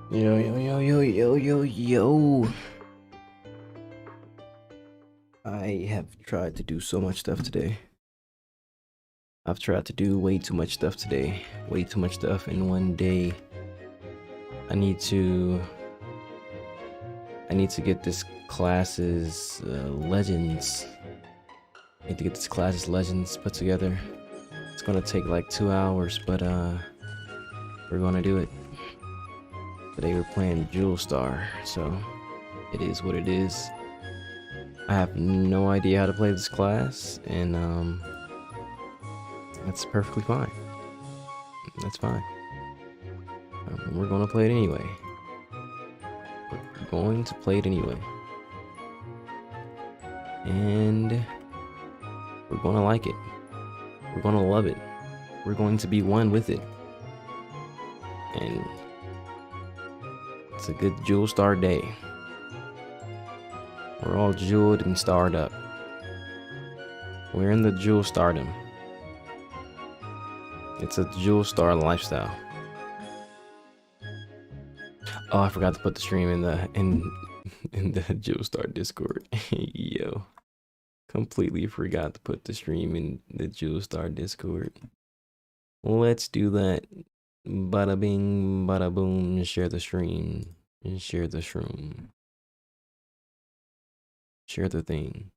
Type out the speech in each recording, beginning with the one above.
Yo, yo, yo, yo, yo, yo, yo. I have tried to do so much stuff today. I've tried to do way too much stuff today. Way too much stuff in one day. I need to get this class's legends. I need to get this class's legends put together. It's gonna take like 2 hours, but we're gonna do it. Today we're playing Jewel Star, so it is what it is. I have no idea how to play this class, and that's perfectly fine. That's fine. We're gonna play it anyway. We're going to play it anyway. And we're gonna like it. We're gonna love it. We're going to be one with it. And it's a good Jewel Star day. We're all jeweled and starred up. We're in the Jewel Stardom. It's a Jewel Star lifestyle. Oh, I forgot to put the stream in the Jewel Star Discord. Yo, completely forgot to put the stream in the Jewel Star Discord. Let's do that. Bada bing, bada boom. Share the stream and share the shroom. Share the thing.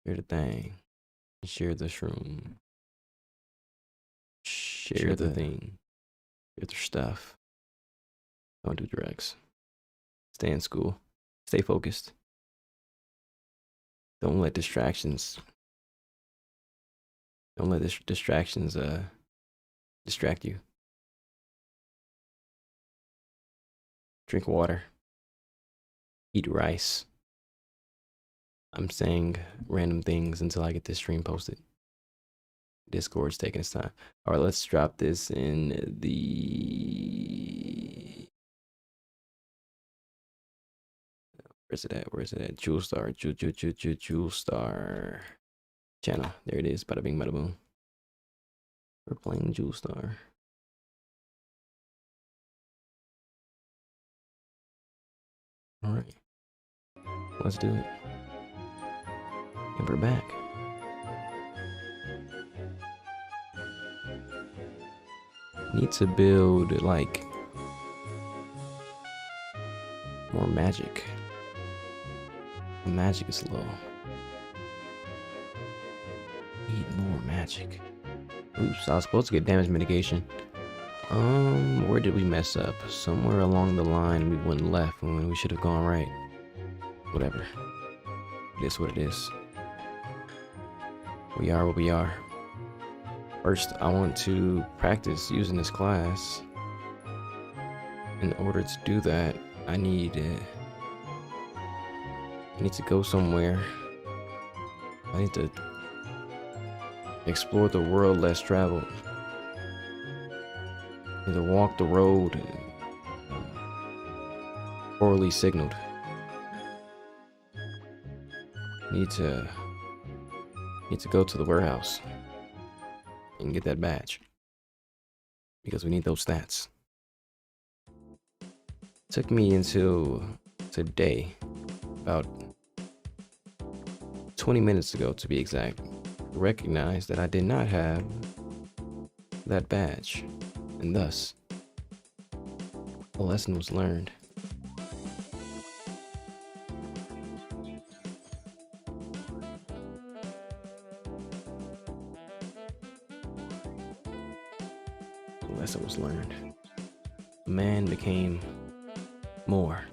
Share the thing. Share the shroom. Share the thing. Share the stuff. Don't do drugs. Stay in school. Stay focused. Don't let distractions. Don't let distractions distract you. Drink water. Eat rice. I'm saying random things until I get this stream posted. Discord's taking its time. All right, let's drop this in the. Where's it at? Where's it at? Jewel Star. Jewel Star channel. There it is. Bada bing, bada boom. We're playing Jewel Star. All right. Let's do it. And we're back. Need to build like more magic. Magic is low. Need more magic. Oops, I was supposed to get damage mitigation. Where did we mess up? Somewhere along the line we went left when we should have gone right. Whatever. It is what it is. We are what we are. First, I want to practice using this class. In order to do that, I need to go somewhere. I need to explore the world less traveled. I need to walk the road poorly signaled. Need to go to the warehouse and get that badge because we need those stats. Took me until today, about 20 minutes ago to be exact, to recognize that I did not have that badge, and thus a lesson was learned. A lesson was learned. A man became more.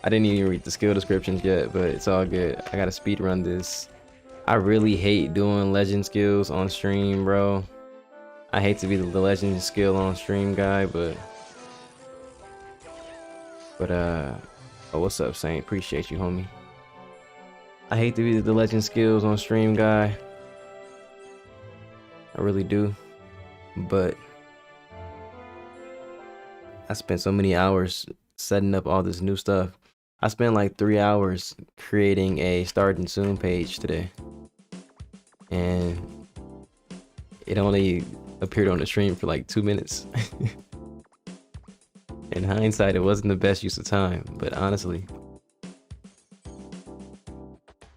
I didn't even read the skill descriptions yet, but it's all good. I gotta speed run this. I really hate doing legend skills on stream, bro. I hate to be the legend skill on stream guy, but oh, what's up, Saint? Appreciate you, homie. I hate to be the legend skills on stream guy. I really do, but I spent so many hours setting up all this new stuff. I spent like 3 hours creating a starting soon page today, and it only appeared on the stream for like 2 minutes. In hindsight, it wasn't the best use of time, but honestly,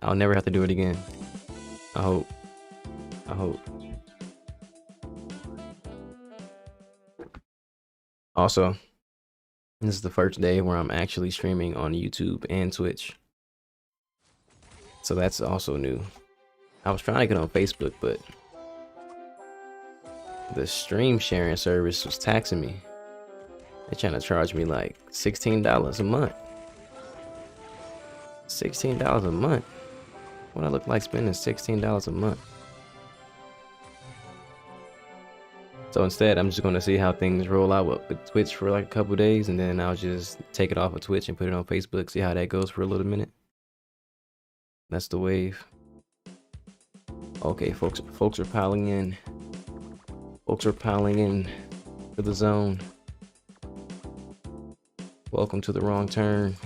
I'll never have to do it again. I hope. I hope. Also, this is the first day where I'm actually streaming on YouTube and Twitch. So that's also new. I was trying to get on Facebook, but the stream sharing service was taxing me. They're trying to charge me like $16 a month. $16 a month? What I look like spending $16 a month? So instead, I'm just going to see how things roll out with Twitch for like a couple days, and then I'll just take it off of Twitch and put it on Facebook, see how that goes for a little minute. That's the wave. Okay, folks are piling in. Folks are piling in to the zone. Welcome to the wrong turn.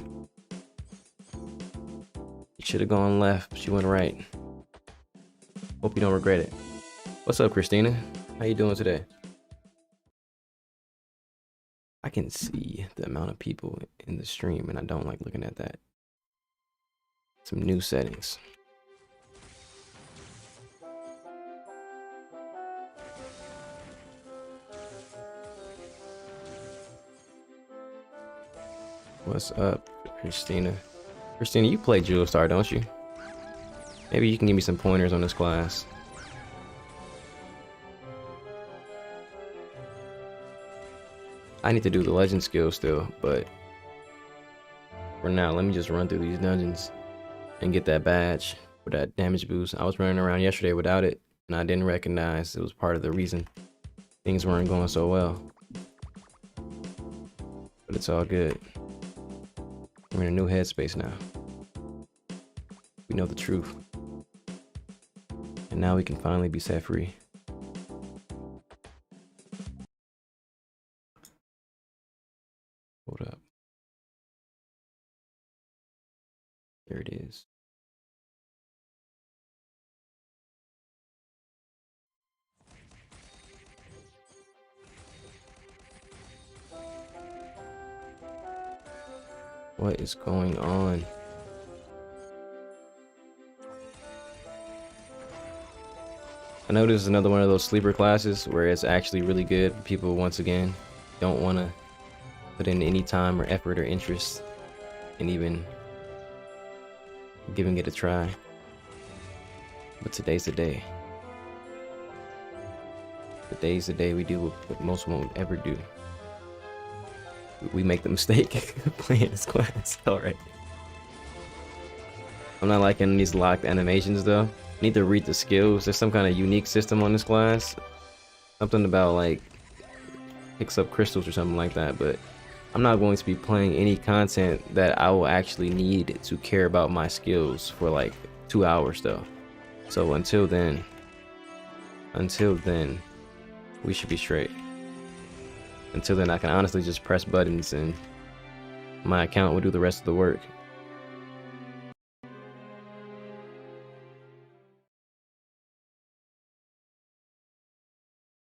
You should have gone left, but you went right. Hope you don't regret it. What's up, Christina? How you doing today? I can see the amount of people in the stream, and I don't like looking at that. Some new settings. What's up, Christina? Christina, you play Jewel Star, don't you? Maybe you can give me some pointers on this class. I need to do the legend skill still, but for now, let me just run through these dungeons and get that badge for that damage boost. I was running around yesterday without it, and I didn't recognize it was part of the reason things weren't going so well. But it's all good. We're in a new headspace now. We know the truth. And now we can finally be set free. Hold up. There it is. What is going on? I know this is another one of those sleeper classes where it's actually really good. People, once again, don't want to put in any time or effort or interest in even giving it a try. But today's the day. Today's the day we do what most won't ever do. We make the mistake of playing this class. Alright. I'm not liking these locked animations though. I need to read the skills. There's some kind of unique system on this class. Something about like picks up crystals or something like that, but I'm not going to be playing any content that I will actually need to care about my skills for like 2 hours though. So until then, we should be straight. Until then, I can honestly just press buttons and my account will do the rest of the work.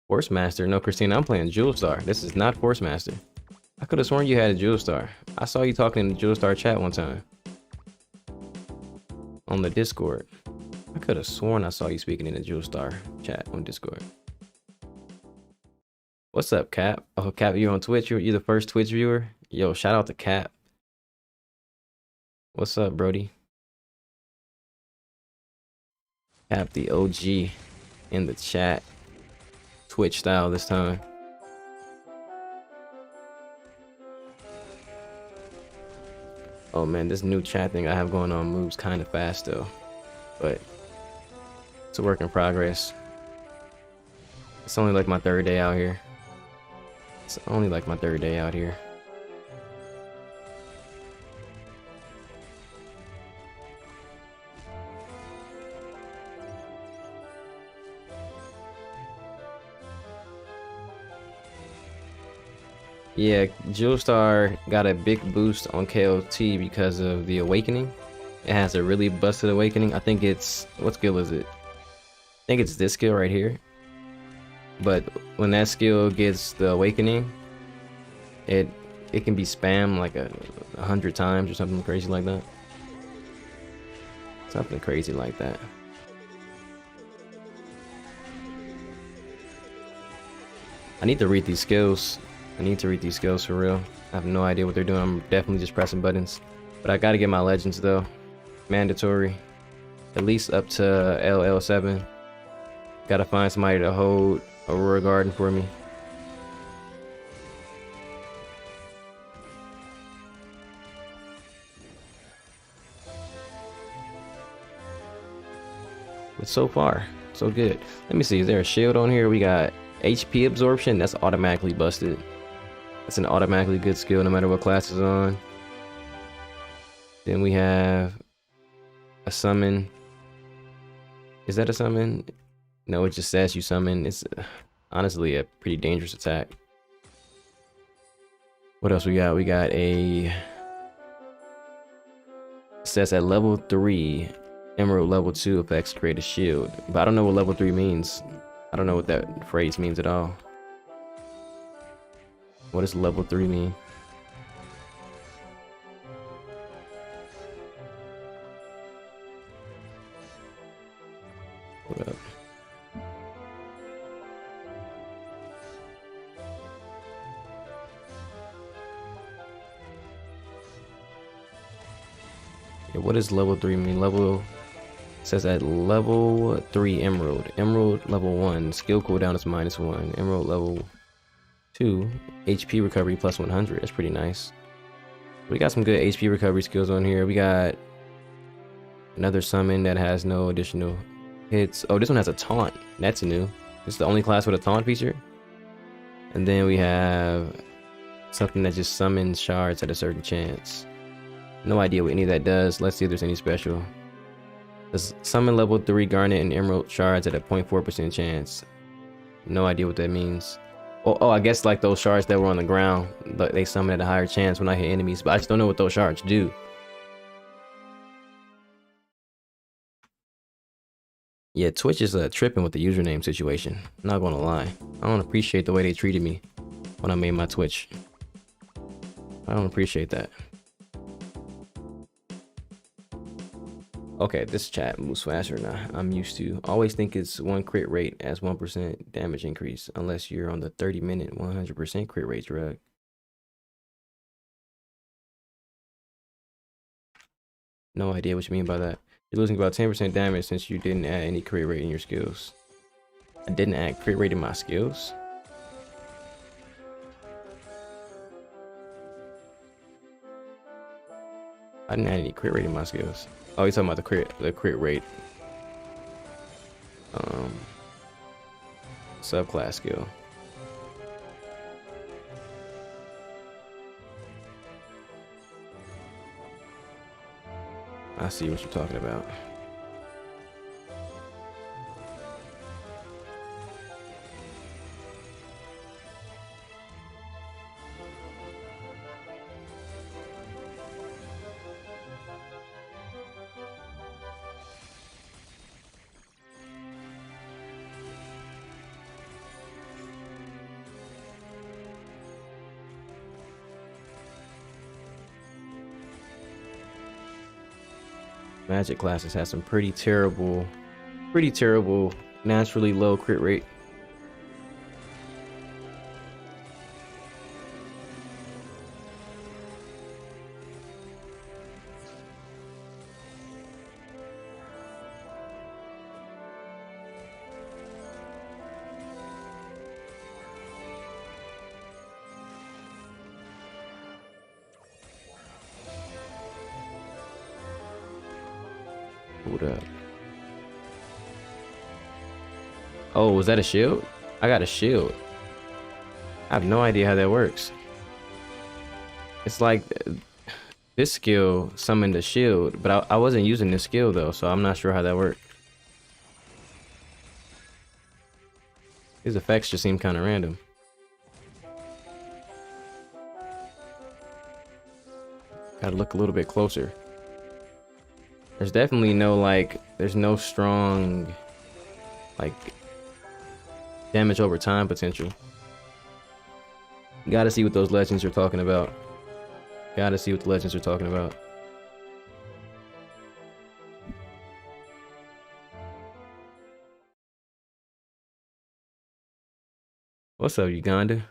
Force Master? No, Christina, I'm playing Jewel Star. This is not Force Master. I could have sworn you had a Jewel Star. I saw you talking in the Jewel Star chat one time. On the Discord. I could have sworn I saw you speaking in the Jewel Star chat on Discord. What's up, Cap? Oh, Cap, you on Twitch? You're the first Twitch viewer? Yo, shout out to Cap. What's up, Brody? Cap, the OG in the chat. Twitch style this time. Oh man, this new chat thing I have going on moves kind of fast though. But it's a work in progress. It's only like my third day out here. It's only like my third day out here. Yeah, Jewel Star got a big boost on KOT because of the awakening. It has a really busted awakening. I think it's, what skill is it? I think it's this skill right here. But when that skill gets the awakening, it can be spammed like 100 times or something crazy like that. Something crazy like that. I need to read these skills. I need to read these skills for real. I have no idea what they're doing. I'm definitely just pressing buttons. But I gotta get my legends though. Mandatory. At least up to LL7. Gotta find somebody to hold Aurora Garden for me. But so far, so good. Let me see, is there a shield on here? We got HP absorption, that's automatically busted. That's an automatically good skill no matter what class is on. Then we have a summon. Is that a summon? No, it just says you summon. It's honestly a pretty dangerous attack. What else we got? We got a, it says at level 3 Emerald level 2 effects create a shield, but I don't know what level 3 means. I don't know what that phrase means at all. What does level 3 mean? What up? Yeah, what does level 3 mean? Level says at level 3 Emerald. Emerald level 1, skill cooldown is -1. Emerald level 2, HP recovery plus 100. That's pretty nice. We got some good HP recovery skills on here. We got another summon that has no additional hits. Oh, this one has a taunt. That's new. This is the only class with a taunt feature. And then we have something that just summons shards at a certain chance. No idea what any of that does. Let's see if there's any special. Does summon level 3 garnet and emerald shards at a 0.4% chance. No idea what that means. Oh, I guess like those shards that were on the ground, they summon at a higher chance when I hit enemies, but I just don't know what those shards do. Yeah, Twitch is tripping with the username situation. I'm not gonna lie. I don't appreciate the way they treated me when I made my Twitch. I don't appreciate that. Okay, this chat moves faster now. I'm used to. Always think it's 1 crit rate as 1% damage increase, unless you're on the 30-minute 100% crit rate drug. No idea what you mean by that. You're losing about 10% damage since you didn't add any crit rate in your skills. I didn't add crit rate in my skills? I didn't add any crit rate in my skills. Oh, you're talking about the crit rate. Subclass skill. I see what you're talking about. Magic classes have some pretty terrible naturally low crit rate. Hold up. Oh, was that a shield? I got a shield. I have no idea how that works. It's like this skill summoned a shield, but I wasn't using this skill though, so I'm not sure how that worked. These effects just seem kind of random. Gotta look a little bit closer. There's definitely no like, there's no strong like damage over time potential. Gotta see what those legends are talking about. Gotta see what the legends are talking about. What's up, Uganda?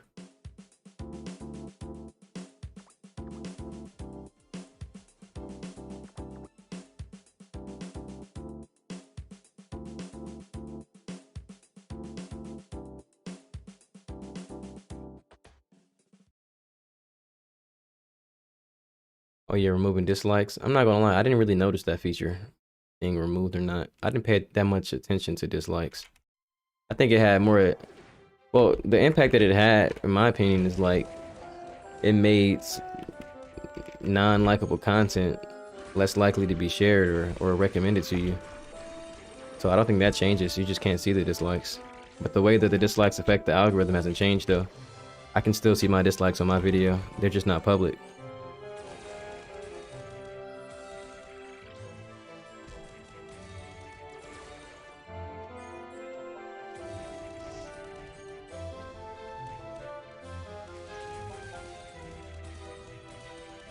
Oh yeah, removing dislikes. I'm not gonna lie, I didn't really notice that feature being removed or not. I didn't pay that much attention to dislikes. I think it had more, well, the impact that it had, in my opinion, is like it made non-likable content less likely to be shared or recommended to you. So I don't think that changes. You just can't see the dislikes. But the way that the dislikes affect the algorithm hasn't changed though. I can still see my dislikes on my video. They're just not public.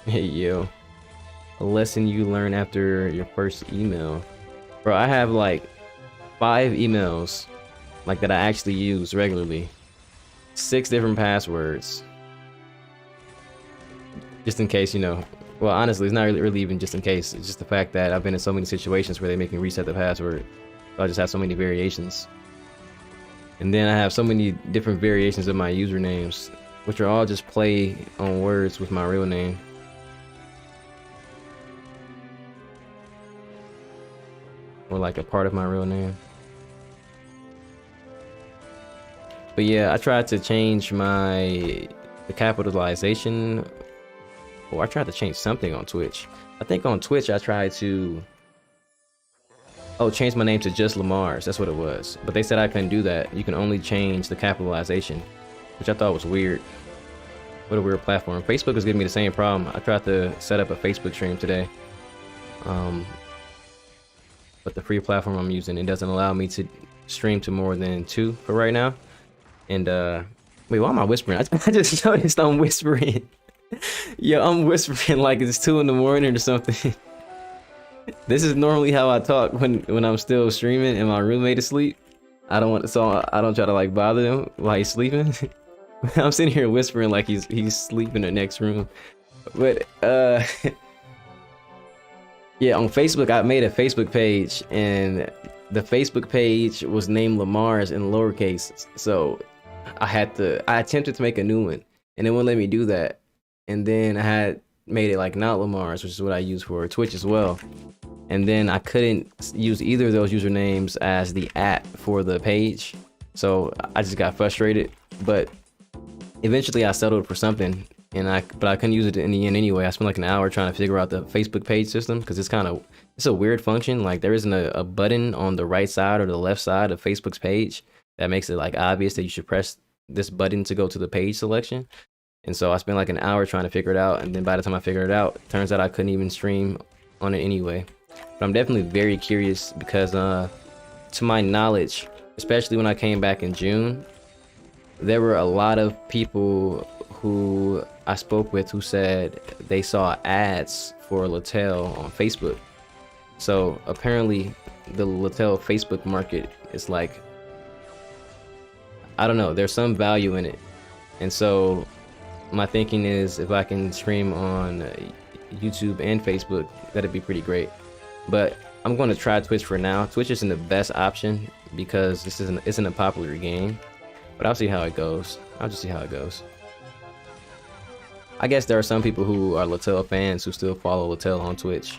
Hey yo, a lesson you learn after your first email. Bro, I have like 5 emails like that I actually use regularly. 6 different passwords. Just in case, you know. Well, honestly, it's not really even just in case. It's just the fact that I've been in so many situations where they make me reset the password. So I just have so many variations. And then I have so many different variations of my usernames, which are all just play on words with my real name. Or like a part of my real name. But yeah, I tried to change the capitalization. Or I tried to change something on Twitch. I think on Twitch I tried to change my name to just Lamar's. That's what it was. But they said I couldn't do that. You can only change the capitalization, which I thought was weird. What a weird platform. Facebook is giving me the same problem. I tried to set up a Facebook stream today. But the free platform I'm using, it doesn't allow me to stream to more than 2 for right now. And wait, why am I whispering? I just noticed I'm whispering. Yo, I'm whispering like it's 2 in the morning or something. This is normally how I talk when I'm still streaming and my roommate is asleep. I don't try to like bother him while he's sleeping. I'm sitting here whispering like he's sleeping in the next room. But yeah, on Facebook, I made a Facebook page, and the Facebook page was named Lamar's in lowercase. So I attempted to make a new one, and it wouldn't let me do that. And then I had made it like not Lamar's, which is what I use for Twitch as well. And then I couldn't use either of those usernames as the @ for the page. So I just got frustrated, but eventually I settled for something. But I couldn't use it in the end anyway. I spent like an hour trying to figure out the Facebook page system because it's a weird function. Like there isn't a button on the right side or the left side of Facebook's page that makes it like obvious that you should press this button to go to the page selection. And so I spent like an hour trying to figure it out. And then by the time I figured it out, it turns out I couldn't even stream on it anyway. But I'm definitely very curious because to my knowledge, especially when I came back in June, there were a lot of people who I spoke with who said they saw ads for Latel on Facebook. So apparently the Latel Facebook market is like, I don't know, there's some value in it. And so my thinking is if I can stream on YouTube and Facebook, that'd be pretty great. But I'm going to try Twitch for now. Twitch isn't the best option because this isn't a popular game, but I'll see how it goes. I'll just see how it goes. I guess there are some people who are Latel fans who still follow Latel on Twitch.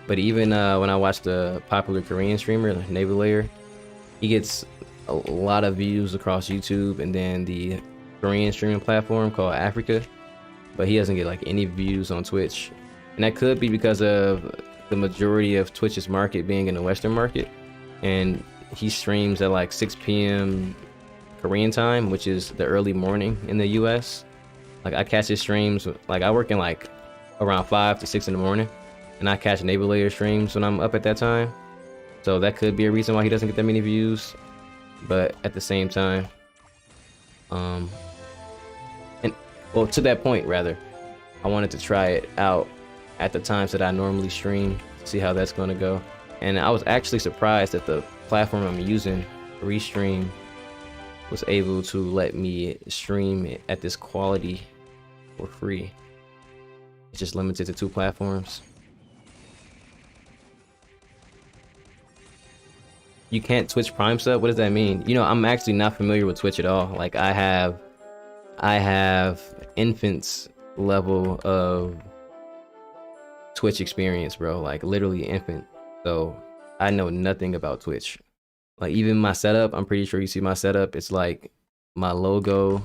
But even when I watch the popular Korean streamer, Naval Layer, he gets a lot of views across YouTube and then the Korean streaming platform called Africa. But he doesn't get like any views on Twitch. And that could be because of the majority of Twitch's market being in the Western market. And he streams at like 6 p.m. Korean time, which is the early morning in the US. Like I catch his streams, like I work in like around 5 to 6 in the morning, and I catch Naval Layer streams when I'm up at that time. So that could be a reason why he doesn't get that many views. But at the same time, and well, to that point rather, I wanted to try it out at the times that I normally stream, see how that's going to go. And I was actually surprised that the platform I'm using, Restream, was able to let me stream at this quality for free. It's just limited to 2 platforms. You can't Twitch Prime sub? What does that mean? You know, I'm actually not familiar with Twitch at all. Like I have infant's level of Twitch experience, bro. Like literally infant. So I know nothing about Twitch. Like even my setup, I'm pretty sure you see my setup. It's like my logo,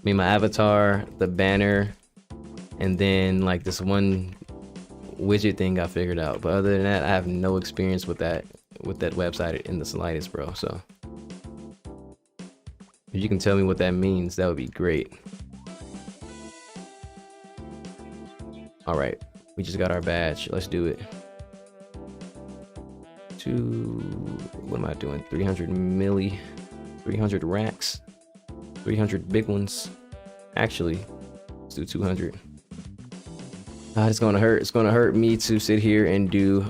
my avatar, the banner, and then like this one widget thing I figured out. But other than that, I have no experience with that website in the slightest, bro. So if you can tell me what that means, that would be great. All right, we just got our badge. Let's do it. What am I doing? 300 milli, 300 racks, 300 big ones. Actually, let's do 200. It's gonna hurt. It's gonna hurt me to sit here and do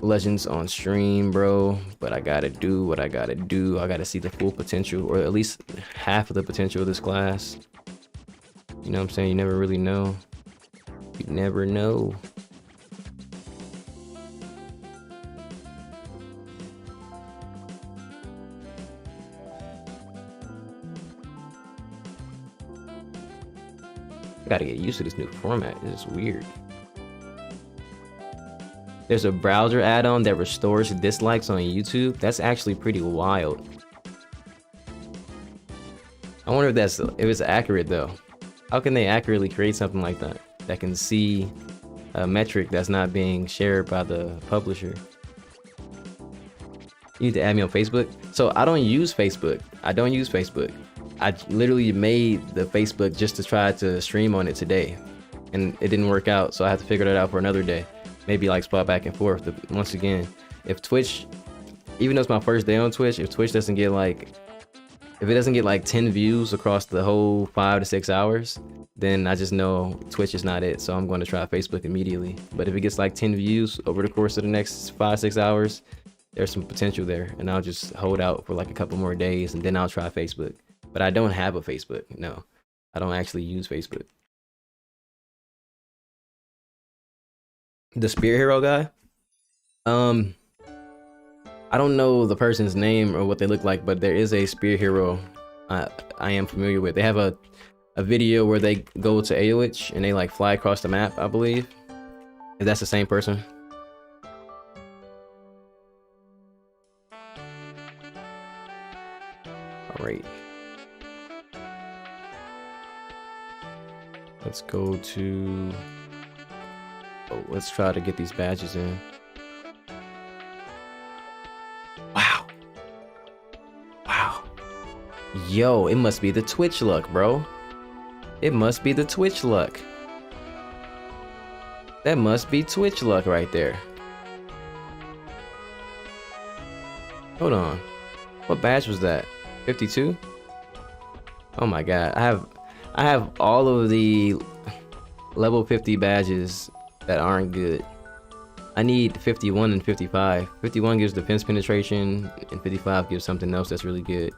Legends on stream, bro. But I gotta do what I gotta do. I gotta see the full potential, or at least half of the potential of this class. You know what I'm saying? You never really know. You never know. I gotta get used to this new format. It's weird. There's a browser add-on that restores dislikes on YouTube. That's actually pretty wild. I wonder if it's accurate though. How can they accurately create something like that that can see a metric that's not being shared by the publisher? You need to add me on Facebook. So I don't use Facebook. I literally made the Facebook just to try to stream on it today, and it didn't work out. So I have to figure that out for another day. Maybe like swap back and forth. But once again, if Twitch, even though it's my first day on Twitch, if Twitch doesn't get like, if it doesn't get like 10 views across the whole 5 to 6 hours, then I just know Twitch is not it. So I'm going to try Facebook immediately. But if it gets like 10 views over the course of the next 5 6 hours, there's some potential there, and I'll just hold out for like a couple more days, and then I'll try Facebook. But I don't have a Facebook. No, I don't actually use Facebook. The Spear Hero guy? I don't know the person's name or what they look like, but there is a Spear Hero I am familiar with. They have a video where they go to AOH and they like fly across the map, I believe. If that's the same person. All right. Let's go to... Oh, let's try to get these badges in. Wow. Wow. Yo, it must be the Twitch luck, bro. It must be the Twitch luck. That must be Twitch luck right there. Hold on. What badge was that? 52? Oh my god. I have all of the level 50 badges that aren't good. I need 51 and 55. 51 gives defense penetration, and 55 gives something else that's really good.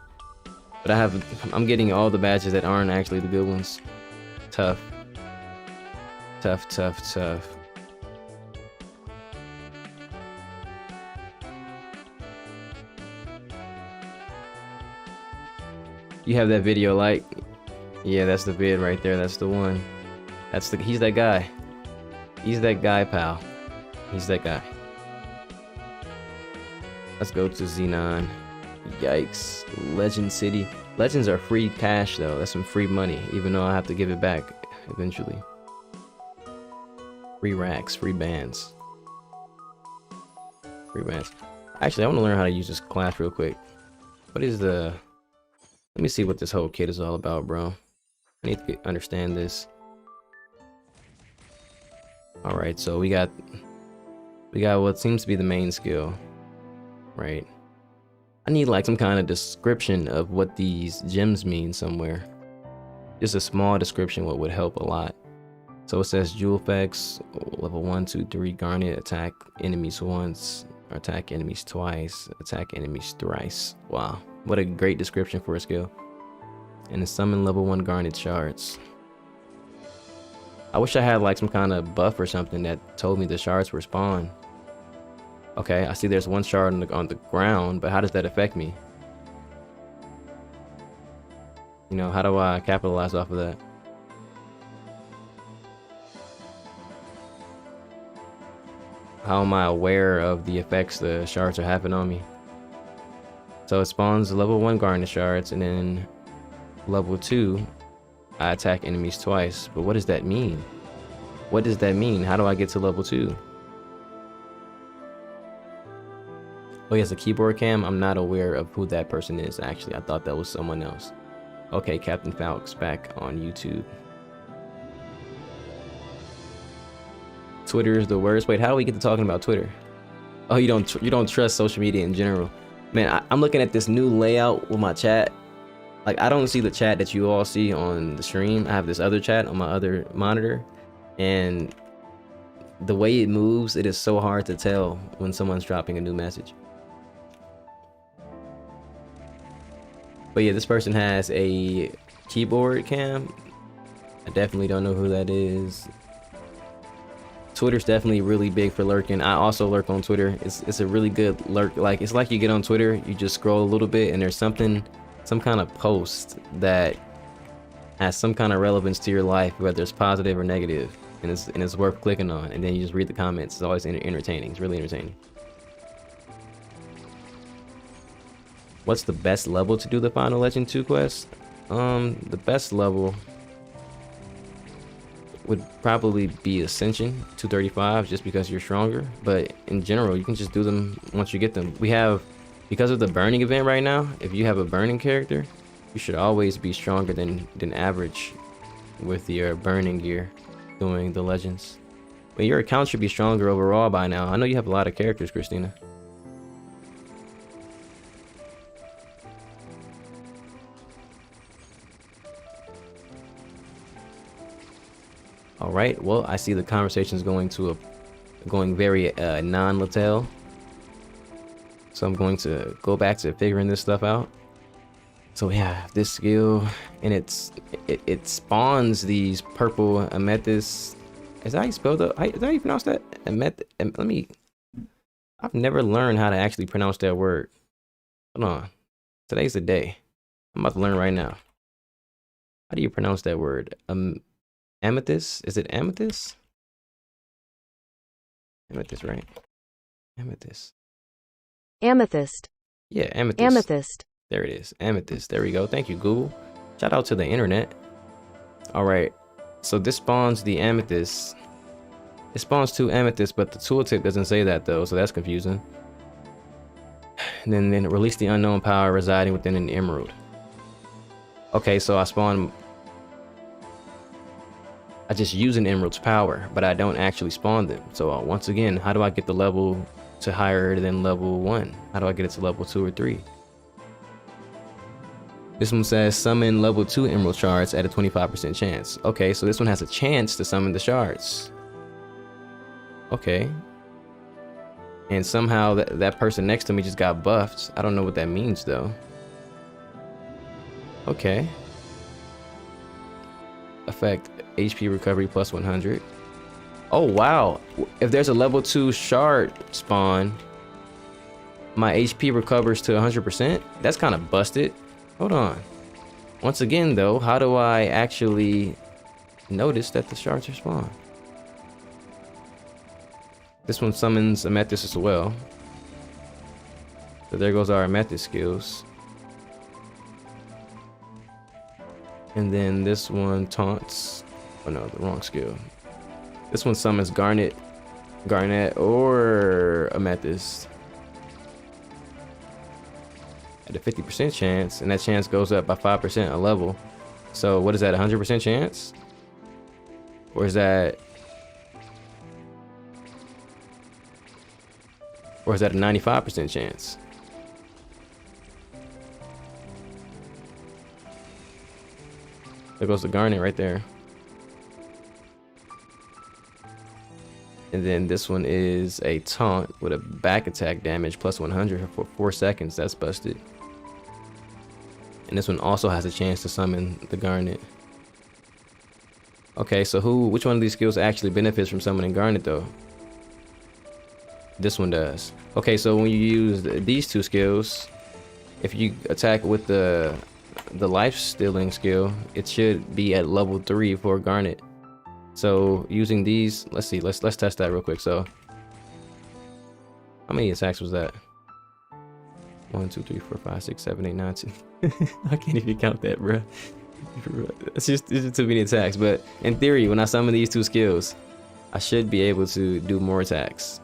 But I'm getting all the badges that aren't actually the good ones. Tough. Tough, tough, tough. You have that video like? Yeah, that's the vid right there. That's the one. He's that guy. He's that guy, pal. He's that guy. Let's go to Xenon. Yikes. Legend City. Legends are free cash though. That's some free money, even though I have to give it back eventually. Free racks, free bands. Free bands. Actually, I want to learn how to use this class real quick. What is the... Let me see what this whole kit is all about, bro. I need to understand this. All right, so we got what seems to be the main skill, right? I need like some kind of description of what these gems mean somewhere. Just a small description would help a lot. So it says jewel effects, level 1, 2, 3, garnet, attack enemies once, or attack enemies twice, attack enemies thrice. Wow, what a great description for a skill. And then summon level 1 garnet shards. I wish I had like some kind of buff or something that told me the shards were spawned. Okay, I see there's 1 shard on the ground, but how does that affect me? You know, how do I capitalize off of that? How am I aware of the effects the shards are having on me? So it spawns level 1 garnet shards, and then level 2, I attack enemies twice. But what does that mean? What does that mean? How do I get to level 2? Oh, he has a keyboard cam. I'm not aware of who that person is, actually. I thought that was someone else. Okay, Captain Falk's back on YouTube. Twitter is the worst. Wait, how do we get to talking about Twitter? Oh, you don't trust social media in general. Man, I'm looking at this new layout with my chat. Like, I don't see the chat that you all see on the stream. I have this other chat on my other monitor, and the way it moves, it is so hard to tell when someone's dropping a new message. But yeah, this person has a keyboard cam. I definitely don't know who that is. Twitter's definitely really big for lurking. I also lurk on Twitter. It's a really good lurk. Like, it's like you get on Twitter, you just scroll a little bit, and there's some kind of post that has some kind of relevance to your life, whether it's positive or negative, and it's worth clicking on. And then you just read the comments. It's always entertaining. It's really entertaining. What's the best level to do the Final Legend 2 quest? The best level would probably be Ascension 235, just because you're stronger. But in general, you can just do them once you get them. We have, because of the burning event right now, if you have a burning character, you should always be stronger than average with your burning gear doing the legends. But your account should be stronger overall by now. I know you have a lot of characters, Christina. All right, well, I see the conversation's going very non-Latel. So I'm going to go back to figuring this stuff out. So yeah, this skill, and it spawns these purple amethyst. Is that how you spell that? Is that how you pronounce that? I've never learned how to actually pronounce that word. Hold on. Today's the day. I'm about to learn right now. How do you pronounce that word? Amethyst? Is it amethyst? Amethyst, right? Amethyst. Amethyst. Yeah, amethyst. Amethyst. There it is. Amethyst. There we go. Thank you, Google. Shout out to the internet. All right. So this spawns the amethyst. It spawns 2 amethysts, but the tooltip doesn't say that though, so that's confusing. And then release the unknown power residing within an emerald. Okay, so I just use an emerald's power, but I don't actually spawn them. So once again, how do I get the level to higher than level 1? How do I get it to level 2 or 3? This one says summon level 2 emerald shards at a 25% chance. Okay, so this one has a chance to summon the shards. Okay. And somehow that person next to me just got buffed. I don't know what that means though. Okay. Effect HP recovery plus 100. Oh wow. If there's a level 2 shard spawn, my HP recovers to 100%. That's kind of busted. Hold on. Once again though, how do I actually notice that the shards are spawned? This one summons amethyst as well. So there goes our amethyst skills. And then this one taunts. Oh no, the wrong skill. This one summons garnet, or amethyst at a 50% chance, and that chance goes up by 5% a level. So what is that, 100% chance? Or is that Or is that a 95% chance? There goes the garnet right there. And then this one is a taunt with a back attack damage plus 100 for 4 seconds. That's busted. And this one also has a chance to summon the garnet. Okay, so which one of these skills actually benefits from summoning garnet though? This one does. Okay, so when you use these two skills, if you attack with the life stealing skill, it should be at level 3 for garnet. So using these, let's see, let's test that real quick. So how many attacks was that? 1, 2, 3, 4, 5, 6, 7, 8, 9, 10. I can't even count that, bro. It's just too many attacks. But in theory, when I summon these two skills, I should be able to do more attacks,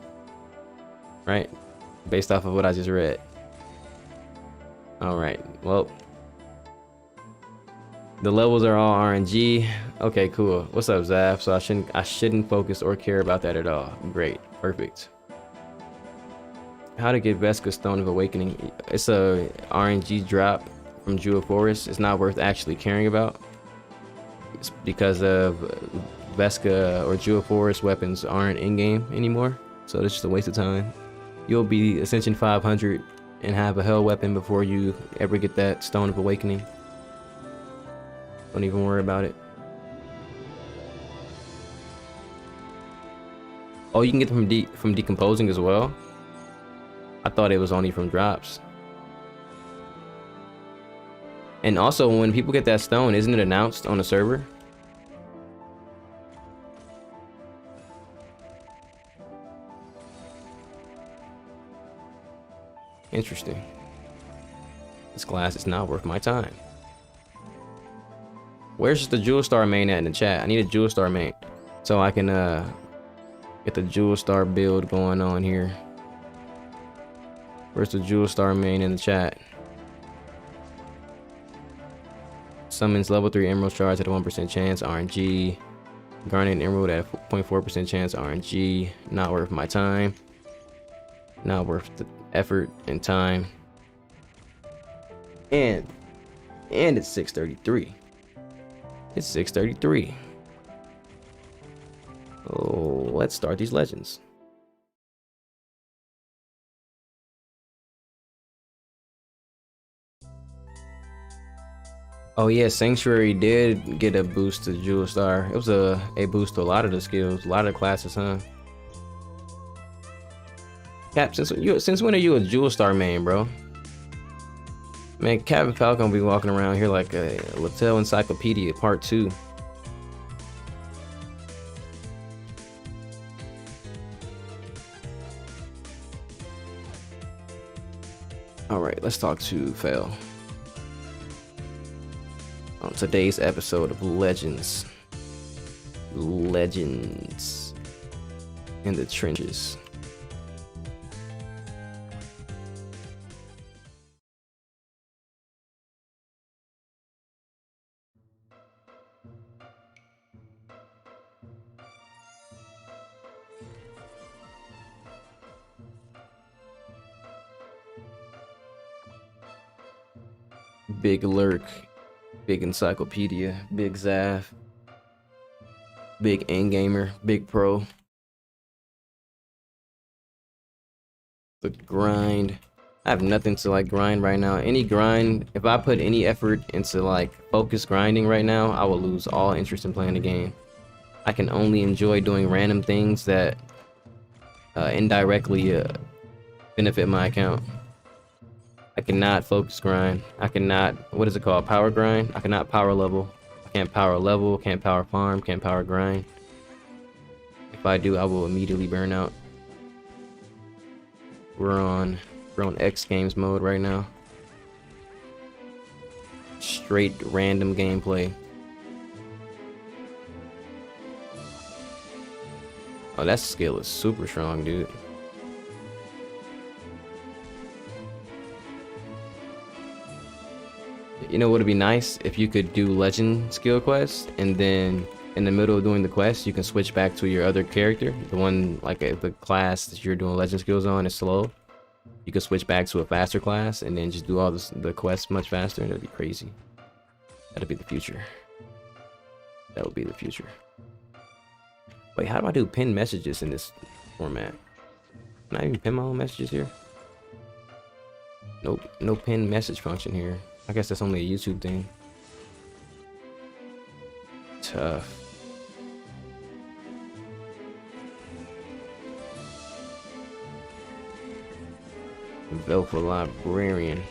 right? Based off of what I just read. All right, well, the levels are all RNG. Okay, cool. What's up, Zaf? So I shouldn't focus or care about that at all. Great, perfect. How to get Veska's Stone of Awakening? It's a RNG drop from Jewel Forest. It's not worth actually caring about. It's because of Veska or Jewel Forest weapons aren't in game anymore, so it's just a waste of time. You'll be Ascension 500 and have a hell weapon before you ever get that Stone of Awakening. Don't even worry about it. Oh, you can get them from decomposing as well? I thought it was only from drops. And also, when people get that stone, isn't it announced on the server? Interesting. This class is not worth my time. Where's the Jewel Star main at in the chat? I need a Jewel Star main so I can get the Jewel Star build going on here. Where's the Jewel Star main in the chat? Summons level 3 emerald shards at a 1% chance, RNG. Garnet and emerald at a 0.4% chance, RNG. Not worth my time. Not worth the effort and time. And it's 6:33. It's 6:33. Oh, let's start these legends. Oh yeah, Sanctuary did get a boost to Jewel Star. It was a boost to a lot of the skills, a lot of the classes, huh? Cap, since when are you a Jewel Star main, bro? Man, Captain Falcon be walking around here like a Latel Encyclopedia Part 2. Alright, let's talk to Fail. On today's episode of Legends in the Trenches. Big Lurk, Big Encyclopedia, Big Zaf, Big Endgamer, Big Pro. The grind. I have nothing to like grind right now. Any grind, if I put any effort into like focus grinding right now, I will lose all interest in playing the game. I can only enjoy doing random things that indirectly benefit my account. I cannot focus grind. I cannot, what is it called? Power grind? I cannot power level. I can't power level, can't power farm, can't power grind. If I do, I will immediately burn out. We're on X Games mode right now. Straight random gameplay. Oh, that skill is super strong, dude. You know what would be nice if you could do legend skill quests and then in the middle of doing the quest, you can switch back to your other character. The one, like the class that you're doing legend skills on is slow. You can switch back to a faster class and then just do all the quests much faster. That'd be crazy. That'd be the future. That would be the future. Wait, how do I do pin messages in this format? Can I even pin my own messages here? Nope, no pin message function here. I guess that's only a YouTube thing. Tough. Velcro librarian.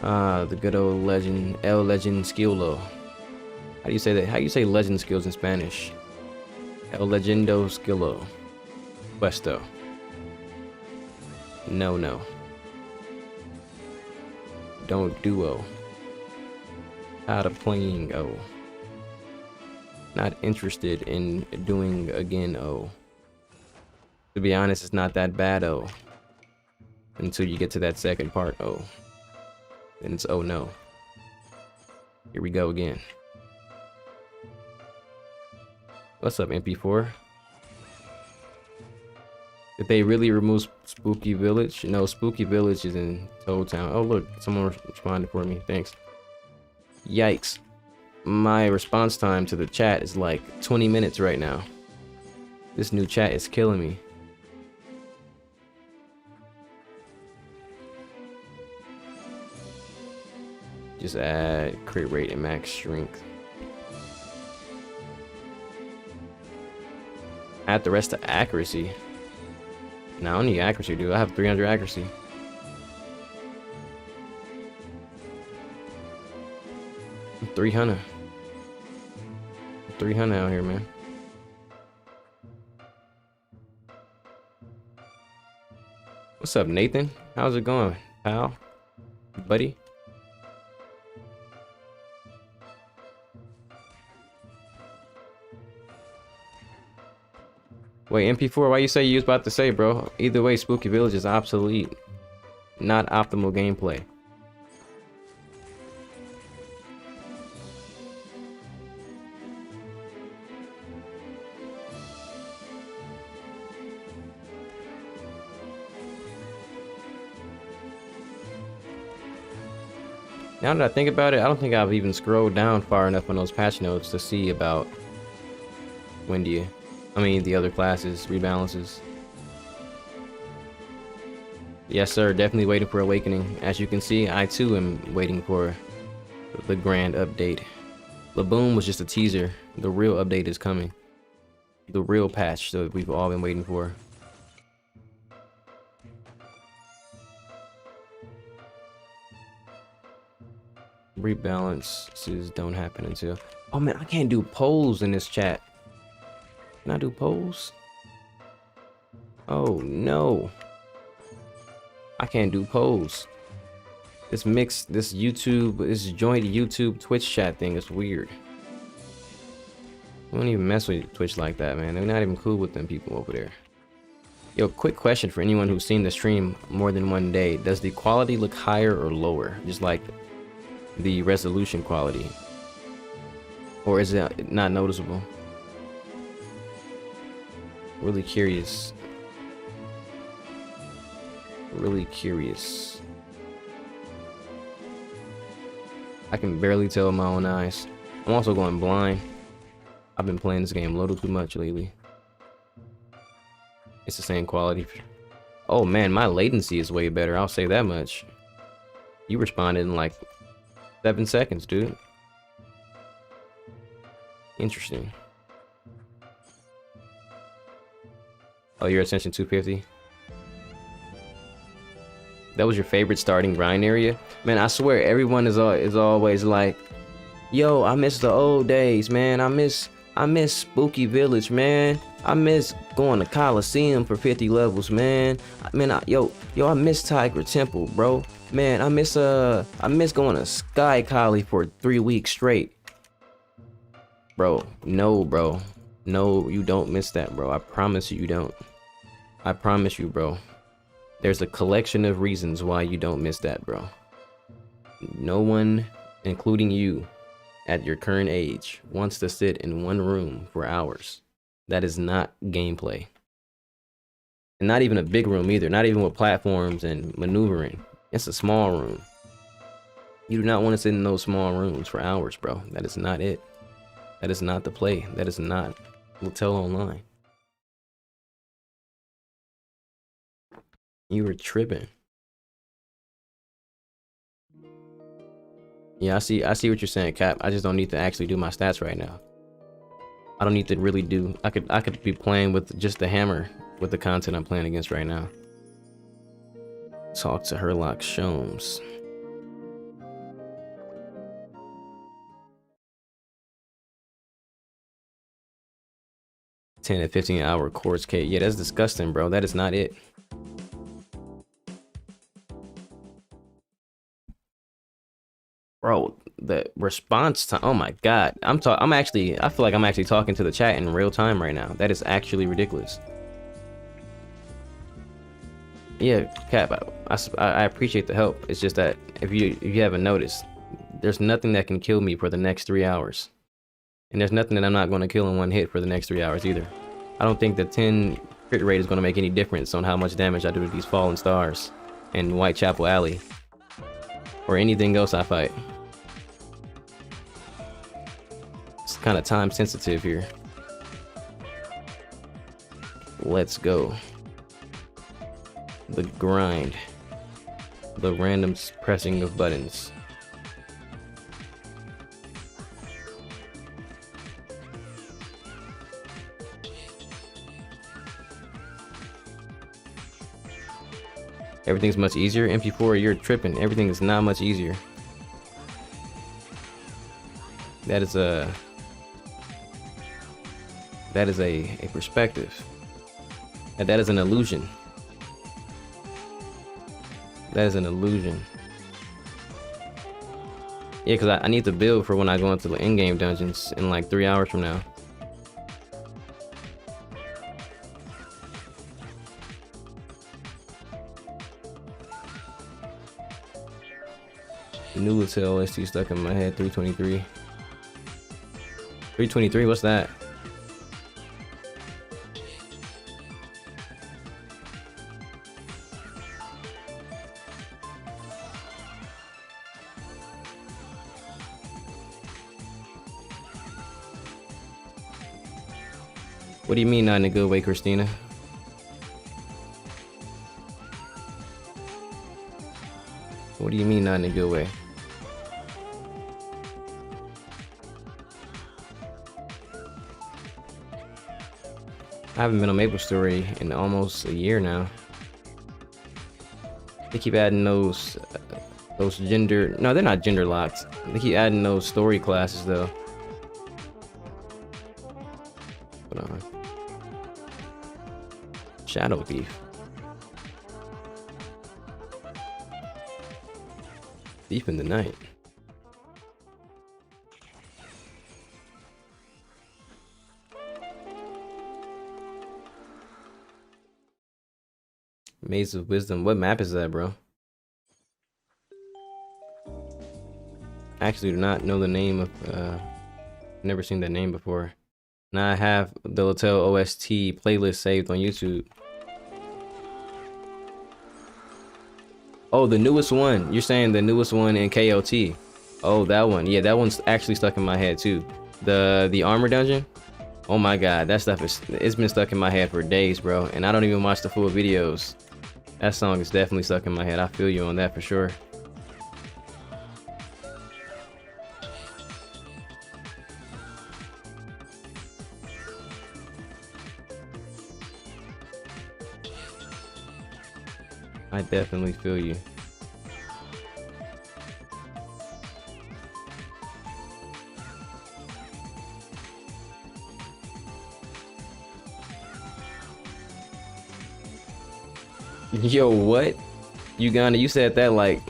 Ah, the good old legend, El Legend Skillo. How do you say that? How do you say legend skills in Spanish? El Legendo Skillo. Puesto. No, no. Don't duo. How to playing O. Not interested in doing again O. To be honest, it's not that bad O. Until you get to that second part O. Then it's oh no. Here we go again. What's up, MP4? Did they really remove Spooky Village? No, Spooky Village is in Toad Town. Oh look, someone responded for me. Thanks. Yikes. My response time to the chat is like 20 minutes right now. This new chat is killing me. Just add crit rate and max strength. Add the rest to accuracy. Now I don't need accuracy, dude. I have 300 accuracy. I'm 300. 300 out here, man. What's up, Nathan? How's it going, pal? Buddy? Wait, MP4, why you say you was about to say, bro? Either way, Spooky Village is obsolete. Not optimal gameplay. Now that I think about it, I don't think I've even scrolled down far enough on those patch notes to see about the other classes, rebalances. Yes, sir, definitely waiting for Awakening. As you can see, I too am waiting for the grand update. Laboom was just a teaser. The real update is coming. The real patch that we've all been waiting for. Rebalances don't happen until... Oh man, I can't do polls in this chat. Can I do polls? Oh no. I can't do polls. This joint YouTube Twitch chat thing is weird. We don't even mess with Twitch like that, man. They're not even cool with them people over there. Yo, quick question for anyone who's seen the stream more than one day. Does the quality look higher or lower? Just like the resolution quality? Or is it not noticeable? Really curious. Really curious. I can barely tell with my own eyes. I'm also going blind. I've been playing this game a little too much lately. It's the same quality. Oh man, my latency is way better. I'll say that much. You responded in like 7 seconds, dude. Interesting. Oh, you're Ascension 250? That was your favorite starting grind area? Man, I swear everyone is always like, yo, I miss the old days, man. I miss Spooky Village, man. I miss going to Coliseum for 50 levels, man. I miss Tiger Temple, bro. Man, I miss going to Sky Collie for 3 weeks straight. Bro, no, bro. No, you don't miss that, bro. I promise you don't. I promise you, bro. There's a collection of reasons why you don't miss that, bro. No one, including you, at your current age wants to sit in one room for hours. That is not gameplay. And not even a big room either, not even with platforms and maneuvering. It's a small room. You do not want to sit in those small rooms for hours, bro. That is not it. That is not the play. That is not Latel Online. You were tripping. Yeah, I see what you're saying, Cap. I just don't need to actually do my stats right now. I don't need to really do. I could be playing with just the hammer with the content I'm playing against right now. Talk to Herlock Sholmes. To 15-hour course, Kate. Yeah, that's disgusting, bro. That is not it. Bro, the response time. Oh my god. I feel like I'm actually talking to the chat in real time right now. That is actually ridiculous. Yeah, Cap, I appreciate the help. It's just that if you haven't noticed, there's nothing that can kill me for the next 3 hours. And there's nothing that I'm not going to kill in one hit for the next 3 hours either. I don't think the 10 crit rate is going to make any difference on how much damage I do to these fallen stars and Whitechapel Alley. Or anything else I fight. It's kind of time sensitive here. Let's go. The grind. The random pressing of buttons. Everything's much easier. MP4, you're tripping. Everything is not much easier. That is a perspective. And that is an illusion. That is an illusion. Yeah, because I need to build for when I go into the endgame dungeons in like 3 hours from now. New Latel OST stuck in my head. 323. 323, what's that? What do you mean not in a good way, Christina? What do you mean not in a good way? I haven't been on MapleStory in almost a year now. They keep adding those gender... No, they're not gender locked. They keep adding those story classes though. Hold on. Shadow Thief. Thief in the night. Maze of Wisdom. What map is that, bro? I actually do not know the name of, never seen that name before. Now I have the Latel OST playlist saved on YouTube. Oh, the newest one. You're saying the newest one in KOT. Oh, that one. Yeah, that one's actually stuck in my head too. The armor dungeon. Oh my god, that stuff it's been stuck in my head for days, bro. And I don't even watch the full videos. That song is definitely stuck in my head. I feel you on that for sure. I definitely feel you. Yo, what? Uganda, you said that like...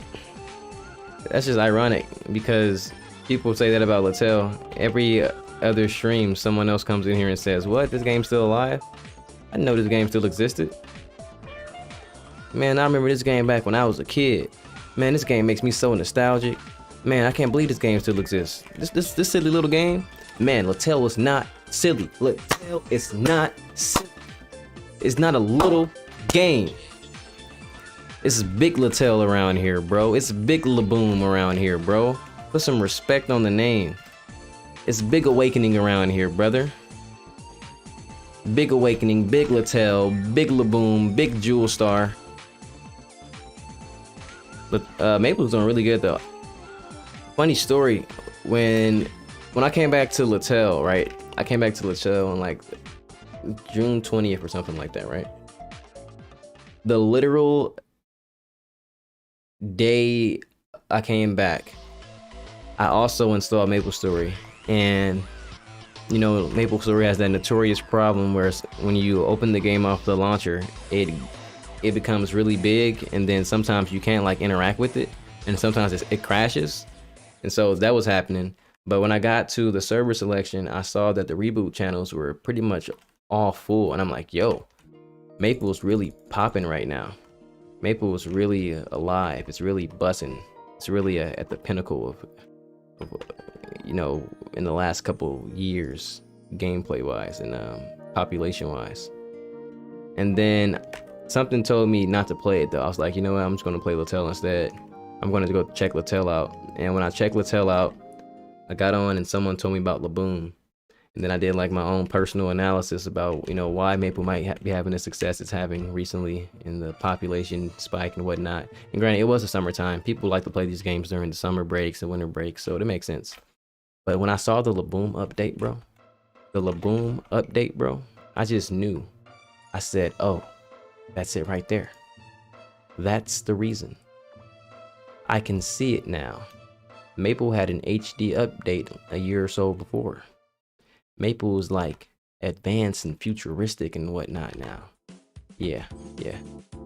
That's just ironic because people say that about Latel. Every other stream, someone else comes in here and says, what? This game's still alive? I didn't know this game still existed. Man, I remember this game back when I was a kid. Man, this game makes me so nostalgic. Man, I can't believe this game still exists. This silly little game. Man, Latel was not silly. Latel is not silly. It's not a little game. It's big Latel around here, bro. It's big Laboom around here, bro. Put some respect on the name. It's Big Awakening around here, brother. Big Awakening, Big Latel, Big Laboom, Big Jewel Star. But Maple's doing really good though. Funny story, when I came back to Latel, right? I came back to Latel on like June 20th or something like that, right? The literal day I came back, I also installed MapleStory, and you know, MapleStory has that notorious problem where when you open the game off the launcher, it becomes really big, and then sometimes you can't like interact with it, and sometimes it crashes. And so that was happening. But when I got to the server selection, I saw that the reboot channels were pretty much all full. And I'm like, yo, Maple's really popping right now. Maple is really alive. It's really bussing. It's really at the pinnacle of, you know, in the last couple years, gameplay wise and population wise. And then something told me not to play it though. I was like, you know what? I'm just going to play Latel instead. I'm going to go check Latel out. And when I checked Latel out, I got on and someone told me about Laboom. And then I did like my own personal analysis about, you know, why Maple might be having the success it's having recently in the population spike and whatnot. And granted, it was the summertime. People like to play these games during the summer breaks and winter breaks, so it makes sense. But when I saw the Laboom update, bro, I just knew. I said, oh, that's it right there. That's the reason. I can see it now. Maple had an HD update a year or so before. Maple is like advanced and futuristic and whatnot now. Yeah.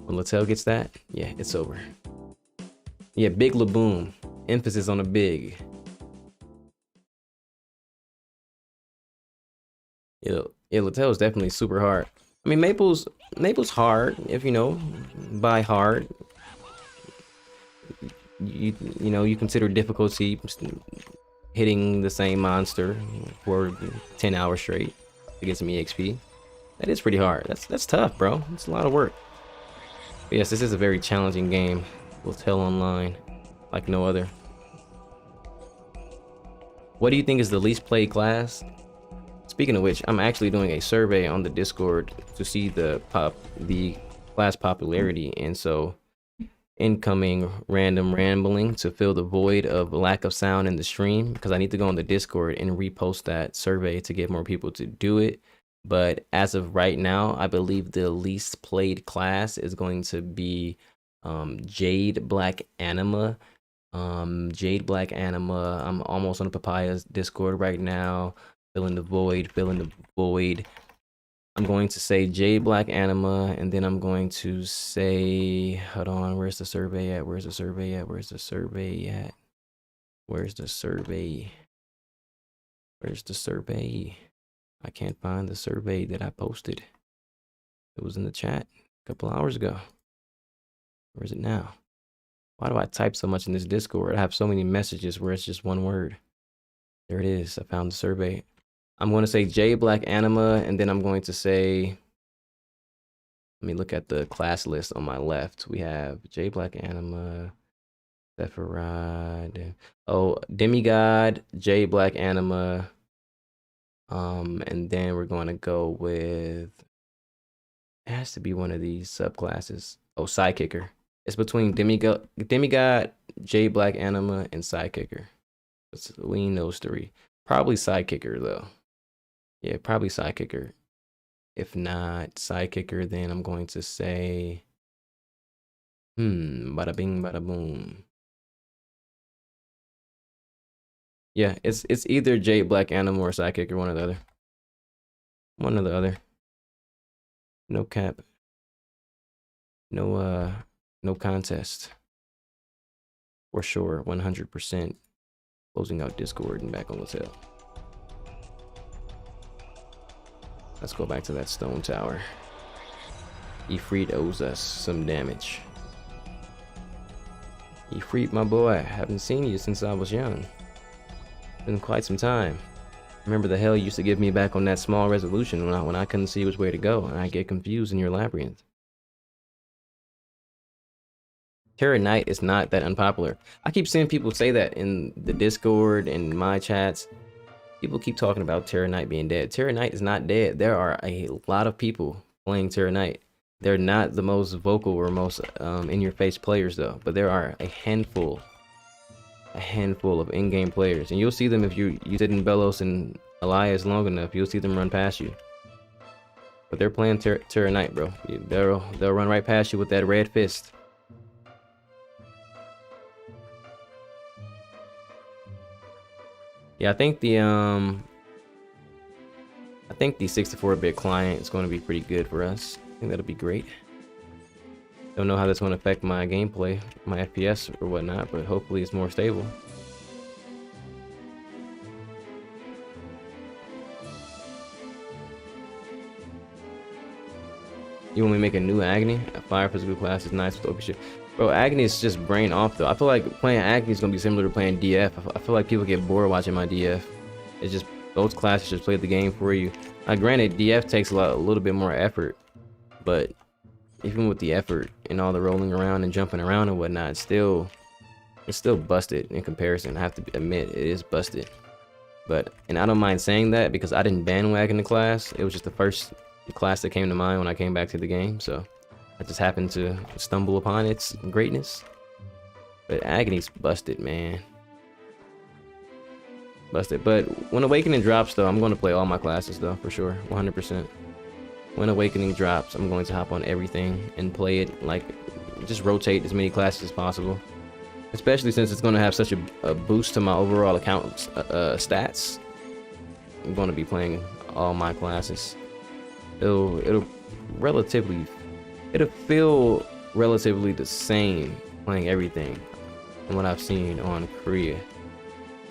When Latel gets that, yeah, it's over. Yeah, Big Laboom. Emphasis on the big. Yeah, Latel is definitely super hard. I mean, Maple's hard, if you know, by hard. You know, you consider difficulty hitting the same monster for 10 hours straight to get some EXP. That is pretty hard. That's tough, bro. It's a lot of work. But yes, this is a very challenging game. Latel Online, like no other. What do you think is the least played class? Speaking of which, I'm actually doing a survey on the Discord to see the class popularity, and so incoming random rambling to fill the void of lack of sound in the stream, because I need to go on the Discord and repost that survey to get more people to do it. But as of right now, I believe the least played class is going to be Jade Black Anima. Jade Black Anima. I'm almost on the Papayas Discord right now. Filling the void. I'm going to say Jade Black Anima, and then I'm going to say, hold on, where's the survey at? Where's the survey at? Where's the survey at? Where's the survey? Where's the survey? I can't find the survey that I posted. It was in the chat a couple hours ago. Where is it now? Why do I type so much in this Discord? I have so many messages where it's just one word. There it is. I found the survey. I'm going to say J Black Anima, and then I'm going to say, let me look at the class list on my left. We have J Black Anima, Sephiroth, oh, Demigod, J Black Anima, and then we're going to go with, it has to be one of these subclasses. Oh, Sidekicker. It's between Demigod, J Black Anima, and Sidekicker. It's between those three. Probably Sidekicker though. Yeah, probably Sidekicker. If not Sidekicker, then I'm going to say, bada bing, bada boom. Yeah, it's either Jade Black Anima or Sidekicker, one or the other. One or the other. No cap. No contest. For sure, 100%. Closing out Discord and back on Latel. Let's go back to that stone tower. Ifrit owes us some damage. You freed my boy. I haven't seen you since I was young. Been quite some time. Remember the hell you used to give me back on that small resolution when I couldn't see which way to go and I get confused in your labyrinth. Terra Knight is not that unpopular. I keep seeing people say that in the Discord and my chats. People keep talking about Terra Knight being dead. Terra Knight is not dead. There are a lot of people playing Terra Knight. They're not the most vocal or most in-your-face players though, but there are a handful of in-game players, and you'll see them if you sit in Belos and Elias long enough. You'll see them run past you. But they're playing Terra Knight, bro. They'll run right past you with that red fist. Yeah, I think the 64-bit client is going to be pretty good for us. I think that'll be great. Don't know how that's going to affect my gameplay, my FPS or whatnot, but hopefully it's more stable. You want me to make a new Agony? A fire physical class is nice with OP shit. Bro, Agony is just brain off though. I feel like playing Agony is gonna be similar to playing DF. I feel like people get bored watching my DF. It's just those classes just play the game for you. Granted, DF takes a little bit more effort, but even with the effort and all the rolling around and jumping around and whatnot, it's still busted in comparison. I have to admit, it is busted. And I don't mind saying that because I didn't bandwagon the class. It was just the first class that came to mind when I came back to the game, so I just happened to stumble upon its greatness. But Agony's busted, man. Busted. But when Awakening drops, though, I'm going to play all my classes, though, for sure. 100%. When Awakening drops, I'm going to hop on everything and play it, like, just rotate as many classes as possible. Especially since it's going to have such a boost to my overall account stats. I'm going to be playing all my classes. It'll feel relatively the same playing everything from what I've seen on Korea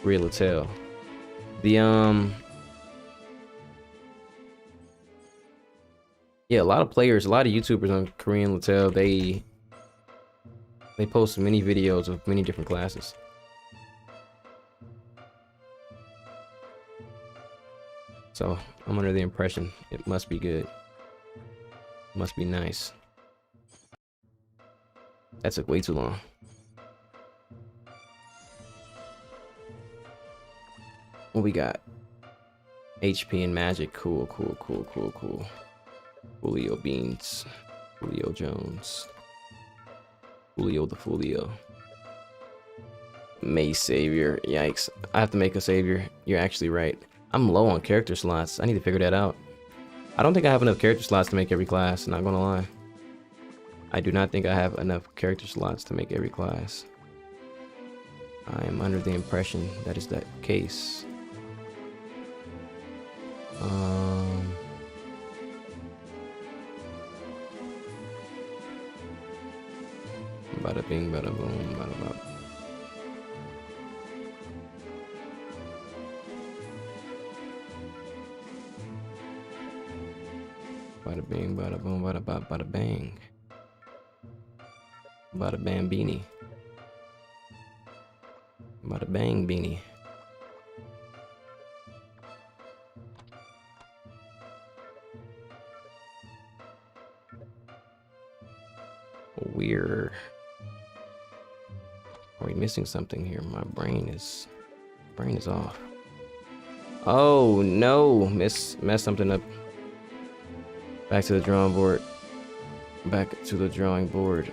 Latel. Yeah, a lot of players, a lot of YouTubers on Korean Latel, they post many videos of many different classes. So I'm under the impression it must be good. Must be nice. That took way too long. What we got? HP and magic. Cool. Julio Beans. Julio Jones. Julio the Fulio. May Savior. Yikes. I have to make a Savior. You're actually right. I'm low on character slots. I need to figure that out. I don't think I have enough character slots to make every class, not gonna lie. I do not think I have enough character slots to make every class. I am under the impression that is the case. Bada bing, bada boom, bada bop. Bada bing, bada boom, bada bop, bada bang. Bada bam beanie. Bada bang beanie. We're... Are we missing something here? My brain is off. Oh no, messed something up. Back to the drawing board. Back to the drawing board.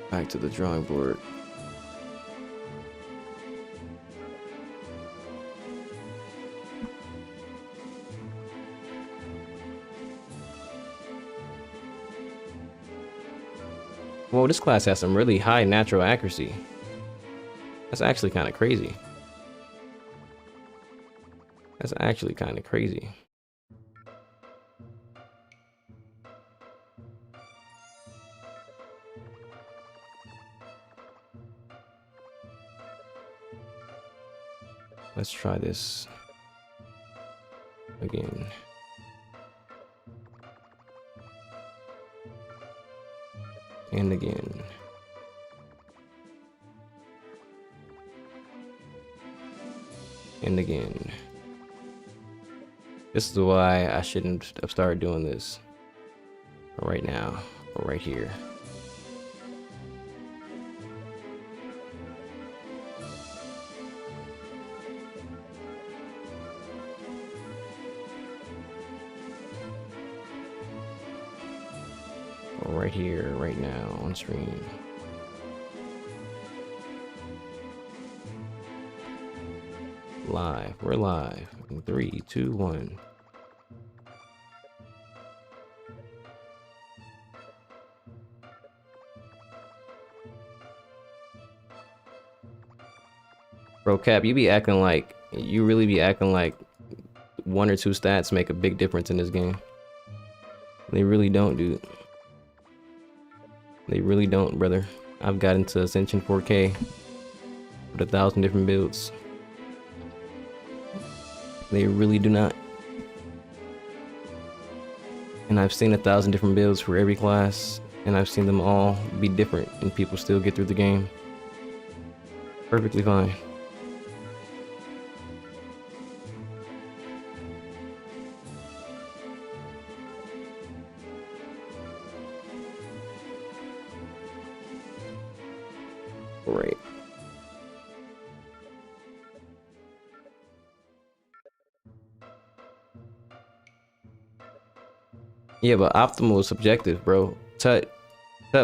Back to the drawing board. Whoa, this class has some really high natural accuracy. That's actually kind of crazy. That's actually kind of crazy. Let's try this again. And again. And again. This is why I shouldn't have started doing this right now or right here. Right here, right now, on screen. Live. We're live. In 3, 2, 1. Bro, Cap, you really be acting like 1 or 2 stats make a big difference in this game. They really don't, dude. They really don't, brother. I've got into Ascension 4K with 1,000 different builds. They really do not. And I've seen 1,000 different builds for every class, and I've seen them all be different, and people still get through the game perfectly fine. Right. Yeah, but optimal is subjective, bro. Tut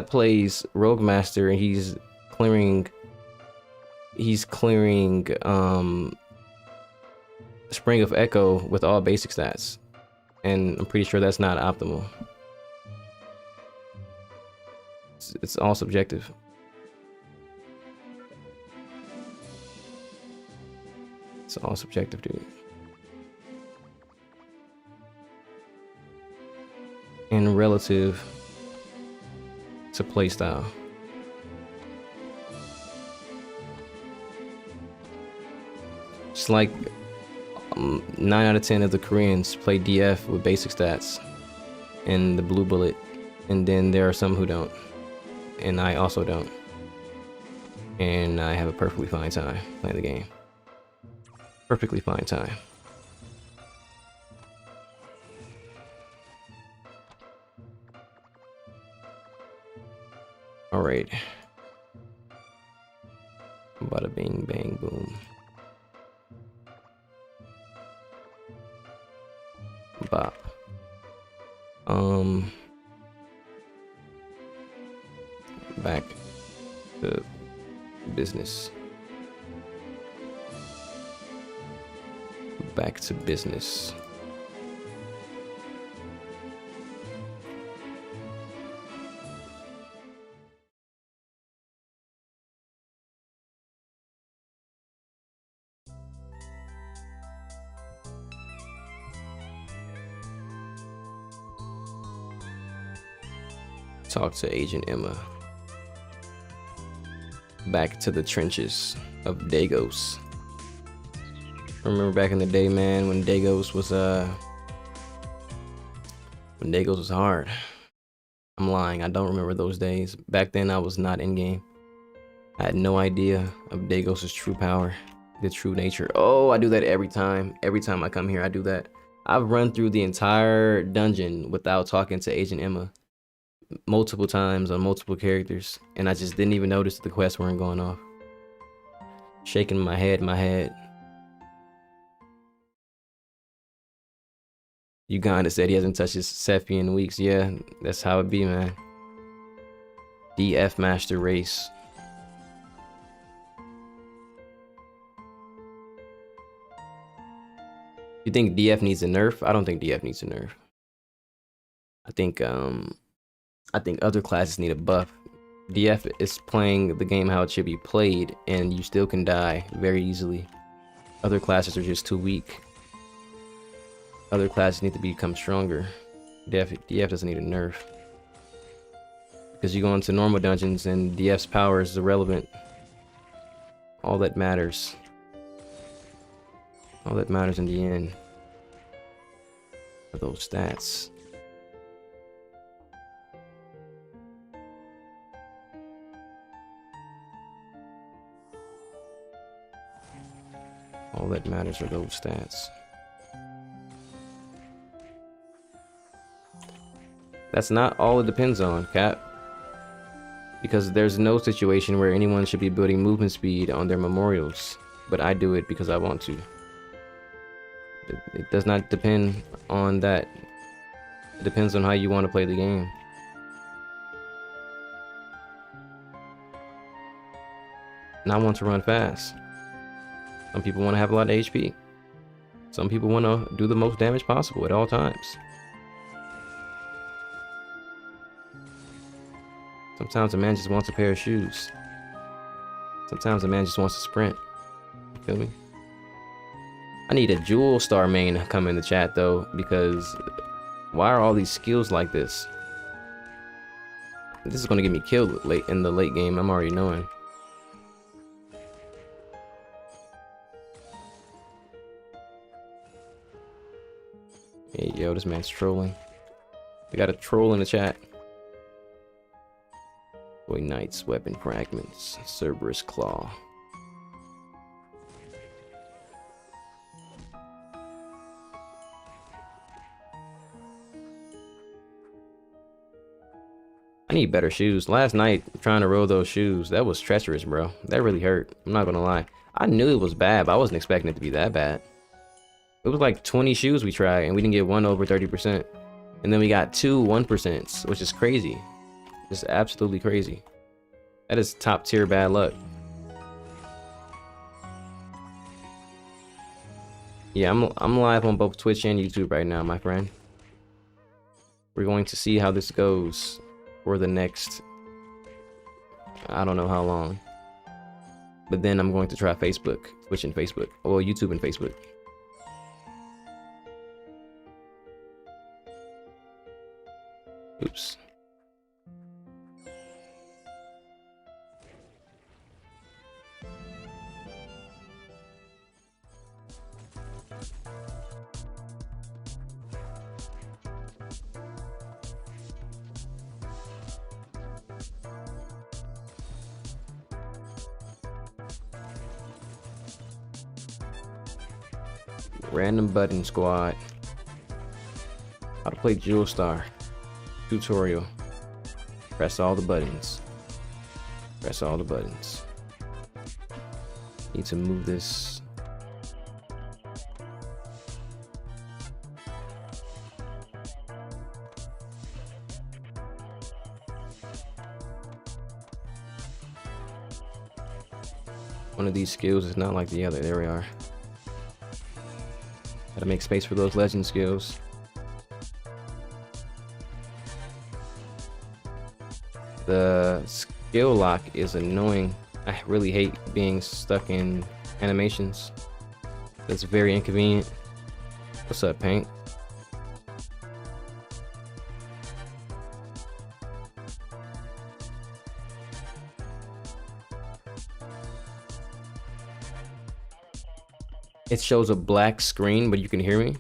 plays Rogue Master and he's clearing Spring of Echo with all basic stats. And I'm pretty sure that's not optimal. It's all subjective. It's all subjective, dude. And relative to playstyle. It's like 9 out of 10 of the Koreans play DF with basic stats and the blue bullet, and then there are some who don't, and I also don't, and I have a perfectly fine time playing the game. Perfectly fine time. All right. Bada bing bang boom. Bop. Back to business. Back to business. Talk to Agent Emma. Back to the trenches of Dagos. Remember back in the day, man, when Dagos was hard. I'm lying, I don't remember those days. Back then I was not in game. I had no idea of Dagos' true power, the true nature. Oh, I do that every time. Every time I come here, I do that. I've run through the entire dungeon without talking to Agent Emma multiple times on multiple characters, and I just didn't even notice the quests weren't going off. Shaking my head. Uganda said he hasn't touched his Sephi in weeks. Yeah, that's how it be, man. DF Master Race. You think DF needs a nerf? I don't think DF needs a nerf. I think other classes need a buff. DF is playing the game how it should be played, and you still can die very easily. Other classes are just too weak. Other classes need to become stronger. DF doesn't need a nerf. Because you go into normal dungeons and DF's power is irrelevant. All that matters in the end are those stats. All that matters are those stats. That's not all it depends on, Cap. Because there's no situation where anyone should be building movement speed on their memorials. But I do it because I want to. It does not depend on that. It depends on how you want to play the game. And I want to run fast. Some people want to have a lot of HP. Some people want to do the most damage possible at all times. Sometimes a man just wants a pair of shoes. Sometimes a man just wants to sprint. You feel me? I need a Jewel Star main to come in the chat though, because why are all these skills like this? This is going to get me killed late in the late game. I'm already knowing. Hey, yo, this man's trolling. We got a troll in the chat. Boy, Knights, Weapon Fragments, Cerberus Claw. I need better shoes. Last night, trying to roll those shoes, that was treacherous, bro. That really hurt. I'm not gonna lie. I knew it was bad, but I wasn't expecting it to be that bad. It was like 20 shoes we tried, and we didn't get one over 30%. And then we got two 1%, which is crazy. Just absolutely crazy. That is top tier bad luck. Yeah, I'm live on both Twitch and YouTube right now, my friend. We're going to see how this goes for the next, I don't know how long. But then I'm going to try Facebook, Twitch and Facebook. Well, YouTube and Facebook. Oops. Random button squad. How to play Jewel Star. Tutorial. Press all the buttons. Press all the buttons. Need to move this. One of these skills is not like the other. There we are. Gotta make space for those legend skills. The skill lock is annoying. I really hate being stuck in animations. It's very inconvenient. What's up, Paint? It shows a black screen, but you can hear me.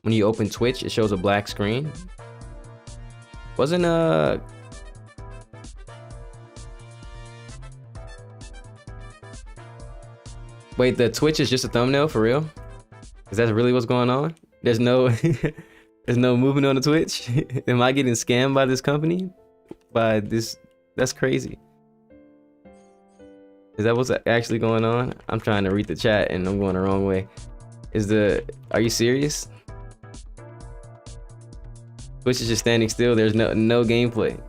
When you open Twitch, it shows a black screen. Wasn't Wait, the Twitch is just a thumbnail for real? Is that really what's going on? There's no there's no movement on the Twitch? Am I getting scammed by this company? By this? That's crazy. Is that what's actually going on? I'm trying to read the chat and I'm going the wrong way. Are you serious? Twitch is just standing still. There's no gameplay.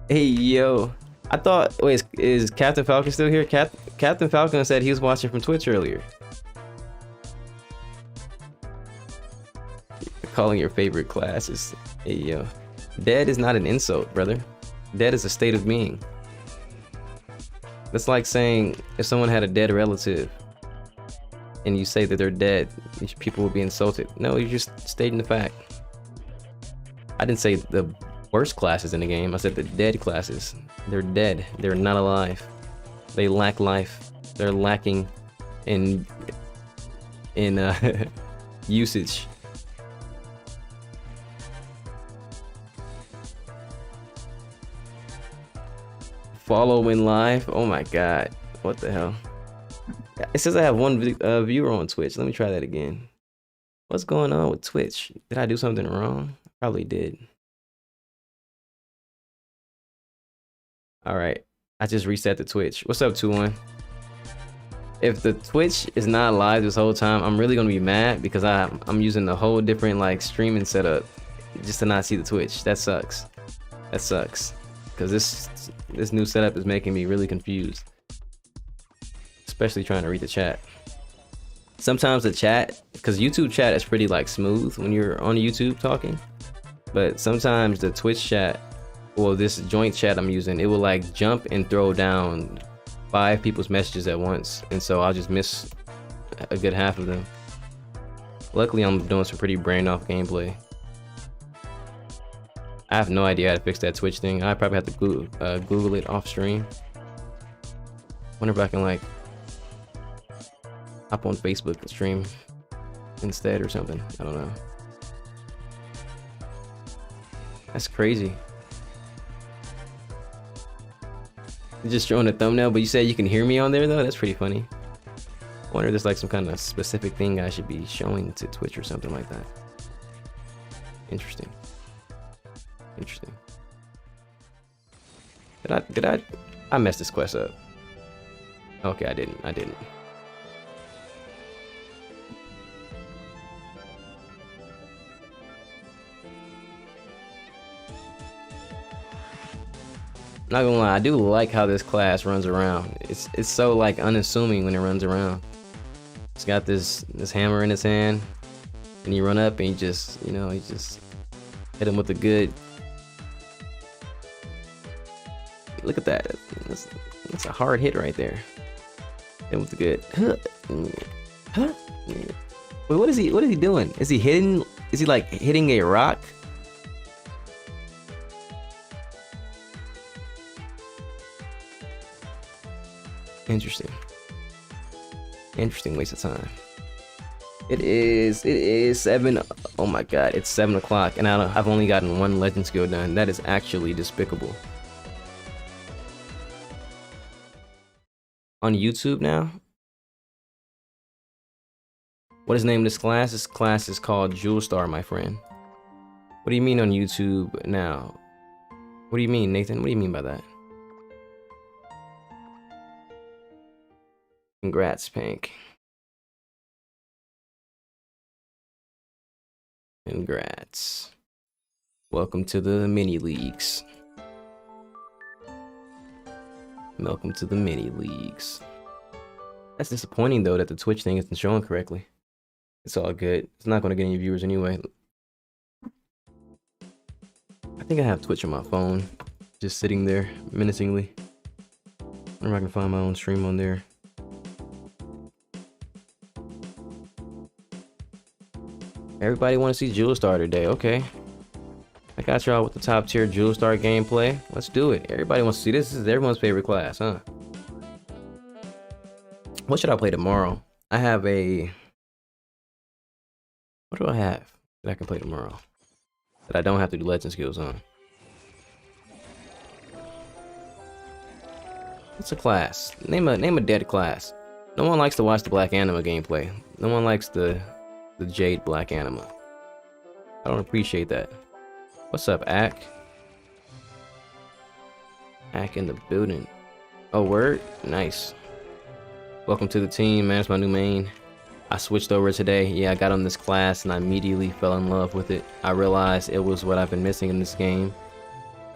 Hey, yo. I thought, wait, is Captain Falcon still here? Captain Falcon said he was watching from Twitch earlier. Calling your favorite classes. Hey, yo. Dead is not an insult, brother. Dead is a state of being. That's like saying if someone had a dead relative and you say that they're dead, people would be insulted. No, you're just stating the fact. I didn't say the worst classes in the game. I said the dead classes. They're dead. They're not alive. They lack life. They're lacking in usage. Follow in live. Oh my god. What the hell? It says I have one viewer on Twitch. Let me try that again. What's going on with Twitch? Did I do something wrong? Probably did. All right, I just reset the Twitch. What's up, 2-1? If the Twitch is not live this whole time, I'm really gonna be mad because I'm using a whole different like streaming setup just to not see the Twitch. That sucks. That sucks. Because this new setup is making me really confused. Especially trying to read the chat. Sometimes the chat, because YouTube chat is pretty like smooth when you're on YouTube talking. But sometimes the Twitch chat, well, this joint chat I'm using, it will like jump and throw down 5 people's messages at once, and so I'll just miss a good half of them. Luckily, I'm doing some pretty brain off gameplay. I have no idea how to fix that Twitch thing. I probably have to Google it off stream. Wonder if I can like hop on Facebook and stream instead or something. I don't know. That's crazy. Just showing a thumbnail, but you said you can hear me on there though? That's pretty funny. I wonder if there's like some kind of specific thing I should be showing to Twitch or something like that. Interesting. Interesting. Did I messed this quest up? Okay, I didn't. Not gonna lie, I do like how this class runs around. It's so like unassuming when it runs around. It's got this hammer in his hand, and you run up and you just hit him with a good. Look at that. That's a hard hit right there. Hit him with the good. Wait, what is he doing? Is he like hitting a rock? Interesting waste of time. It is 7. Oh my god, it's 7 o'clock and I've only gotten 1 legend skill done. That is actually despicable. On YouTube now? What is the name of this class? This class is called Jewel Star, my friend. What do you mean on YouTube now? What do you mean, Nathan? What do you mean by that? Congrats, Pink. Congrats. Welcome to the mini leagues. Welcome to the mini leagues. That's disappointing though that the Twitch thing isn't showing correctly. It's all good. It's not gonna get any viewers anyway. I think I have Twitch on my phone, just sitting there menacingly. I wonder if I can find my own stream on there. Everybody want to see Jewel Star today. Okay. I got y'all with the top tier Jewel Star gameplay. Let's do it. Everybody wants to see this. This is everyone's favorite class, huh? What should I play tomorrow? I have a... What do I have that I can play tomorrow? That I don't have to do legend skills on. What's a class? Name a dead class. No one likes to watch the Black Anima gameplay. No one likes the Jade Black Anima. I don't appreciate that. What's up, Ack? Ack in the building. Oh, word? Nice. Welcome to the team, man. It's my new main. I switched over today. Yeah, I got on this class and I immediately fell in love with it. I realized it was what I've been missing in this game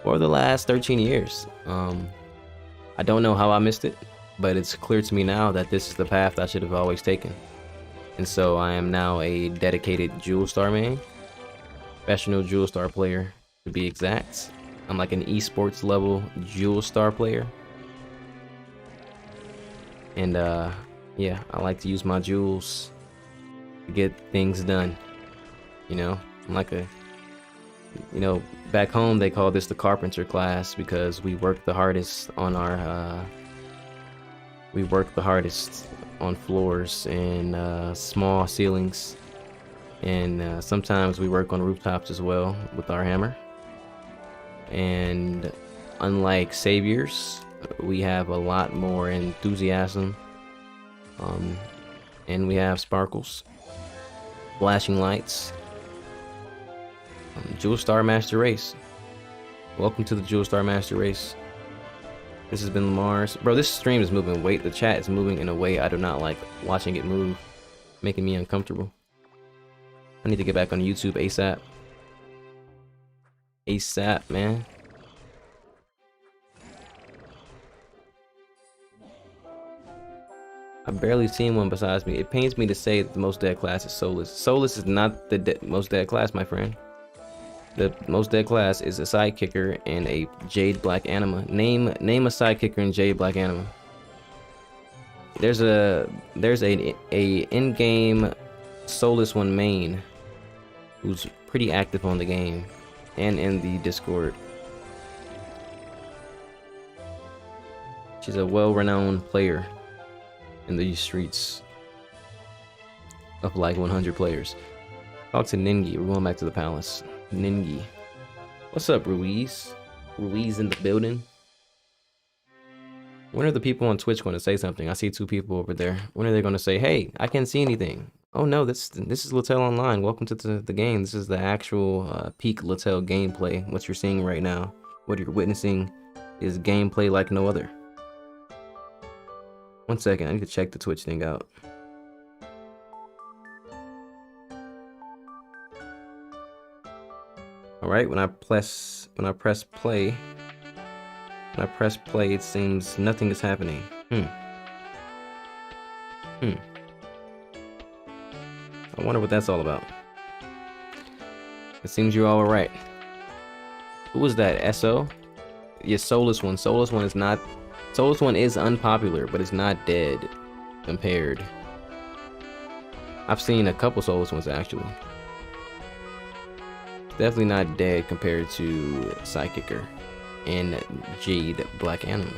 for the last 13 years. I don't know how I missed it, but it's clear to me now that this is the path I should have always taken. And so I am now a dedicated Jewel Star main. Professional Jewel Star player, to be exact. I'm like an esports level Jewel Star player. And yeah, I like to use my jewels to get things done. You know, I'm like a, back home they call this the carpenter class because we work the hardest on our, on floors and small ceilings, and sometimes we work on rooftops as well with our hammer. And unlike saviors, we have a lot more enthusiasm And we have sparkles, flashing lights, Jewel Star Master Race. Welcome to the Jewel Star Master Race. This has been Lamar's. Bro, this stream is moving. Wait, the chat is moving in a way I do not like watching it move, making me uncomfortable. I need to get back on YouTube ASAP. ASAP, man. I've barely seen one besides me. It pains me to say that the most dead class is Solus. Solus is not the most dead class, my friend. The most dead class is a sidekicker and a Jade Black Anima. Name a sidekicker in Jade Black Anima. There's a in-game Solus 1 main who's pretty active on the game and in the Discord. She's a well-renowned player in the streets of like 100 players. Talk to Ningi. We're going back to the palace. Ningi. What's up, Ruiz? Ruiz in the building. When are the people on Twitch going to say something? I see 2 people over there. When are they going to say, hey, I can't see anything? Oh no, this is Littell Online. Welcome to the game. This is the actual peak Littell gameplay. What you're seeing right now, what you're witnessing, is gameplay like no other. 1 second, I need to check the Twitch thing out. All right, when I press play, it seems nothing is happening. I wonder what that's all about. It seems you're all right. Who was that? SO? Yeah, Solus 1. Solus 1 is not. Solus 1 is unpopular, but it's not dead compared. I've seen a couple Solus 1s actually. Definitely not dead compared to Sidekicker and Jade Black Anima.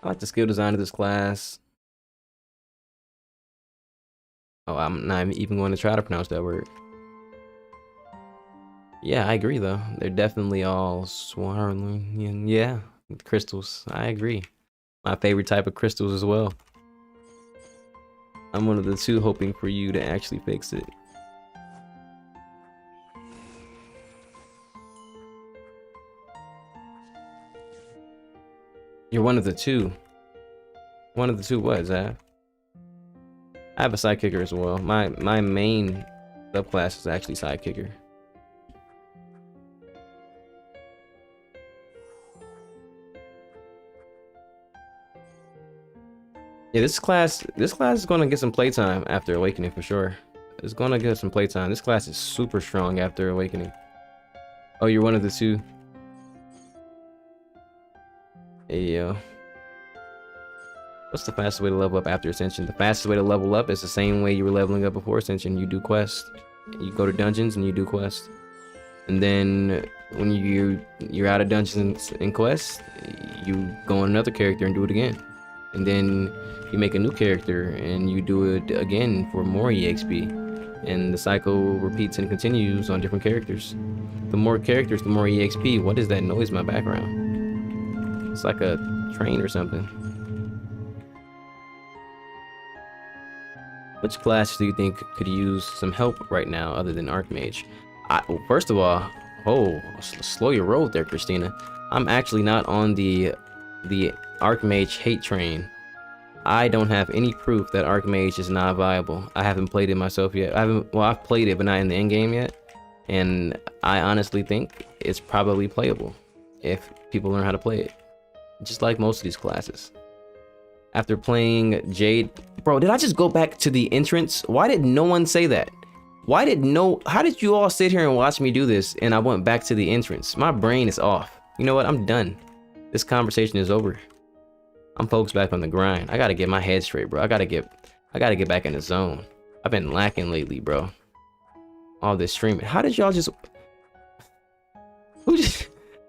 I like the skill design of this class. Oh, I'm not even going to try to pronounce that word. Yeah, I agree though. They're definitely all swirling. Yeah, crystals. I agree. My favorite type of crystals as well. I'm one of the 2 hoping for you to actually fix it. You're one of the 2. One of the 2 what, Zav? I have a sidekicker as well. My main subclass is actually sidekicker. Yeah, this class is gonna get some playtime after Awakening for sure. It's gonna get some playtime. This class is super strong after Awakening. Oh, you're one of the 2. Hey, yo. What's the fastest way to level up after Ascension? The fastest way to level up is the same way you were leveling up before Ascension. You do quests. You go to dungeons and you do quests. And then when you're out of dungeons and quests, you go on another character and do it again. And then you make a new character and you do it again for more EXP. And the cycle repeats and continues on different characters. The more characters, the more EXP. What is that noise in my background? It's like a train or something. Which class do you think could use some help right now other than Archmage? Well, first of all, slow your roll there, Christina. I'm actually not on the Archmage hate train. I don't have any proof that Archmage is not viable. I haven't played it myself yet. I've played it, but not in the end game yet. And I honestly think it's probably playable if people learn how to play it. Just like most of these classes. After playing Jade, bro, did I just go back to the entrance? Why did no one say that? How did you all sit here and watch me do this and I went back to the entrance? My brain is off. You know what? I'm done. This conversation is over. I'm focused back on the grind. I gotta get my head straight, bro. I gotta get back in the zone. I've been lacking lately, bro. All this streaming. How did y'all just...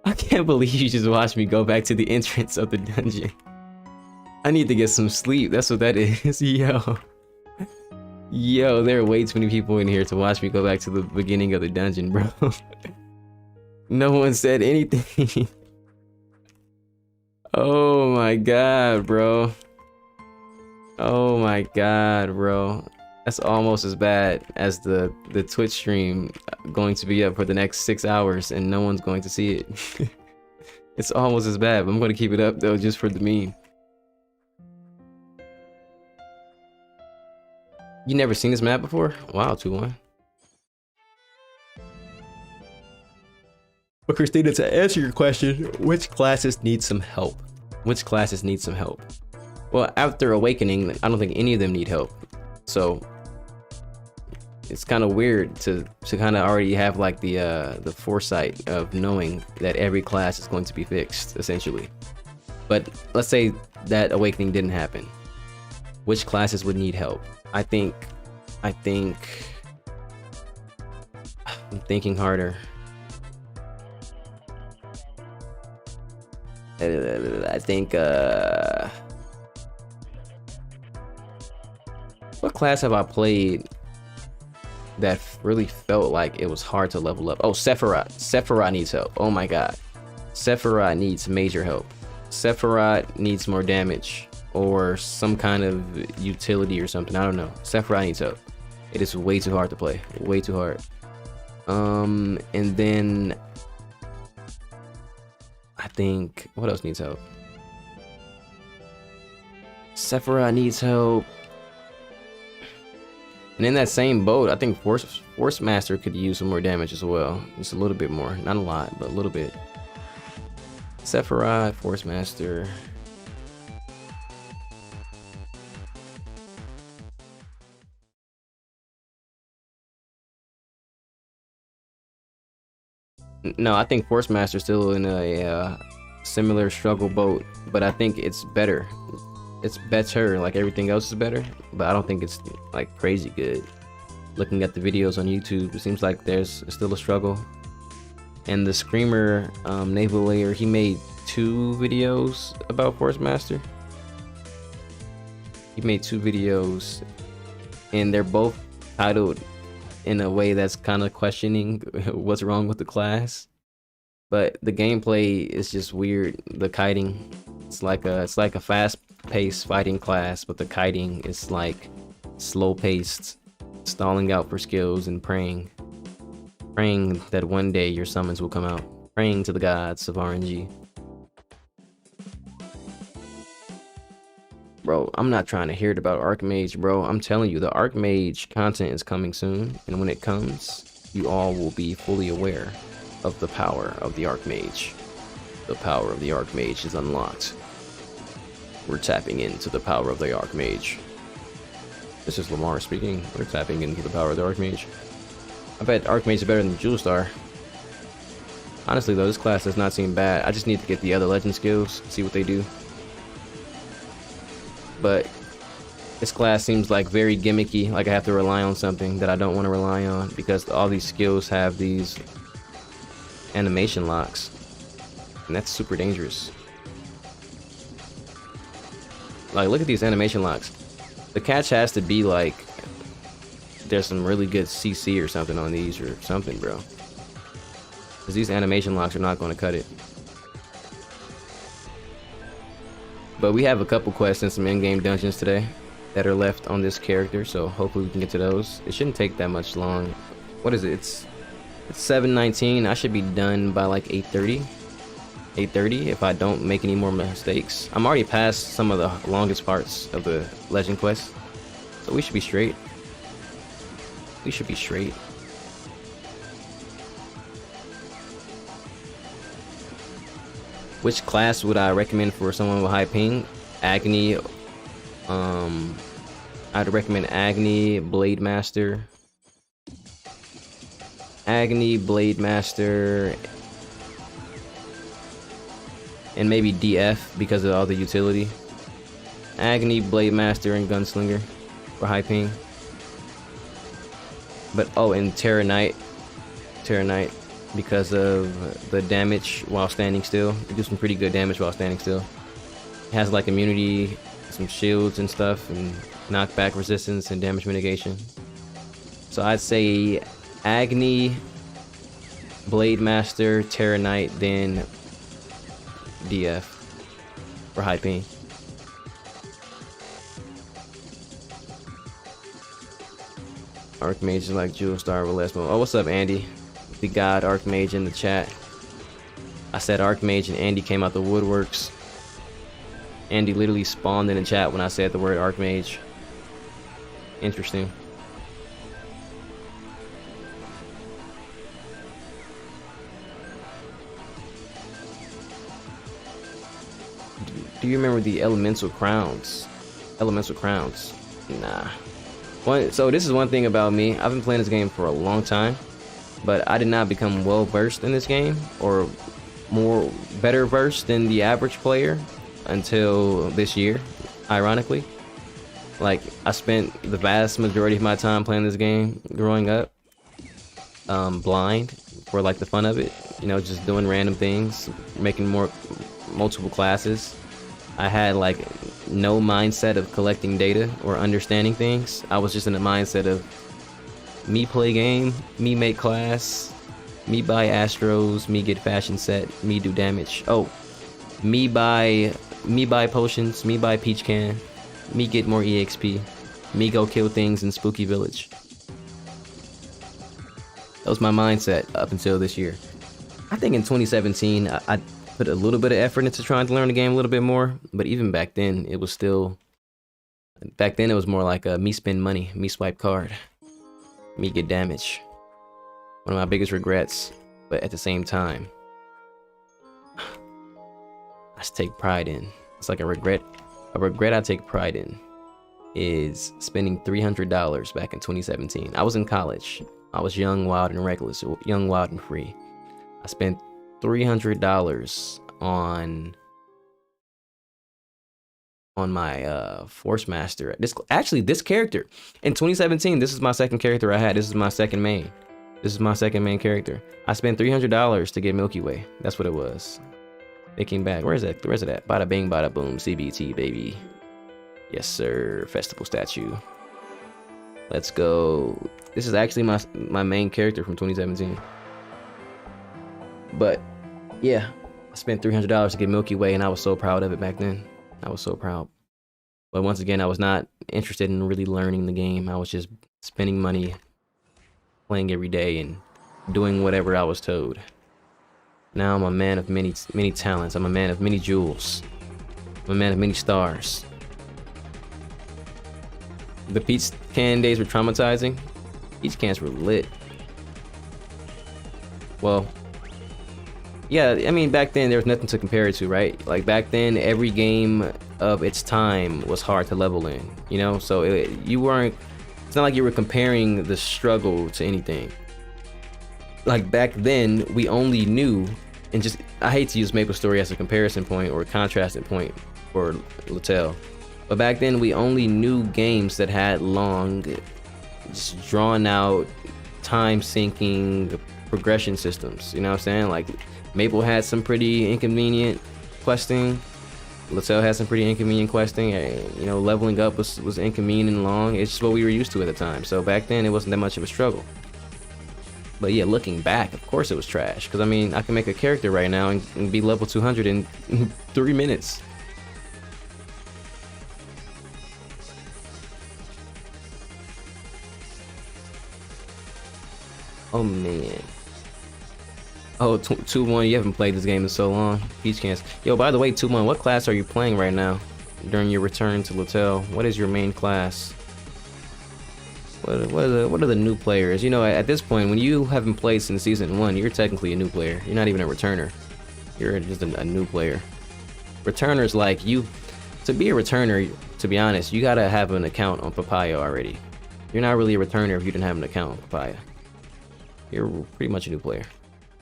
I can't believe you just watched me go back to the entrance of the dungeon. I need to get some sleep. That's what that is. Yo, there are way too many people in here to watch me go back to the beginning of the dungeon, bro. No one said anything. Oh my god, bro. Oh my god, bro. That's almost as bad as the Twitch stream going to be up for the next 6 hours and no one's going to see it. It's almost as bad, but I'm going to keep it up though just for the meme. You never seen this map before? Wow, 2-1. But Christina, to answer your question, which classes need some help? Which classes need some help? Well, after Awakening, I don't think any of them need help. So it's kind of weird to kind of already have like the foresight of knowing that every class is going to be fixed, essentially. But let's say that Awakening didn't happen. Which classes would need help? I think I'm thinking harder. I think what class have I played that really felt like it was hard to level up? Oh, Sephiroth. Sephiroth needs help. Oh my god. Sephiroth needs major help. Sephiroth needs more damage or some kind of utility or something. I don't know. Sephiroth needs help. It is way too hard to play. Way too hard. And then I think what else needs help? Sephiroth needs help. And in that same boat, I think Force Master could use some more damage as well. Just a little bit more. Not a lot, but a little bit. Sephiroth, Force Master. No, I think Force Master's still in a similar struggle boat, but I think it's better. It's better, like everything else is better, but I don't think it's like crazy good. Looking at the videos on YouTube, it seems like there's still a struggle. And the Screamer Naval Layer, he made 2 videos about Force Master. He made 2 videos, and they're both titled in a way that's kind of questioning what's wrong with the class. But the gameplay is just weird. The kiting, it's like a fast-paced fighting class, but the kiting is like slow-paced, stalling out for skills and praying that one day your summons will come out, praying to the gods of RNG. Bro, I'm not trying to hear it about Archmage, bro. I'm telling you, the Archmage content is coming soon, and when it comes, you all will be fully aware of the power of the Archmage. The power of the Archmage is unlocked. We're tapping into the power of the Archmage. This is Lamar speaking. We're tapping into the power of the Archmage. I bet Archmage is better than Jewel Star. Honestly though, this class does not seem bad. I just need to get the other legend skills, see what they do. But this class seems like very gimmicky, like I have to rely on something that I don't want to rely on, because all these skills have these animation locks, and that's super dangerous. Like, look at these animation locks. The catch has to be like there's some really good CC or something on these or something, bro, because these animation locks are not going to cut it. But we have a couple quests and some in-game dungeons today that are left on this character, so hopefully we can get to those. It shouldn't take that much long. What is it? It's 7:19. I should be done by like 8:30. 8:30 if I don't make any more mistakes. I'm already past some of the longest parts of the legend quest, so we should be straight. We should be straight. Which class would I recommend for someone with high ping? Agni. I'd recommend Agni, Blade Master. Agni, Blade Master, and maybe DF because of all the utility. Agni, Blade Master, and Gunslinger for high ping. But oh, and Terra Knight. Terra Knight, because of the damage while standing still. It do some pretty good damage while standing still. It has like immunity, some shields and stuff, and knockback resistance and damage mitigation. So I'd say Agni, Blade Master, Terra Knight, then DF for high ping. Archmage is like Jewel Star with less move. Oh, what's up, Andy? The God Archmage in the chat. I said Archmage and Andy came out the woodworks. Andy literally spawned in the chat when I said the word Archmage. Interesting. Do you remember the Elemental Crowns? Elemental Crowns? Nah. So this is one thing about me. I've been playing this game for a long time, but I did not become well versed in this game, or better versed than the average player until this year, ironically. Like, I spent the vast majority of my time playing this game growing up blind for like the fun of it, you know, just doing random things, making multiple classes. I had like no mindset of collecting data or understanding things. I was just in the mindset of me play game, me make class, me buy Astros, me get fashion set, me do damage. Oh, me buy potions, me buy peach can, me get more EXP, me go kill things in Spooky Village. That was my mindset up until this year. I think in 2017, I put a little bit of effort into trying to learn the game a little bit more, but even back then, it was more like a me spend money, me swipe card, me get damage. One of my biggest regrets, but at the same time, I take pride in. It's like a regret I take pride in is spending $300 back in 2017. I was in college. I was young, wild, and reckless. Young, wild, and free. I spent $300 on my Force Master. This character in 2017. This is my second character I had. This is my second main. This is my second main character. I spent $300 to get Milky Way. That's what it was. Thinking back, where is it at? Bada bing, bada boom, CBT baby. Yes sir. Festival statue. Let's go. This is actually my main character from 2017. But yeah, I spent $300 to get Milky Way, and I was so proud of it back then. I was so proud. But once again, I was not interested in really learning the game. I was just spending money, playing every day, and doing whatever I was told. Now I'm a man of many talents. I'm a man of many jewels. I'm a man of many stars. The peach can days were traumatizing. Peach cans were lit. Well, yeah, I mean, back then there was nothing to compare it to, right? Like back then, every game of its time was hard to level in, you know? So it's not like you were comparing the struggle to anything. Like back then, we only knew, and just, I hate to use MapleStory as a comparison point or a contrasting point for Littell, but back then we only knew games that had long, just drawn out, time sinking progression systems, you know what I'm saying? Like Maple had some pretty inconvenient questing, Littell had some pretty inconvenient questing, you know, leveling up was inconvenient and long. It's just what we were used to at the time. So back then it wasn't that much of a struggle. But yeah, looking back, of course it was trash. Because I mean, I can make a character right now and be level 200 in 3 minutes. Oh man. Oh, 2-1, you haven't played this game in so long. Peach cans. Yo, by the way, 2-1, what class are you playing right now during your return to Littell? What is your main class? What are the new players? You know, at this point, when you haven't played since season 1, you're technically a new player. You're not even a returner. You're just a new player. Returners, like you, to be a returner, to be honest, you gotta have an account on Papaya already. You're not really a returner if you didn't have an account on Papaya. You're pretty much a new player,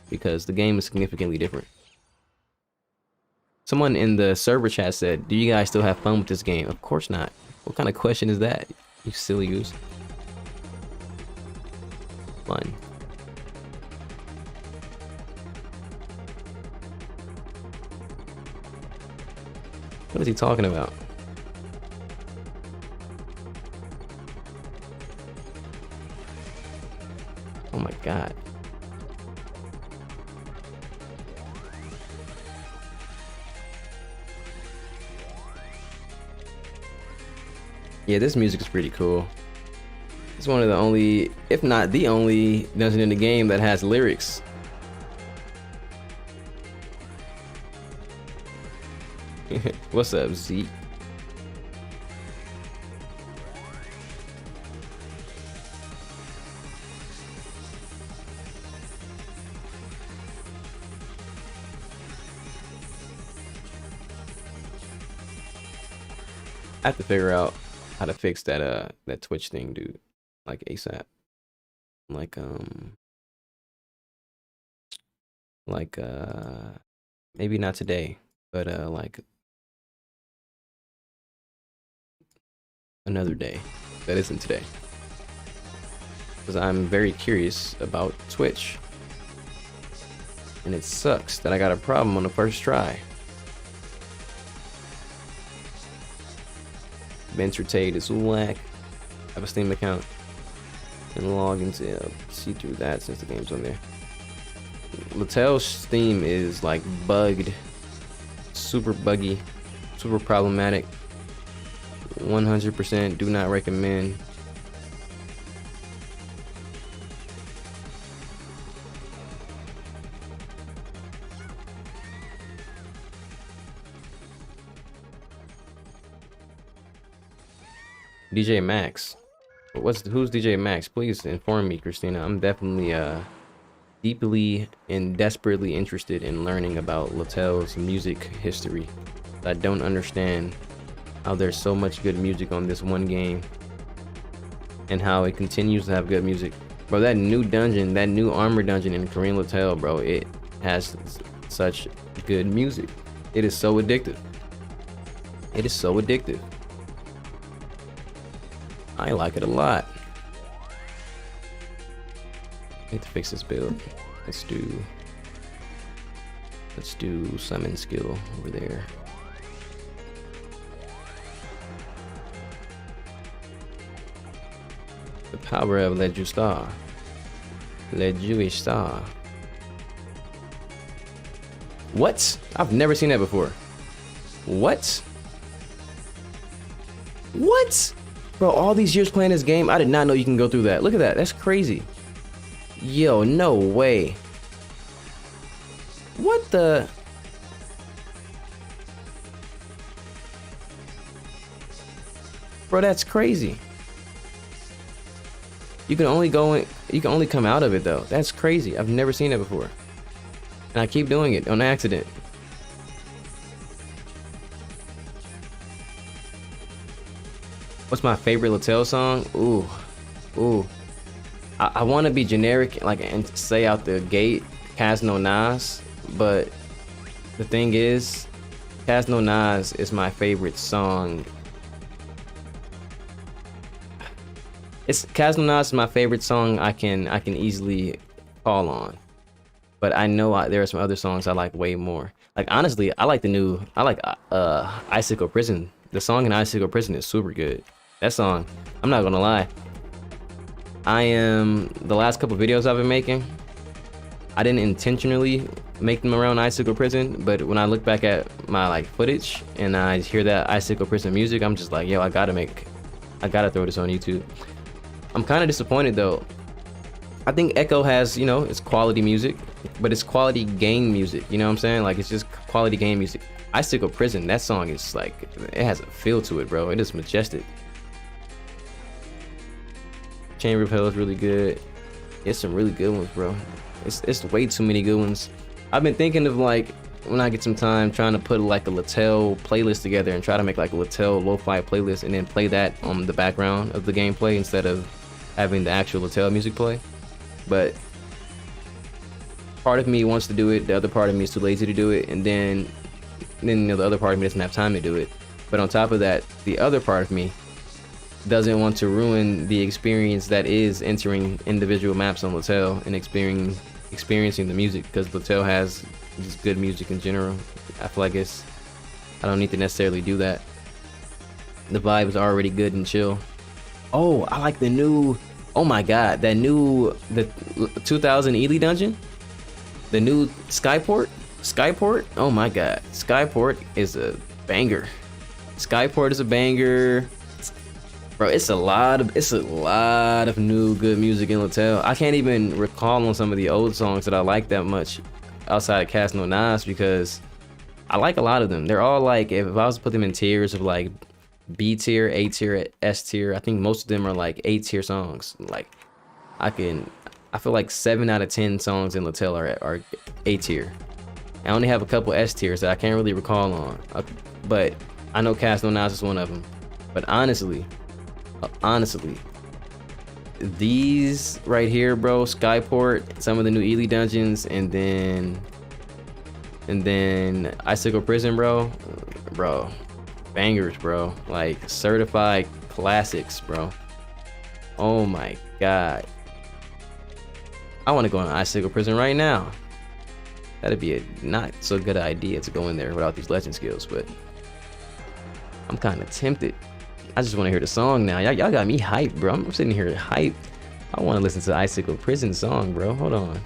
because the game is significantly different. Someone in the server chat said, do you guys still have fun with this game? Of course not. What kind of question is that, you silly goose? Fun. What is he talking about? Oh my god. Yeah, this music is pretty cool. It's one of the only, if not the only, dungeon in the game that has lyrics. What's up, Zeke? I have to figure out how to fix that that Twitch thing, dude. Like ASAP. Like maybe not today, but like another day that isn't today. Because I'm very curious about Twitch. And it sucks that I got a problem on the first try. Venture Tate is whack. I have a Steam account and log into see through that since the game's on there. Latel's Steam is like bugged, super buggy, super problematic. 100% do not recommend. DJ Max. Who's DJ Max? Please inform me, Christina. I'm definitely deeply and desperately interested in learning about Latel's music history. I don't understand how there's so much good music on this one game and how it continues to have good music. Bro, that new dungeon, that new armor dungeon in Korean Latel, bro, it has such good music. It is so addictive. It is so addictive. I like it a lot. I need to fix this build. Let's do summon skill over there. The power of Le Justar. Le Jewish Star. What? I've never seen that before. What? What? Bro, all these years playing this game, I did not know you can go through that. Look at that. That's crazy. Yo, no way. What the? Bro, that's crazy. You can only go in, you can only come out of it though. That's crazy. I've never seen that before. And I keep doing it on accident. What's my favorite Latel song? Ooh. I want to be generic, like, and say out the gate, Cas No Nas, but the thing is, Cas No Nas is my favorite song. Cas No Nas is my favorite song I can easily call on, but I know there are some other songs I like way more. Like, honestly, I like Icicle Prison. The song in Icicle Prison is super good. That song, I'm not gonna lie. The last couple videos I've been making, I didn't intentionally make them around Icicle Prison, but when I look back at my like footage and I hear that Icicle Prison music, I'm just like, yo, I gotta throw this on YouTube. I'm kind of disappointed though. I think Echo has, you know, it's quality music, but it's quality game music, you know what I'm saying? Like, it's just quality game music. Icicle Prison, that song is like, it has a feel to it, bro. It is majestic. Chain Repel is really good. It's some really good ones, bro. It's way too many good ones. I've been thinking of, like, when I get some time, trying to put like a Latel playlist together and try to make like a Latel lo-fi playlist and then play that on the background of the gameplay instead of having the actual Latel music play. But part of me wants to do it, the other part of me is too lazy to do it, and then you know, the other part of me doesn't have time to do it. But on top of that, the other part of me doesn't want to ruin the experience that is entering individual maps on Latel and experiencing the music, because Latel has just good music in general. I feel like I don't need to necessarily do that. The vibe is already good and chill. Oh, I like the new, oh my god, the 2000 Ely dungeon, the new Skyport, oh my god, Skyport is a banger. Skyport is a banger. Bro, it's a lot of new good music in Latel. I can't even recall on some of the old songs that I like that much outside of Cast No Nas because I like a lot of them. They're all like, if I was to put them in tiers of like B tier, A tier, S tier, I think most of them are like A tier songs. Like I feel like 7 out of 10 songs in Latel are A tier. I only have a couple S tiers that I can't really recall on, but I know Cast No Nas is one of them. But honestly, these right here, bro, Skyport, some of the new Ely dungeons, and then Icicle Prison, bro, bangers, bro, like certified classics, bro. Oh my god, I want to go in Icicle Prison right now. That'd be a not so good idea to go in there without these legend skills, but I'm kind of tempted. I just want to hear the song now. Y'all got me hyped, bro. I'm sitting here hyped. I want to listen to the Icicle Prison song, bro. Hold on.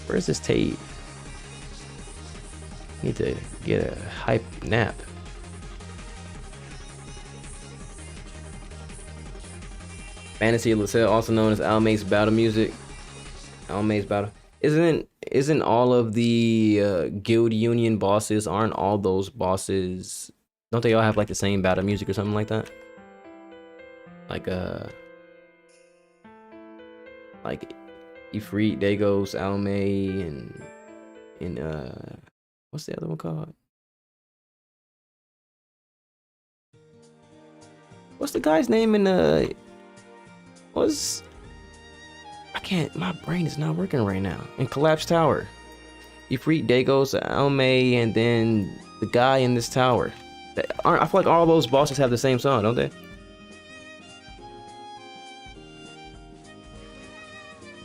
Where's this tape? Need to get a hype nap. Fantasy Latel, also known as Almay's Battle Music. Almay's Battle. Isn't all of the guild union bosses, aren't all those bosses, don't they all have like the same battle music or something like that? Like Ifrit, Dagos, Almay, and what's the other one called? What's the guy's name in I can't, my brain is not working right now. In Collapse Tower. Ifrit, Dagos, Almay, and then the guy in this tower. I feel like all those bosses have the same song, don't they?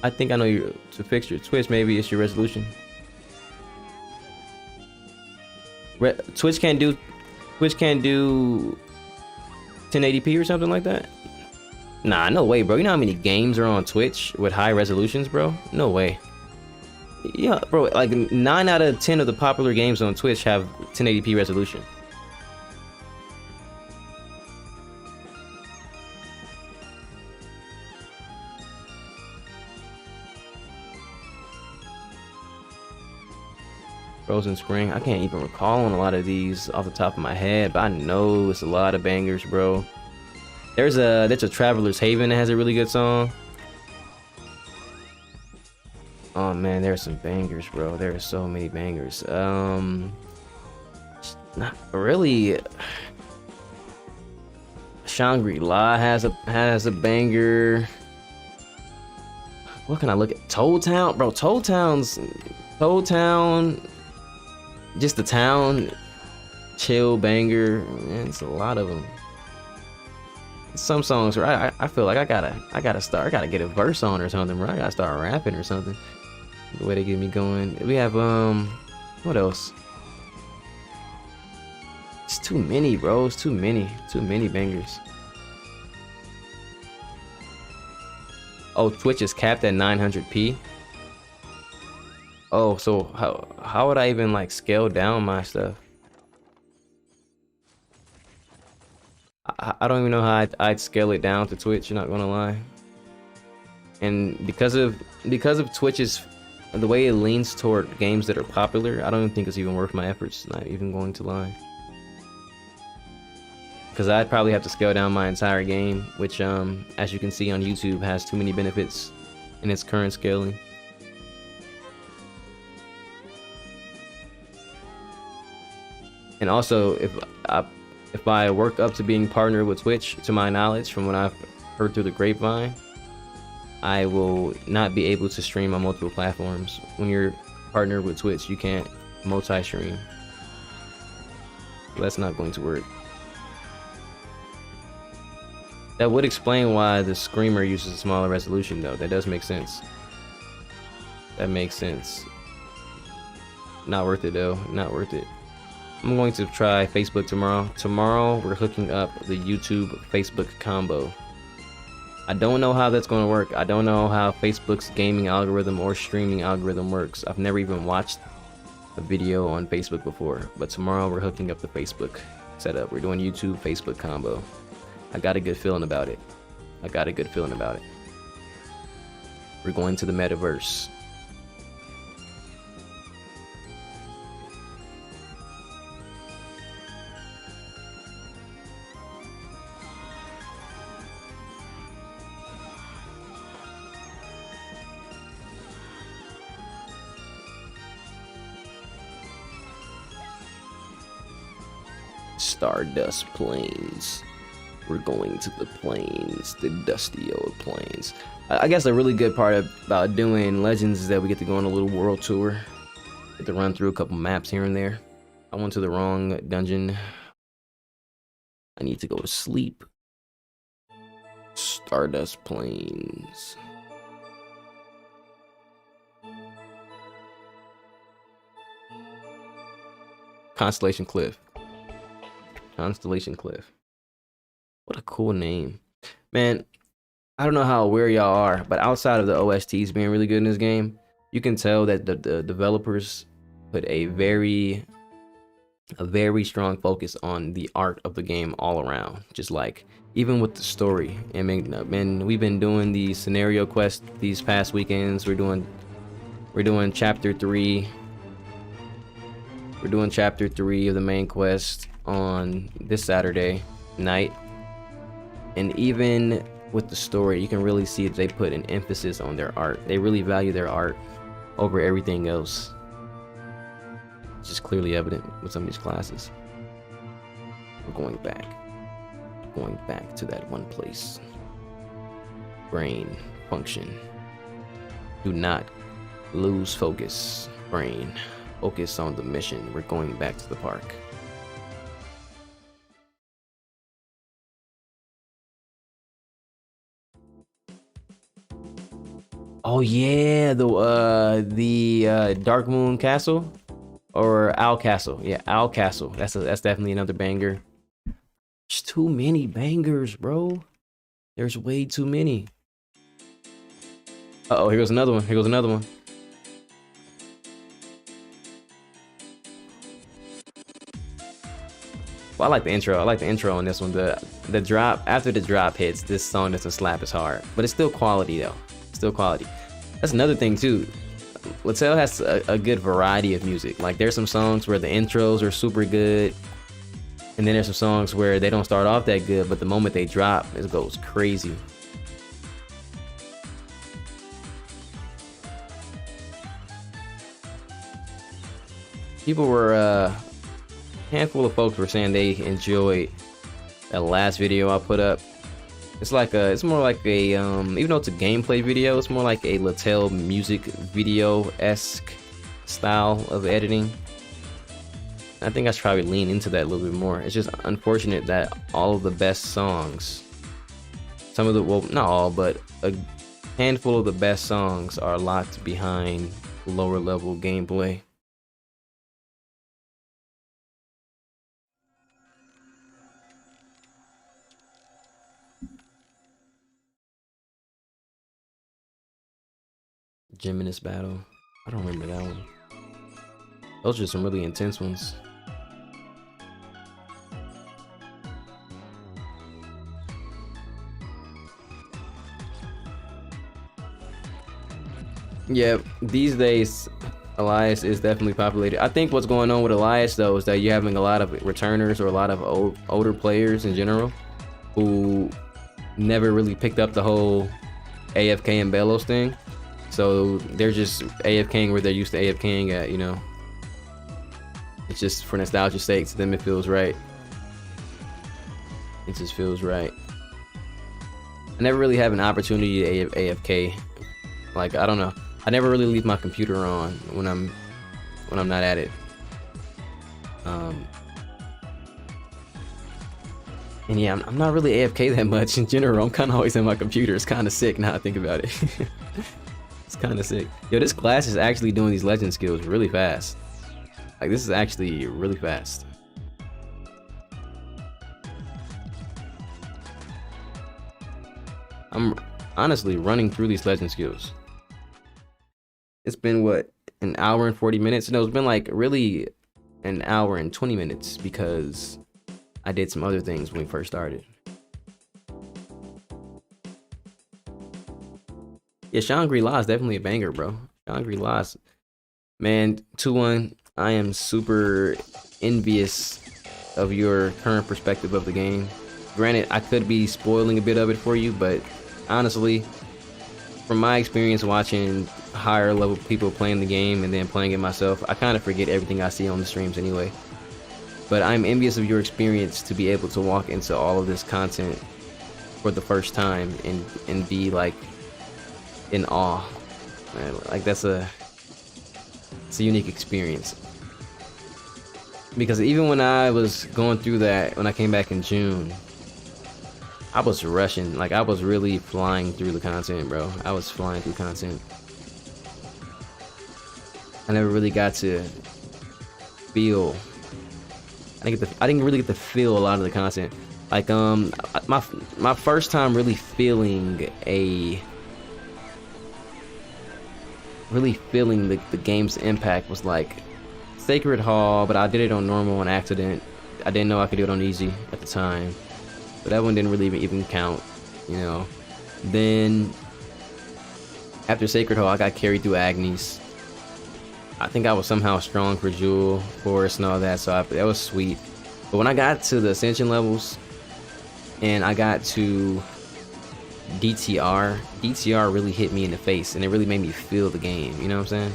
I think I know you to fix your Twitch. Maybe it's your resolution. Twitch can't do 1080p or something like that. Nah, no way, bro. You know how many games are on Twitch with high resolutions, bro? No way. Yeah, bro. Like 9 out of 10 of the popular games on Twitch have 1080p resolution. Frozen Spring. I can't even recall on a lot of these off the top of my head, but I know it's a lot of bangers, bro. There's a Traveler's Haven that has a really good song. Oh man, there's some bangers, bro. There are so many bangers. Not really. Shangri-La has a banger. What can I look at? Toad Town, bro. Toad Town. Just the town, chill banger. Man, it's a lot of them. Some songs where I feel like I gotta get a verse on or something, bro. I gotta start rapping or something. The way they get me going. We have what else? It's too many, bro. It's too many bangers. Oh, Twitch is capped at 900p. Oh, so how would I even like scale down my stuff? I don't even know how I'd scale it down to Twitch, not gonna lie. And because of Twitch's, the way it leans toward games that are popular, I don't even think it's even worth my efforts, not even going to lie. Because I'd probably have to scale down my entire game, which as you can see on YouTube has too many benefits in its current scaling. And also, if I work up to being partnered with Twitch, to my knowledge, from what I've heard through the grapevine, I will not be able to stream on multiple platforms. When you're partnered with Twitch, you can't multi-stream. That's not going to work. That would explain why the Screamer uses a smaller resolution, though. That does make sense. That makes sense. Not worth it, though. Not worth it. I'm going to try Facebook tomorrow. Tomorrow, we're hooking up the YouTube Facebook combo. I don't know how that's going to work. I don't know how Facebook's gaming algorithm or streaming algorithm works. I've never even watched a video on Facebook before. But tomorrow, we're hooking up the Facebook setup. We're doing YouTube, Facebook combo. I got a good feeling about it. I got a good feeling about it. We're going to the metaverse. Stardust Plains. We're going to the plains, the dusty old plains. I guess a really good part about doing Legends is that we get to go on a little world tour. Get to run through a couple maps here and there. I went to the wrong dungeon. I need to go to sleep. Stardust Plains. Constellation Cliff. Constellation Cliff. What a cool name. Man, I don't know how aware y'all are, but outside of the OSTs being really good in this game, you can tell that the developers put a very strong focus on the art of the game all around. Just like, even with the story. I mean, man, we've been doing the scenario quest these past weekends. We're doing chapter 3. We're doing chapter 3 of the main quest on this Saturday night. And even with the story, you can really see that they put an emphasis on their art. They really value their art over everything else. It's just clearly evident with some of these classes. We're going back. Going back to that one place. Brain function. Do not lose focus. Brain. Focus on the mission. We're going back to the park. Oh yeah, the Dark Moon Castle or Owl Castle. Yeah, Owl Castle. That's definitely another banger. There's too many bangers, bro. There's way too many. Uh oh, here goes another one. Here goes another one. Well, I like the intro. I like the intro on this one. The drop, after the drop hits, this song doesn't slap as hard, but it's still quality though. Still quality. That's another thing too. Latel has a good variety of music. Like, there's some songs where the intros are super good, and then there's some songs where they don't start off that good, but the moment they drop, it goes crazy. People were a handful of folks were saying they enjoyed that last video I put up. It's like it's more like a even though it's a gameplay video, it's more like a Latel music video-esque style of editing. I think I should probably lean into that a little bit more. It's just unfortunate that all of the best songs, some of the, well, not all, but a handful of the best songs are locked behind lower level gameplay. Geminus battle. I don't remember that one. Those are some really intense ones. Yeah, these days Elias is definitely populated. I think what's going on with Elias though is that you're having a lot of returners or a lot of older players in general who never really picked up the whole AFK and Belos thing. So they're just AFKing where they're used to AFKing at, you know. It's just for nostalgia's sake, to them it feels right. It just feels right. I never really have an opportunity to AFK. Like, I don't know. I never really leave my computer on when I'm not at it. And yeah, I'm not really AFK that much in general. I'm kind of always on my computer. It's kind of sick now I think about it. It's kind of sick. Yo, this class is actually doing these legend skills really fast. Like, this is actually really fast. I'm honestly running through these legend skills. It's been, what, an hour and 40 minutes? No, it's been like really an hour and 20 minutes because I did some other things when we first started. Yeah, Shangri-La is definitely a banger, bro. Shangri-La, man, 2-1. I am super envious of your current perspective of the game. Granted, I could be spoiling a bit of it for you, but honestly, from my experience watching higher level people playing the game and then playing it myself, I kind of forget everything I see on the streams anyway. But I'm envious of your experience to be able to walk into all of this content for the first time and be like in awe. Man, like it's a unique experience. Because even when I was going through that, when I came back in June, I was rushing. Like I was really flying through the content, bro. I was flying through content. I never really got to feel. I didn't really get to feel a lot of the content. Like my first time really feeling the game's impact was like Sacred Hall, but I did it on normal on accident. I didn't know I could do it on easy at the time, but that one didn't really even count, you know. Then after Sacred Hall, I got carried through Agnes. I think I was somehow strong for Jewel, Forest, and all that, so that was sweet. But when I got to the Ascension levels and I got to DTR really hit me in the face, and it really made me feel the game, you know what I'm saying?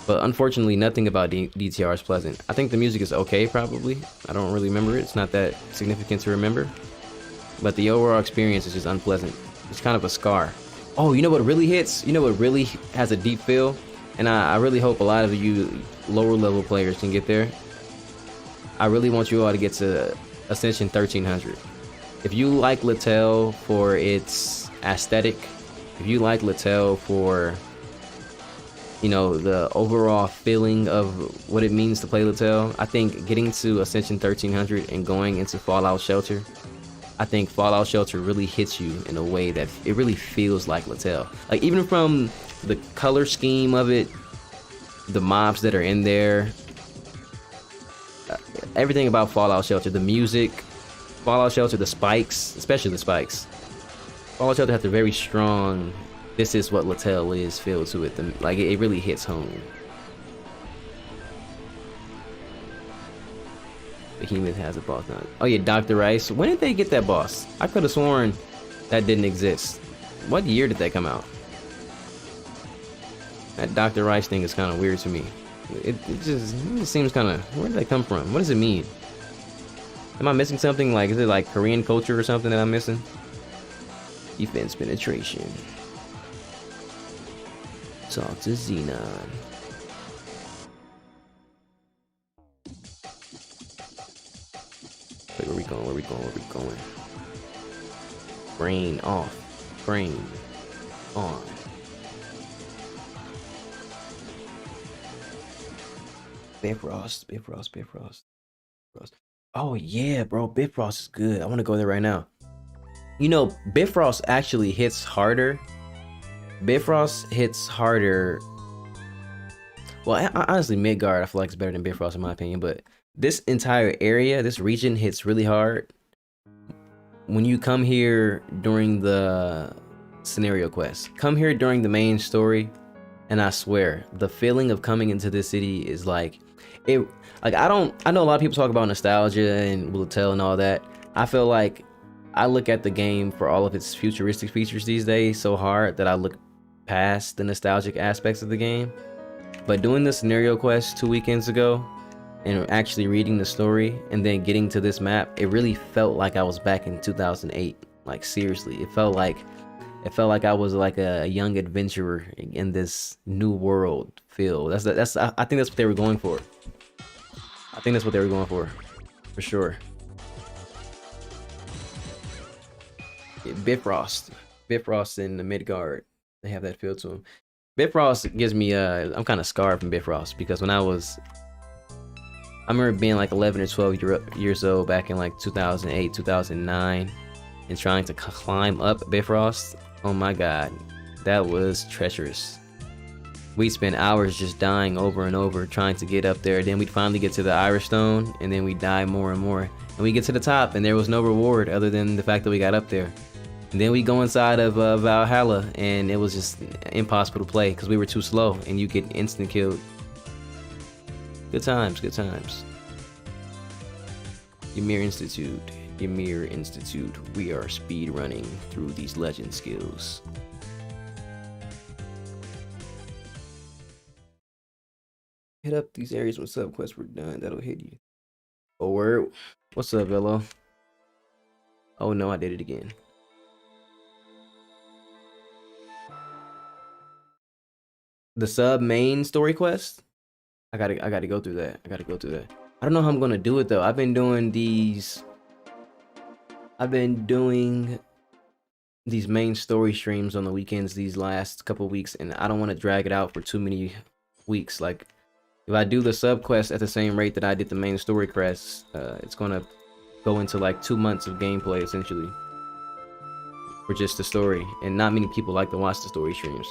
But unfortunately, nothing about DTR is pleasant. I think the music is okay, probably. I don't really remember it. It's not that significant to remember. But the overall experience is just unpleasant. It's kind of a scar. Oh, you know what really hits? You know what really has a deep feel? And I really hope a lot of you lower level players can get there. I really want you all to get to Ascension 1300. If you like Littell for its aesthetic, if you like Littell for, you know, the overall feeling of what it means to play Littell, I think getting to Ascension 1300 and going into Fallout Shelter, I think Fallout Shelter really hits you in a way that it really feels like Littell. Like even from the color scheme of it, the mobs that are in there, everything about Fallout Shelter, the music, Fallout Shelter, the spikes, especially the spikes. Fallout Shelter has a very strong, this is what Littell is feel to it. Like it really hits home. Behemoth has a boss now. Oh yeah, Dr. Rice. When did they get that boss? I could have sworn that didn't exist. What year did that come out? That Dr. Rice thing is kind of weird to me. It just seems kind of, where did that come from? What does it mean? Am I missing something? Like, is it like Korean culture or something that I'm missing? Defense penetration. Talk to Xenon. Wait, where we going? Where we going? Where we going? Brain off. Brain on. Bifrost. Oh yeah, bro, Bifrost is good. I want to go there right now. You know, Bifrost actually hits harder. Bifrost hits harder. Well, honestly, Midgard I feel like it's better than Bifrost in my opinion, but this entire area, this region hits really hard when you come here during the scenario quest. Come here during the main story, and I swear, the feeling of coming into this city is like it. Like I know a lot of people talk about nostalgia and Littell and all that. I feel like I look at the game for all of its futuristic features these days so hard that I look past the nostalgic aspects of the game. But doing the scenario quest 2 weekends ago and actually reading the story and then getting to this map, it really felt like I was back in 2008. Like seriously, it felt like I was like a young adventurer in this new world feel. I think that's what they were going for. I think that's what they were going for sure. Yeah, Bifrost in the Midgard, they have that feel to them. Bifrost gives me I'm kind of scarred from Bifrost because when I remember being like 11 or 12 years old back in like 2008, 2009, and trying to climb up Bifrost. Oh my god, that was treacherous. We'd spend hours just dying over and over trying to get up there. Then we'd finally get to the Iris Stone, and then we'd die more and more. And we get to the top, and there was no reward other than the fact that we got up there. And then we go inside of Valhalla, and it was just impossible to play because we were too slow, and you get instant killed. Good times, good times. Ymir Institute, Ymir Institute. We are speed running through these legend skills. Hit up these areas when subquests were done. That'll hit you. Oh, word. What's up, Velo? Oh no, I did it again. The sub main story quest. I gotta go through that. I don't know how I'm gonna do it though. I've been doing these main story streams on the weekends these last couple weeks, and I don't want to drag it out for too many weeks. Like, if I do the sub quest at the same rate that I did the main story quests, it's gonna go into like 2 months of gameplay essentially for just the story, and not many people like to watch the story streams.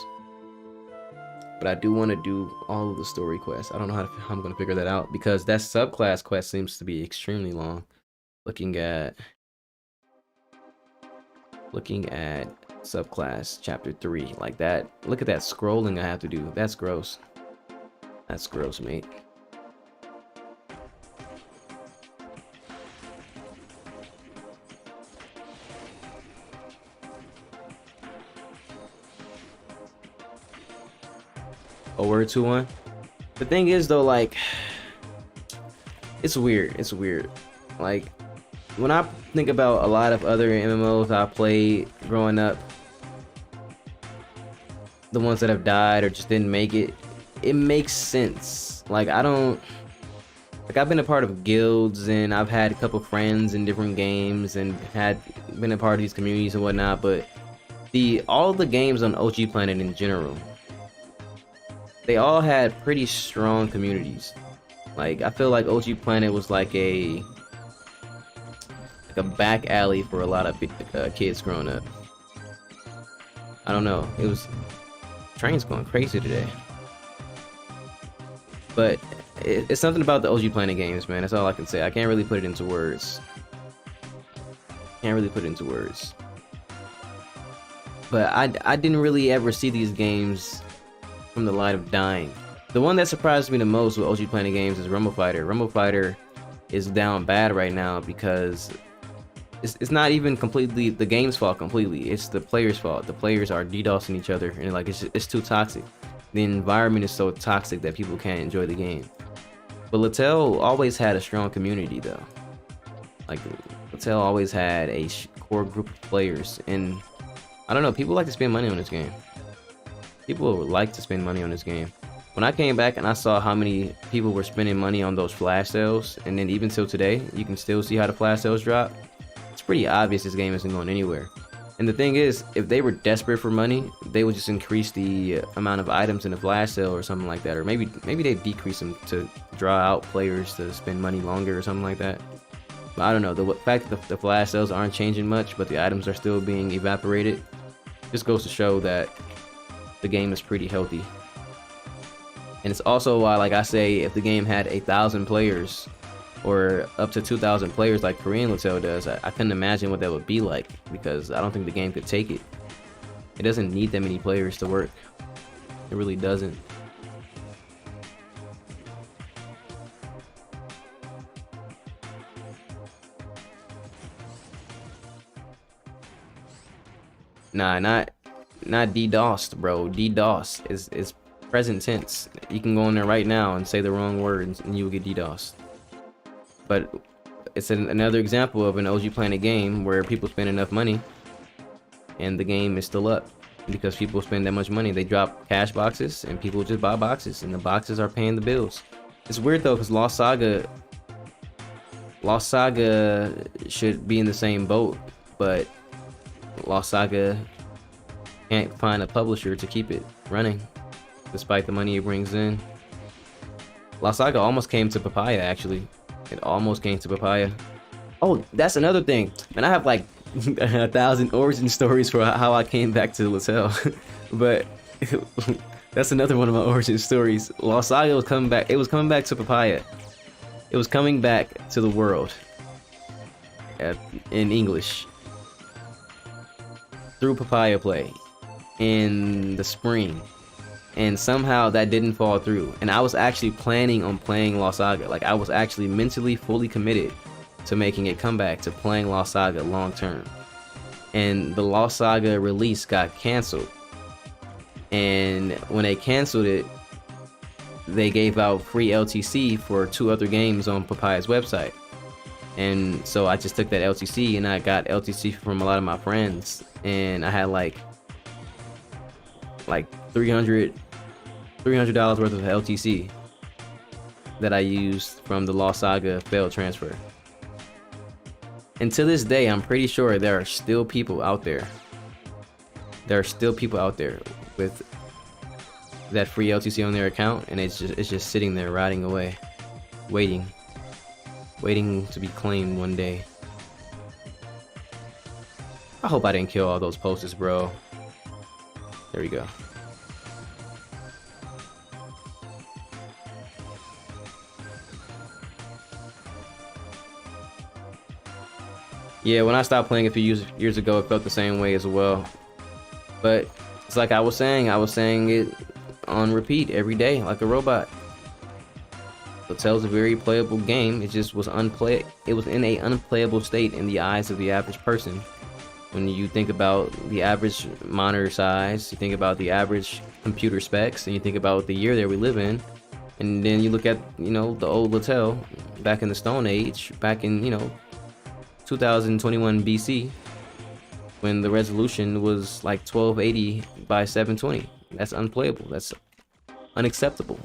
But I do want to do all of the story quests. I don't know how I'm going to figure that out because that subclass quest seems to be extremely long. Looking at subclass chapter 3, like that. Look at that scrolling I have to do. That's gross. That's gross, mate. Oh, word 2-1. The thing is though, like, it's weird. It's weird. Like, when I think about a lot of other MMOs I played growing up, the ones that have died or just didn't make it, it makes sense. Like, I've been a part of guilds, and I've had a couple friends in different games, and been a part of these communities and whatnot. But all the games on OG Planet in general, they all had pretty strong communities. Like, I feel like OG Planet was like a back alley for a lot of kids growing up. I don't know. It was train's going crazy today. But it's something about the OG Planet games, man. That's all I can say. I can't really put it into words. But I didn't really ever see these games from the light of dying. The one that surprised me the most with OG Planet games is Rumble Fighter. Rumble Fighter is down bad right now because it's not even completely the game's fault completely. It's the players' fault. The players are DDoSing each other, and like it's too toxic. The environment is so toxic that people can't enjoy the game. But Littell always had a strong community though. Like, Littell always had a core group of players, and I don't know, people like to spend money on this game. People like to spend money on this game. When I came back and I saw how many people were spending money on those flash sales, and then even till today, you can still see how the flash sales drop. It's pretty obvious this game isn't going anywhere. And the thing is, if they were desperate for money, they would just increase the amount of items in the flash sale or something like that. Or maybe they decrease them to draw out players to spend money longer or something like that. But I don't know. The fact that the flash sales aren't changing much, but the items are still being evaporated, just goes to show that the game is pretty healthy. And it's also why, like I say, if the game had 1,000 players or up to 2,000 players like Korean Littell does, I couldn't imagine what that would be like, because I don't think the game could take it. It doesn't need that many players to work. It really doesn't. Nah, not DDoSed, bro. DDoS is present tense. You can go in there right now and say the wrong word and you will get DDoSed. But it's another example of an OG Planet game where people spend enough money and the game is still up because people spend that much money. They drop cash boxes and people just buy boxes, and the boxes are paying the bills. It's weird though, because Lost Saga should be in the same boat, but Lost Saga can't find a publisher to keep it running despite the money it brings in. Lost Saga almost came to Papaya, actually. It almost came to Papaya. Oh, that's another thing. Man, I have like 1,000 origin stories for how I came back to Littell. But that's another one of my origin stories. Lost Saga was coming back. It was coming back to Papaya. It was coming back to the world. in English through Papaya Play in the spring, and somehow that didn't fall through. And I was actually planning on playing Lost Saga. Like, I was actually mentally fully committed to making a comeback to playing Lost Saga long term. And the Lost Saga release got canceled. And when they canceled it, they gave out free LTC for 2 other games on Papaya's website. And so I just took that LTC, and I got LTC from a lot of my friends, and I had like $300 worth of LTC that I used from the Lost Saga failed transfer. And to this day, I'm pretty sure there are still people out there. There are still people out there with that free LTC on their account, and it's just sitting there rotting away, waiting to be claimed one day. I hope I didn't kill all those posters, bro. There we go. Yeah, when I stopped playing a few years ago, it felt the same way as well. But it's like I was saying it on repeat every day, like a robot. Latel's a very playable game. It just was It was in a unplayable state in the eyes of the average person. When you think about the average monitor size, you think about the average computer specs, and you think about the year that we live in, and then you look at, you know, the old Latel back in the Stone Age, back in, you know, 2021 BC, when the resolution was like 1280 by 720. That's unplayable. That's unacceptable.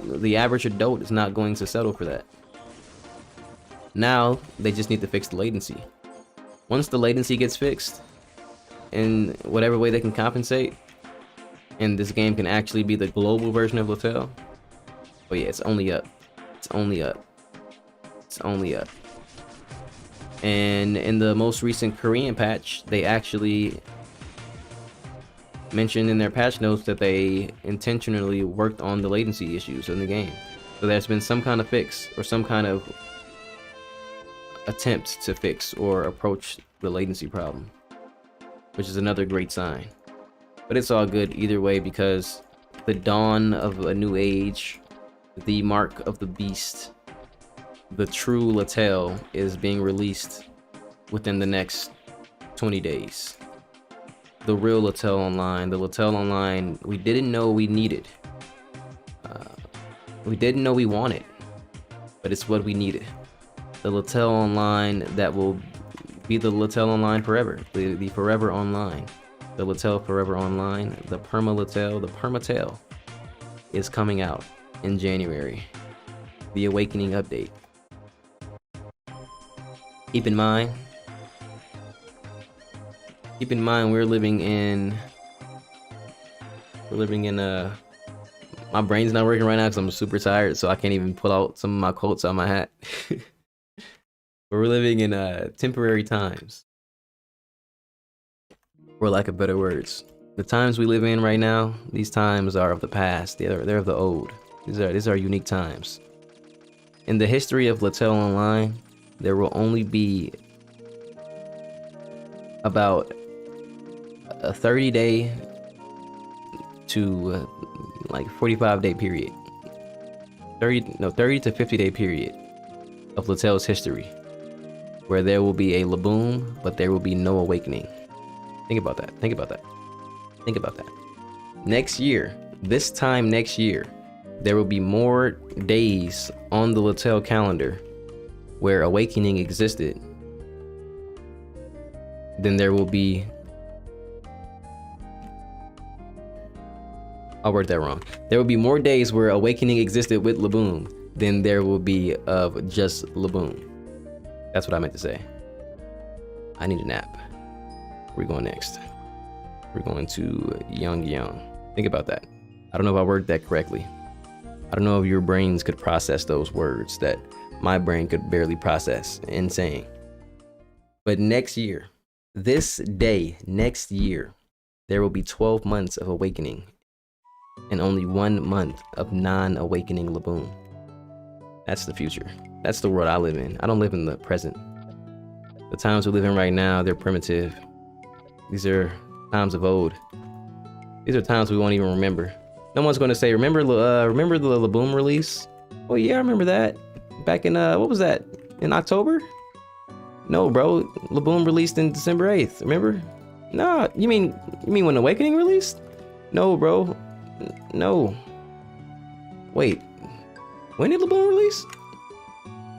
The average adult is not going to settle for that. Now they just need to fix the latency. Once the latency gets fixed, in whatever way they can compensate, and this game can actually be the global version of Latel, oh yeah, it's only up. It's only up. It's only up. And in the most recent Korean patch, they actually mentioned in their patch notes that they intentionally worked on the latency issues in the game. So there's been some kind of fix, or some kind of attempt to fix or approach the latency problem, which is another great sign. But it's all good either way, because the dawn of a new age, the mark of the beast, the true Latel, is being released within the next 20 days. The real Latel Online, the Latel Online we didn't know we needed. We didn't know we wanted, but it's what we needed. The Latel Online that will be the Latel Online forever, the Forever Online. The Latel Forever Online, the Perma Latel, the Permatel, is coming out in January. The Awakening update. Keep in mind, we're living in my brain's not working right now because I'm super tired, so I can't even pull out some of my quotes out of my hat. But we're living in temporary times, for lack of better words. The times we live in right now, these times are of the past. They're of the old. These are unique times. In the history of Latel Online, there will only be about a 30-day to like 45-day period. 30 to 50-day period of Latel's history, where there will be a laboom, but there will be no awakening. Think about that. Think about that. Think about that. Next year, this time next year, there will be more days on the Latel calendar where awakening existed than there will be. I'll word that wrong. There will be more days where awakening existed with laboom than there will be of just laboom. That's what I meant to say. I need a nap. Where are we going next? We're going to Young. Think about that. I don't know if I worded that correctly. I don't know if your brains could process those words that my brain could barely process in saying. But next year, this day, next year, there will be 12 months of awakening and only 1 month of non-awakening laboom. That's the future. That's the world I live in. I don't live in the present. The times we live in right now, they're primitive. These are times of old. These are times we won't even remember. No one's going to say, remember the laboom release? Oh yeah, I remember that. Back in, what was that? In October? No, bro. Laboom released in December 8th, remember? Nah, you mean when Awakening released? No, bro. No. Wait. When did Laboom release?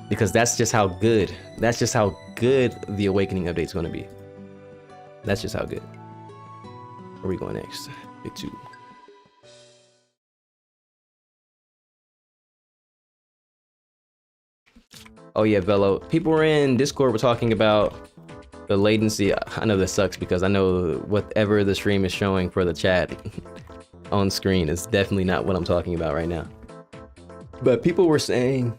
Because that's just how good the Awakening update's gonna be. That's just how good. Where are we going next? Big 2. Oh yeah, Velo. People were in Discord were talking about the latency. I know this sucks because I know whatever the stream is showing for the chat on screen is definitely not what I'm talking about right now. But people were saying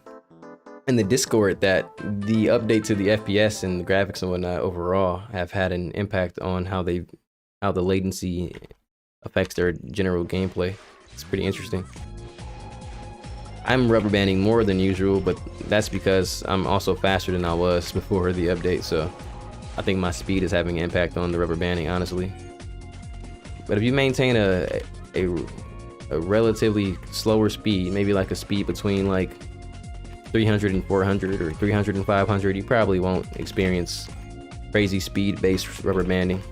in the Discord that the update to the FPS and the graphics and whatnot overall have had an impact on how the latency affects their general gameplay. It's pretty interesting. I'm rubber banding more than usual, but that's because I'm also faster than I was before the update, so I think my speed is having an impact on the rubber banding, honestly. But if you maintain a relatively slower speed, maybe like a speed between like 300 and 400 or 300 and 500, you probably won't experience crazy speed-based rubber banding.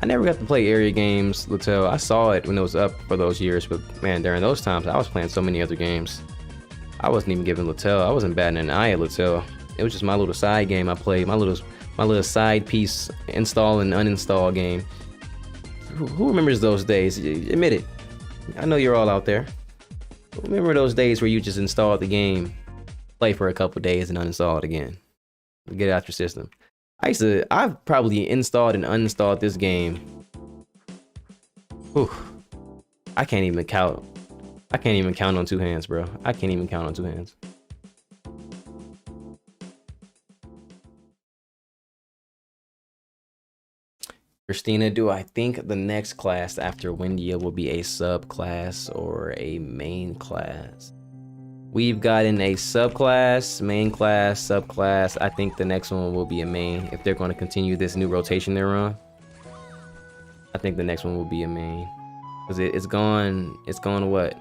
I never got to play area games, Littell. I saw it when it was up for those years, but man, during those times, I was playing so many other games. I wasn't even giving Littell. I wasn't batting an eye at Littell. It was just my little side game I played, my little side piece install and uninstall game. Who remembers those days? Admit it. I know you're all out there. Remember those days where you just installed the game, play for a couple days, and uninstall it again, get it out your system. I've probably installed and uninstalled this game. Whew. I can't even count on 2 hands, bro. I can't even count on 2 hands. Christina, do I think the next class after Windia will be a subclass or a main class? We've gotten a subclass, main class, subclass. I think the next one will be a main if they're going to continue this new rotation they're on. I think the next one will be a main because it's gone what?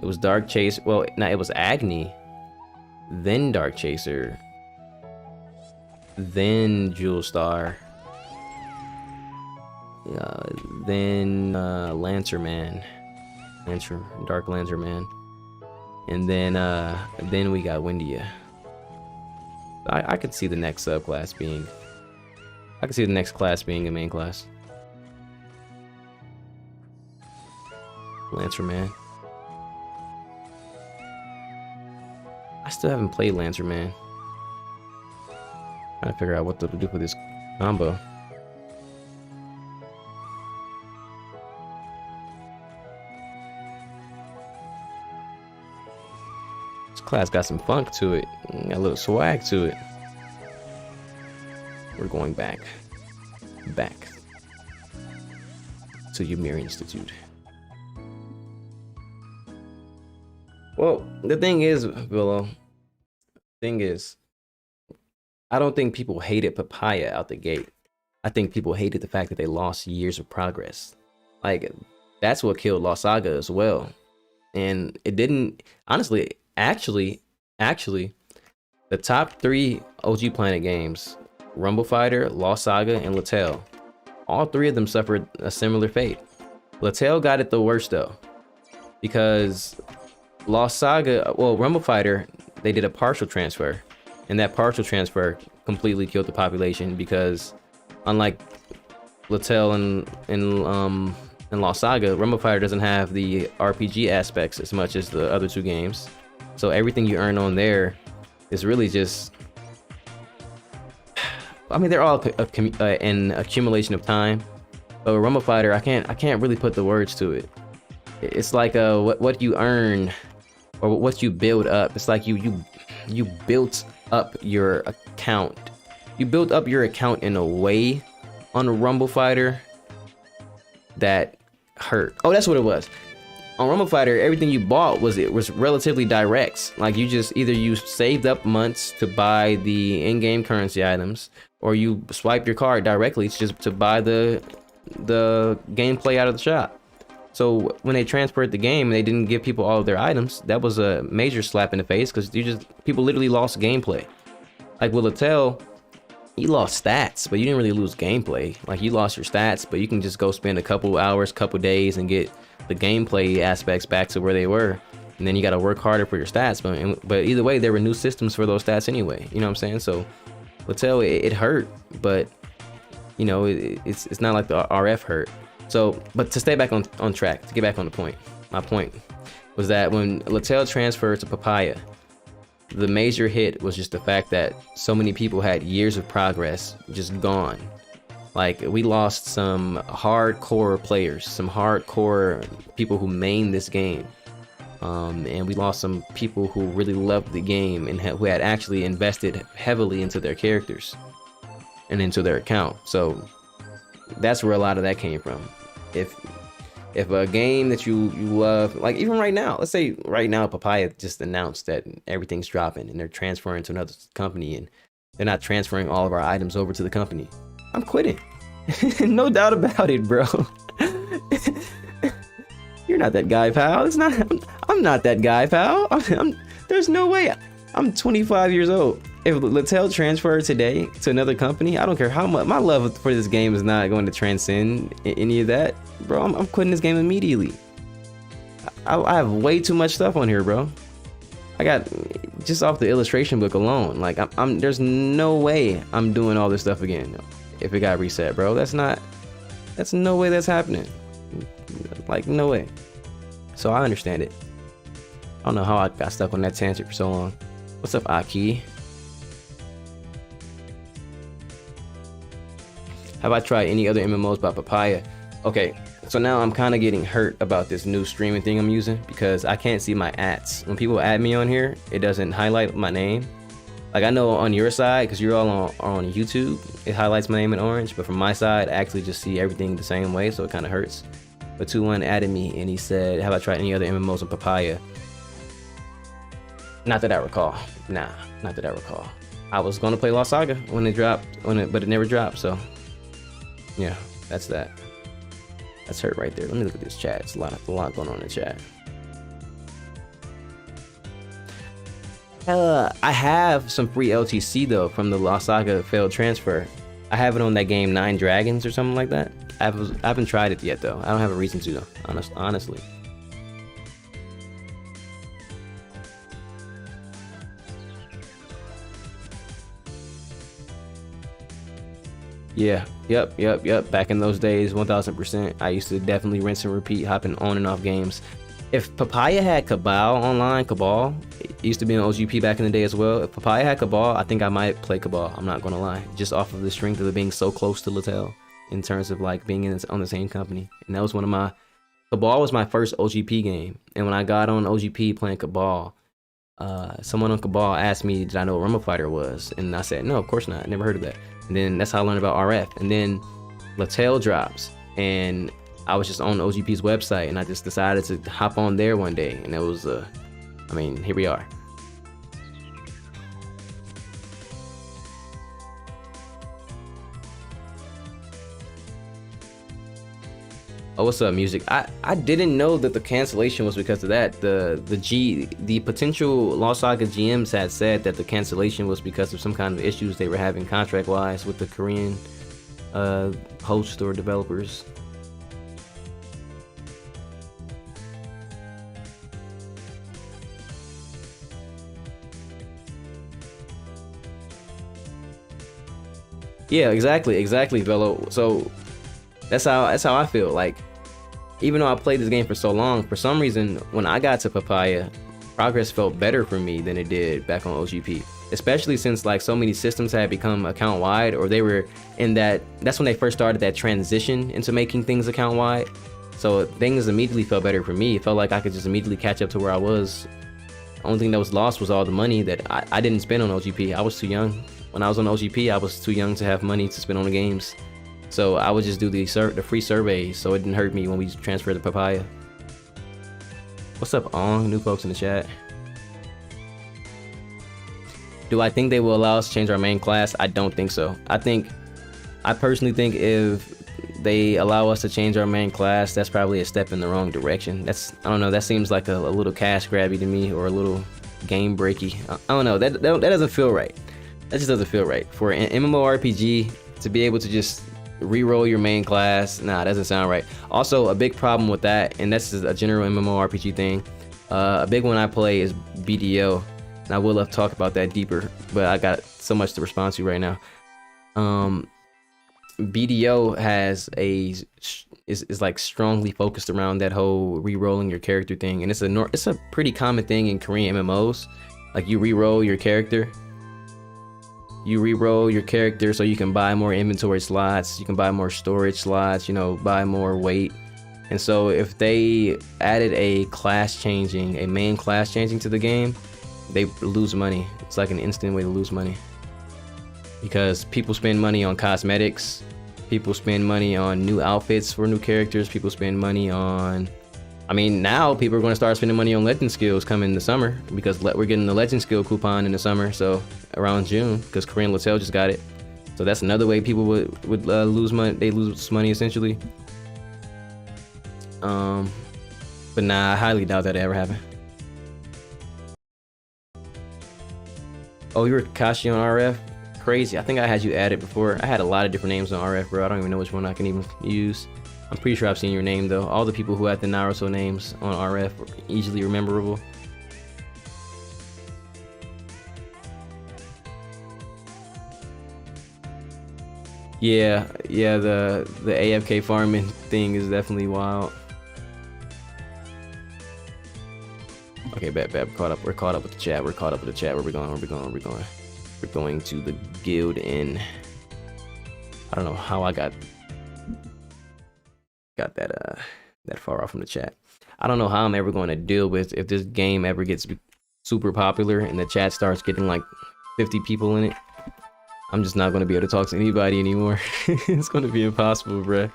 It was Dark Chase. Well, no, it was Agni, then Dark Chaser, then Jewel Star, then Lancer Man, Dark Lancer Man. And then we got Windia. I could see the next subclass being. I could see the next class being a main class. Lancer Man. I still haven't played Lancer Man. Trying to figure out what to do for this combo. Class got some funk to it, got a little swag to it. We're going back to Ymir Institute. Well, the thing is, Willow, I don't think people hated Papaya out the gate. I think people hated the fact that they lost years of progress. Like, that's what killed Lost Saga as well. And it didn't, honestly, Actually, the top 3 OG Planet games, Rumble Fighter, Lost Saga, and Littell, all 3 of them suffered a similar fate. Littell got it the worst though, because Lost Saga, well, Rumble Fighter, they did a partial transfer, and that partial transfer completely killed the population because, unlike Littell and Lost Saga, Rumble Fighter doesn't have the RPG aspects as much as the other 2 games. So everything you earn on there is really just, I mean, they're all an accumulation of time. But Rumble Fighter, I can't really put the words to it. It's like what you earn or what you build up. It's like you built up your account. You built up your account in a way on a Rumble Fighter that hurt. Oh, that's what it was. On Rumble Fighter, everything you bought was relatively direct. Like you just either you saved up months to buy the in-game currency items, or you swiped your card directly just to buy the gameplay out of the shop. So when they transferred the game and they didn't give people all of their items, that was a major slap in the face because people literally lost gameplay. Like with Latel, you lost stats, but you didn't really lose gameplay. Like you lost your stats, but you can just go spend a couple hours, couple days, and get the gameplay aspects back to where they were. And then you got to work harder for your stats. But either way, there were new systems for those stats anyway. You know what I'm saying? So Latel, it hurt, but you know it's not like the RF hurt. So, but to stay back on track, to get back on the point, my point was that when Latel transferred to Papaya, the major hit was just the fact that so many people had years of progress just gone. Like we lost some hardcore players, some hardcore people who main this game, and we lost some people who really loved the game and who had actually invested heavily into their characters and into their account. So that's where a lot of that came from. If a game that you love, like even right now, let's say right now Papaya just announced that everything's dropping and they're transferring to another company and they're not transferring all of our items over to the company, I'm quitting. No doubt about it, bro. You're not that guy, pal. I'm not that guy, pal. There's no way. I'm 25 years old. If Latel transferred today to another company, I don't care how much my love for this game is not going to transcend any of that, bro. I'm quitting this game immediately. I have way too much stuff on here, bro. I got just off the illustration book alone. Like there's no way I'm doing all this stuff again if it got reset, bro. That's no way that's happening. Like no way. So I understand it. I don't know how I got stuck on that tangent for so long. What's up, Aki? Have I tried any other MMOs by Papaya? Okay, so now I'm kind of getting hurt about this new streaming thing I'm using because I can't see my ads. When people add me on here, it doesn't highlight my name. Like I know on your side, because you're all on YouTube, it highlights my name in orange, but from my side, I actually just see everything the same way, so it kind of hurts. But 2-1 added me and he said, have I tried any other MMOs on Papaya? Not that I recall. Nah, not that I recall. I was gonna play Lost Saga when it dropped, but it never dropped, so yeah, that's that. That's hurt right there. Let me look at this chat. It's a lot going on in the chat. I have some free LTC though from the Lost Saga failed transfer. I have it on that game 9 Dragons or something like that. I haven't tried it yet though. I don't have a reason to though, honestly. Yeah, yep. Back in those days, 1000%. I used to definitely rinse and repeat, hopping on and off games. If Papaya had Cabal online, Cabal, it used to be on OGP back in the day as well. If Papaya had Cabal, I think I might play Cabal. I'm not gonna lie, just off of the strength of it being so close to Latel in terms of like being on the same company. And that was Cabal was my first OGP game. And when I got on OGP playing Cabal, someone on Cabal asked me, did I know what Rumble Fighter was? And I said, no, of course not. I never heard of that. And then that's how I learned about RF. And then Latel drops, and I was just on OGP's website, and I just decided to hop on there one day, and it was, I mean, here we are. Oh, what's up, music? I didn't know that the cancellation was because of that. The potential Lost Saga GMs had said that the cancellation was because of some kind of issues they were having contract-wise with the Korean host or developers. Yeah, exactly, Velo. So that's how I feel. Like, even though I played this game for so long, for some reason, when I got to Papaya, progress felt better for me than it did back on OGP. Especially since like so many systems had become account wide, or they were in that's when they first started that transition into making things account wide. So things immediately felt better for me. It felt like I could just immediately catch up to where I was. The only thing that was lost was all the money that I didn't spend on OGP. I was too young. When I was on OGP, I was too young to have money to spend on the games. So I would just do the free surveys, so it didn't hurt me when we transferred to Papaya. What's up, Ong? New folks in the chat. Do I think they will allow us to change our main class? I don't think so. I personally think if they allow us to change our main class, that's probably a step in the wrong direction. I don't know, that seems like a little cash grabby to me, or a little game breaky. I don't know, that doesn't feel right. That just doesn't feel right. For an MMORPG to be able to just re-roll your main class, nah, that doesn't sound right. Also, a big problem with that, and this is a general MMORPG thing, a big one I play is BDO, and I will have talked about that deeper, but I got so much to respond to right now. BDO is like strongly focused around that whole re-rolling your character thing, and it's a pretty common thing in Korean MMOs. Like you re-roll your character. You re-roll your character so you can buy more inventory slots, you can buy more storage slots, you know, buy more weight. And so if they added a main class changing to the game, they lose money. It's like an instant way to lose money. Because people spend money on cosmetics, people spend money on new outfits for new characters, people spend money on... I mean, now people are going to start spending money on legend skills coming in the summer, because we're getting the legend skill coupon in the summer, so around June, because Korean Latel just got it. So that's another way people would lose money. They lose money essentially. But nah, I highly doubt that ever happen. Oh, you're Kashi on RF? Crazy. I think I had you added before. I had a lot of different names on RF, bro. I don't even know which one I can even use. I'm pretty sure I've seen your name though. All the people who had the Naruto names on RF were easily rememberable. Yeah, the AFK farming thing is definitely wild. Okay, bet. We're caught up with the chat. We're we going? We're going to the guild in... I don't know how I got that far off from the chat. I don't know how I'm ever going to deal with if this game ever gets super popular and the chat starts getting like 50 people in it. I'm just not going to be able to talk to anybody anymore. It's going to be impossible, bruh.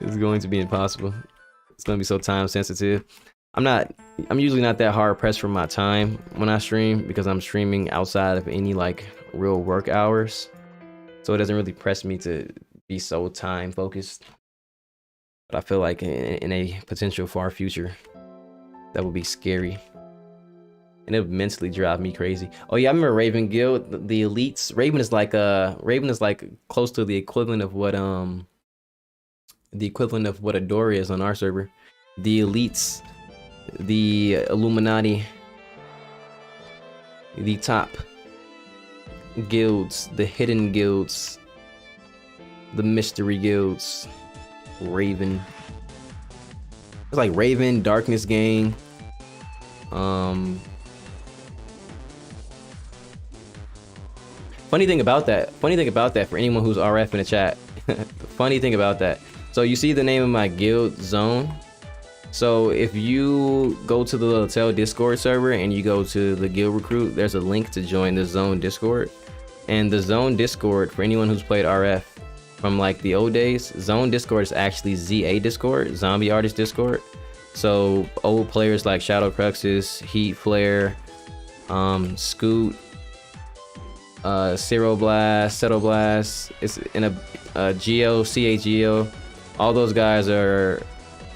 It's going to be impossible. It's going to be so time sensitive. I'm usually not that hard pressed for my time when I stream, because I'm streaming outside of any like real work hours. So it doesn't really press me to be so time focused. But I feel like in a potential far future, that would be scary. And it would mentally drive me crazy. Oh yeah, I remember Raven Guild, the elites. Raven is like close to the equivalent of what Adora is on our server. The elites, the Illuminati, the top guilds, the hidden guilds, the mystery guilds. Raven. It's like Raven, Darkness Gang. Funny thing about that for anyone who's RF in the chat. Funny thing about that. So you see the name of my guild, Zone. So if you go to the Latel Discord server and you go to the guild recruit, there's a link to join the Zone Discord. And the Zone Discord, for anyone who's played RF from like the old days, Zone Discord is actually ZA Discord, Zombie Artist Discord. So old players like Shadow Cruxes, Heat Flare, Scoot, Cero Blast, Settle Blast, it's in a Geo, CAGO, all those guys are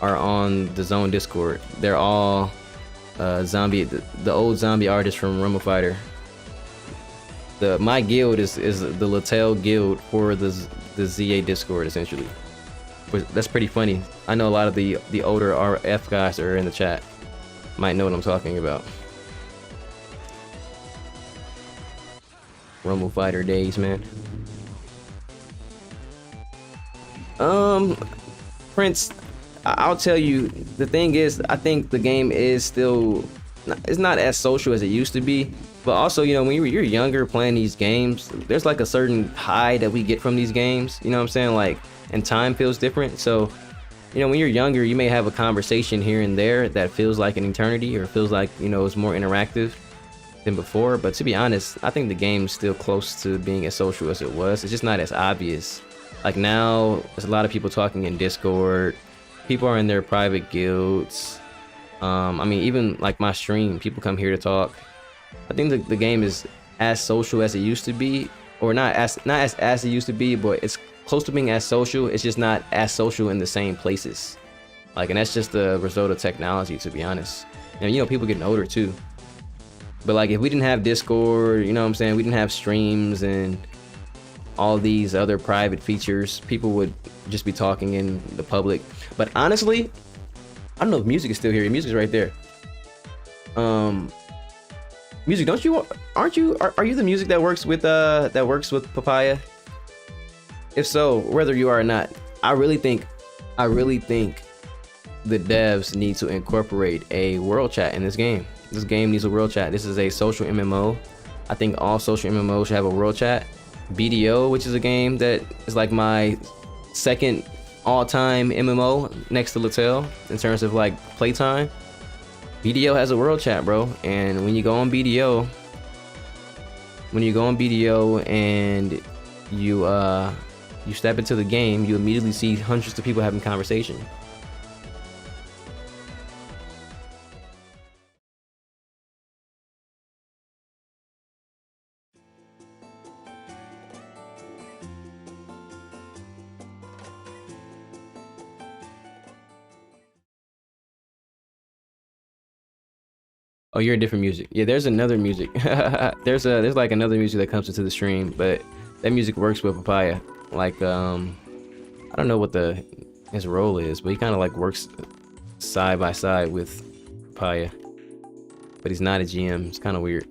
on the Zone Discord. They're all the old zombie artists from Rumble Fighter. My guild is the Latel guild for the ZA Discord essentially. But that's pretty funny. I know a lot of the older RF guys that are in the chat might know what I'm talking about. Rumble Fighter days, man. Prince, I'll tell you, the thing is, I think the game is still, it's not as social as it used to be. But also, you know, when you're younger playing these games, there's like a certain high that we get from these games. You know what I'm saying? Like, and time feels different. So, you know, when you're younger, you may have a conversation here and there that feels like an eternity, or feels like, you know, it's more interactive. than before. But to be honest, I think the game's still close to being as social as it was. It's just not as obvious. Like now, there's a lot of people talking in Discord. People are in their private guilds. I mean, even like my stream, people come here to talk. I think the game is as social as it used to be, or not as it used to be, but it's close to being as social. It's just not as social in the same places. Like, and that's just the result of technology, to be honest. And you know, people getting older too. But like, if we didn't have Discord, you know what I'm saying, we didn't have streams and all these other private features, people would just be talking in the public. But honestly, I don't know if music is still here. Music's right there. Music, are you the music that works with Papaya? If so, whether you are or not, I really think the devs need to incorporate a world chat in this game. This game needs a world chat. This is a social MMO. I think all social MMOs should have a world chat. BDO, which is a game that is like my second all-time MMO next to Latel in terms of like playtime. BDO has a world chat, bro. And when you go on BDO, and you step into the game, you immediately see hundreds of people having conversation. Oh, you're a different music. Yeah, there's another music. there's like another music that comes into the stream, but that music works with Papaya. Like, I don't know what his role is, but he kind of like works side by side with Papaya. But he's not a GM. It's kind of weird.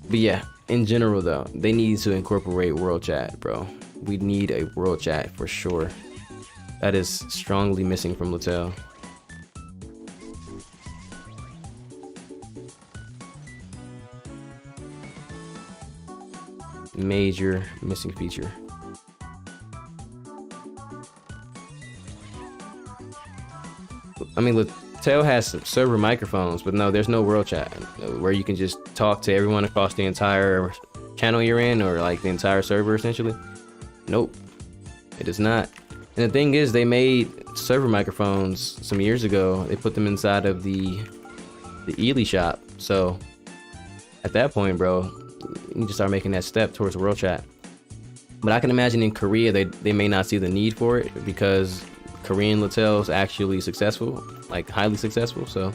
But yeah, in general though, they need to incorporate world chat, bro. We need a world chat for sure. That is strongly missing from Latel. Major missing feature. I mean, Latel has server microphones, but no, there's no world chat where you can just talk to everyone across the entire channel you're in, or like the entire server essentially. Nope, it is not. And the thing is, they made server microphones some years ago. They put them inside of the Ely shop. So at that point, bro, you need to start making that step towards world chat. But I can imagine in Korea they may not see the need for it, because Korean Latel is actually successful, like highly successful. So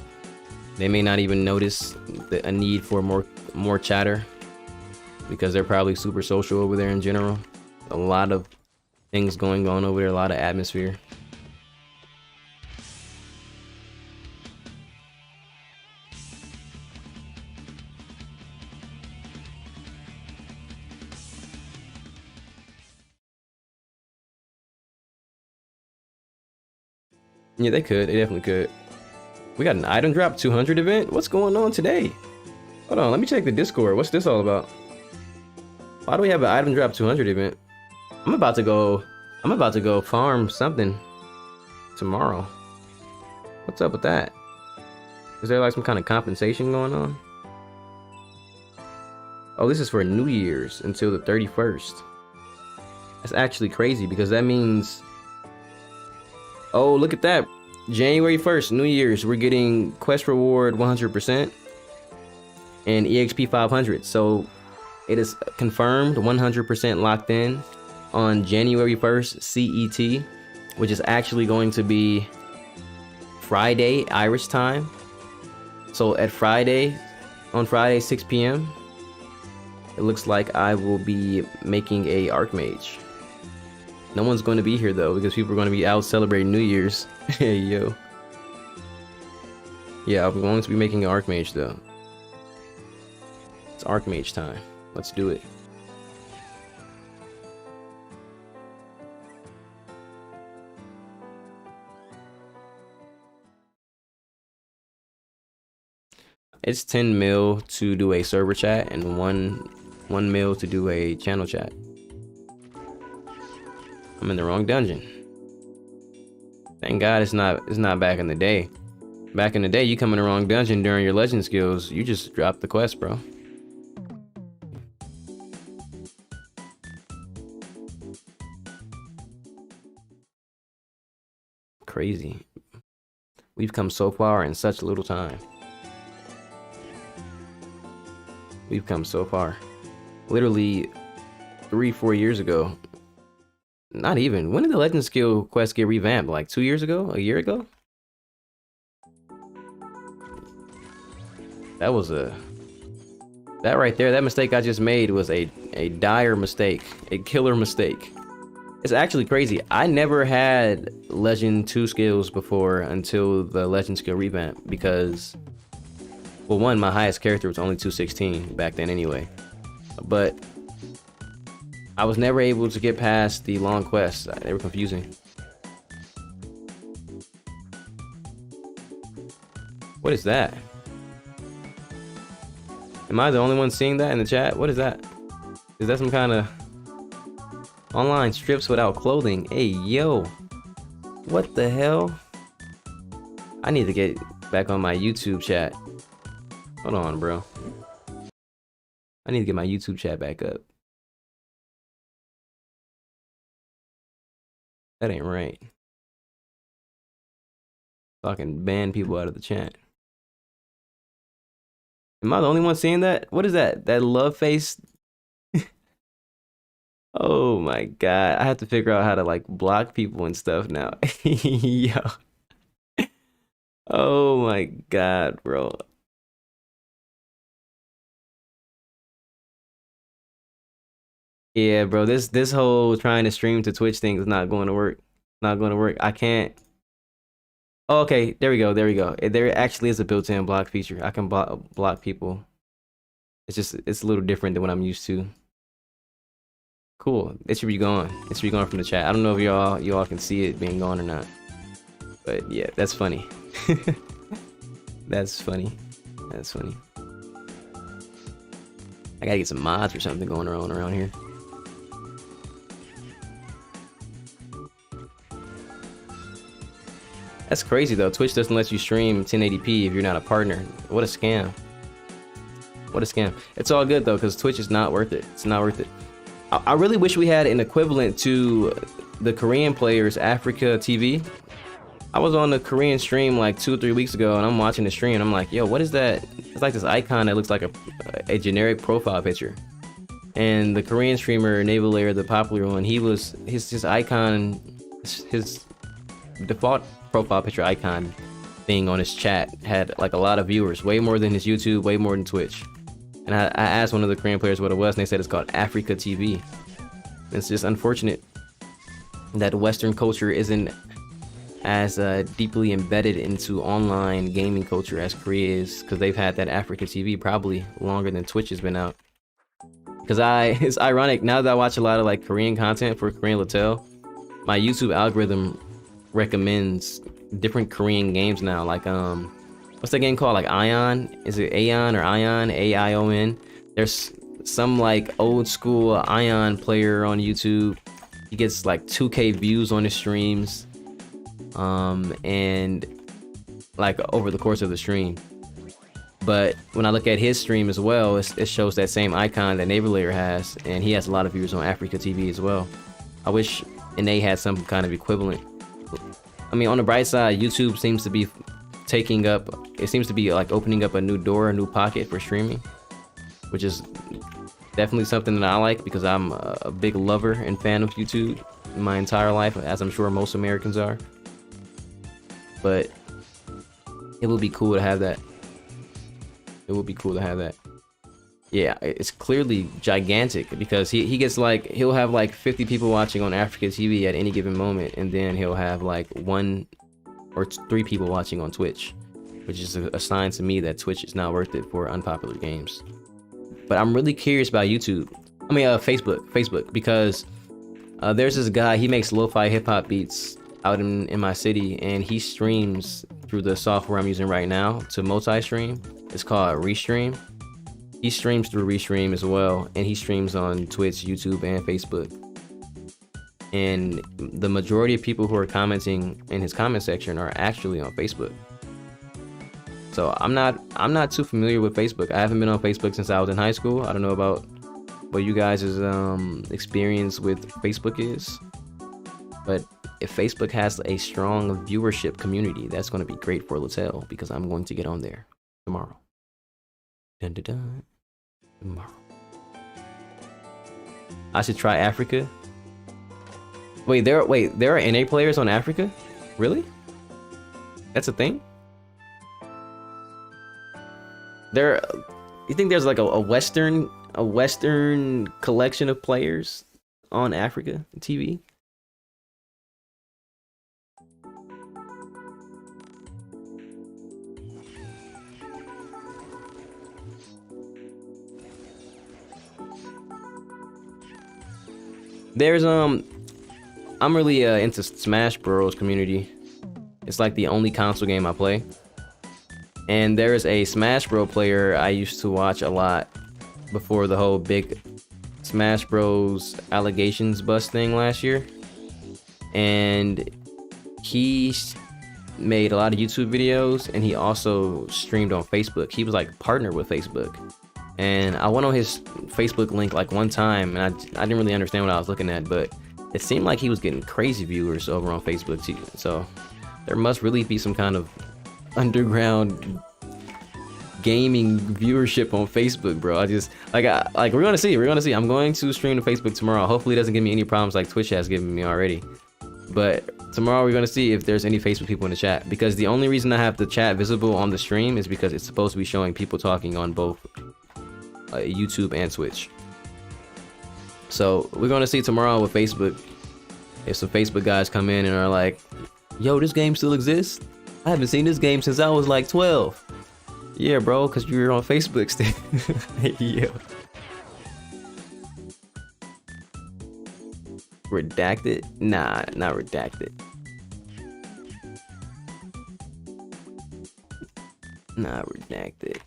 they may not even notice a need for more chatter, because they're probably super social over there in general. A lot of things going on over there, a lot of atmosphere. Yeah, they could. They definitely could. We got an item drop 200 event. What's going on today? Hold on, let me check the Discord. What's this all about? Why do we have an item drop 200 event? I'm about to go farm something tomorrow. What's up with that? Is there like some kind of compensation going on? Oh, this is for New Year's until the 31st. That's actually crazy, because that means... Oh, look at that. January 1st, New Year's, we're getting quest reward 100% and EXP 500. So it is confirmed 100% locked in on January 1st CET, which is actually going to be Friday Irish time. So on Friday 6 p.m, it looks like I will be making a Archmage. No one's going to be here though, because people are going to be out celebrating New Year's. Hey yo. Yeah, I'm going to be making an Archmage though. It's Archmage time. Let's do it. It's 10 mil to do a server chat and 1 mil to do a channel chat. I'm in the wrong dungeon. Thank God it's not back in the day. Back in the day, you come in the wrong dungeon during your legend skills, you just drop the quest, bro. Crazy. We've come so far in such little time. We've come so far. Literally 3-4 years ago. Not even. When did the legend skill quest get revamped? Like 2 years ago? A year ago? That was a... That right there, that mistake I just made was a dire mistake. A killer mistake. It's actually crazy. I never had Legend 2 skills before until the Legend skill revamp because... Well, one, my highest character was only 216 back then anyway. But... I was never able to get past the long quests. They were confusing. What is that? Am I the only one seeing that in the chat? What is that? Is that some kind of online strips without clothing? Hey, yo. What the hell? I need to get back on my YouTube chat. Hold on, bro. I need to get my YouTube chat back up. That ain't right. Fucking ban people out of the chat. Am I the only one seeing that? What is that? That love face? Oh my god. I have to figure out how to like block people and stuff now. Yo. Oh my god, bro. Yeah, bro, this whole trying to stream to Twitch thing is not going to work. Not going to work. I can't. Oh, okay, there we go. There we go. There actually is a built-in block feature. I can block people. It's a little different than what I'm used to. Cool. It should be gone. It should be gone from the chat. I don't know if y'all can see it being gone or not. But yeah, that's funny. That's funny. That's funny. I gotta get some mods or something going around here. That's crazy though. Twitch doesn't let you stream 1080p if you're not a partner. What a scam. What a scam. It's all good though, because Twitch is not worth it. It's not worth it. I really wish we had an equivalent to the Korean players, Africa TV. I was on the Korean stream like 2 or 3 weeks ago and I'm watching the stream and I'm like, yo, what is that? It's like this icon that looks like a generic profile picture. And the Korean streamer, Naval Layer, the popular one, his icon, his default profile picture icon thing on his chat had like a lot of viewers, way more than his YouTube, way more than Twitch. And I asked one of the Korean players what it was and they said it's called Africa TV. It's just unfortunate that Western culture isn't as deeply embedded into online gaming culture as Korea is, because they've had that Africa TV probably longer than Twitch has been out. Because it's ironic, now that I watch a lot of like Korean content for Korean Latel, my YouTube algorithm recommends different Korean games now. Like what's that game called? Like Ion? Is it Aeon or Ion? A-I-O-N. There's some like old school Ion player on YouTube. He gets like 2K views on his streams. And like over the course of the stream. But when I look at his stream as well, it shows that same icon that Neighbor Layer has, and he has a lot of viewers on Africa TV as well. I wish NA had some kind of equivalent. I mean, on the bright side, YouTube seems to be taking up, it seems to be like opening up a new door, a new pocket for streaming, which is definitely something that I like because I'm a big lover and fan of YouTube my entire life, as I'm sure most Americans are. But it would be cool to have that. It would be cool to have that. Yeah, it's clearly gigantic because he gets like, he'll have like 50 people watching on Africa TV at any given moment, and then he'll have like 1 or 3 people watching on Twitch, which is a sign to me that Twitch is not worth it for unpopular games. But I'm really curious about YouTube. I mean, Facebook, because there's this guy, he makes lo-fi hip-hop beats out in my city, and he streams through the software I'm using right now to multi-stream. It's called Restream. He streams through Restream as well, and he streams on Twitch, YouTube, and Facebook. And the majority of people who are commenting in his comment section are actually on Facebook. So I'm not too familiar with Facebook. I haven't been on Facebook since I was in high school. I don't know about what you guys' experience with Facebook is, but if Facebook has a strong viewership community, that's going to be great for Latel because I'm going to get on there tomorrow. Dun, dun, dun. Tomorrow. I should try Africa. Wait, there are NA players on Africa? Really? That's a thing? You think there's like a Western collection of players on Africa TV? There's I'm really into Smash Bros community. It's like the only console game I play. And there is a Smash Bros player I used to watch a lot before the whole big Smash Bros allegations bust thing last year. And he made a lot of YouTube videos, and he also streamed on Facebook. He was like partnered with Facebook. And I went on his Facebook link like one time, and I didn't really understand what I was looking at, but it seemed like he was getting crazy viewers over on Facebook too. So there must really be some kind of underground gaming viewership on Facebook, bro. We're gonna see. I'm going to stream to Facebook tomorrow. Hopefully it doesn't give me any problems like Twitch has given me already. But tomorrow we're gonna see if there's any Facebook people in the chat, because the only reason I have the chat visible on the stream is because it's supposed to be showing people talking on both YouTube and Twitch. So we're gonna see tomorrow with Facebook if some Facebook guys come in and are like, yo, this game still exists? I haven't seen this game since I was like 12. Yeah, bro, because you're on Facebook still. Yeah. Redacted? Nah, not redacted. Not redacted.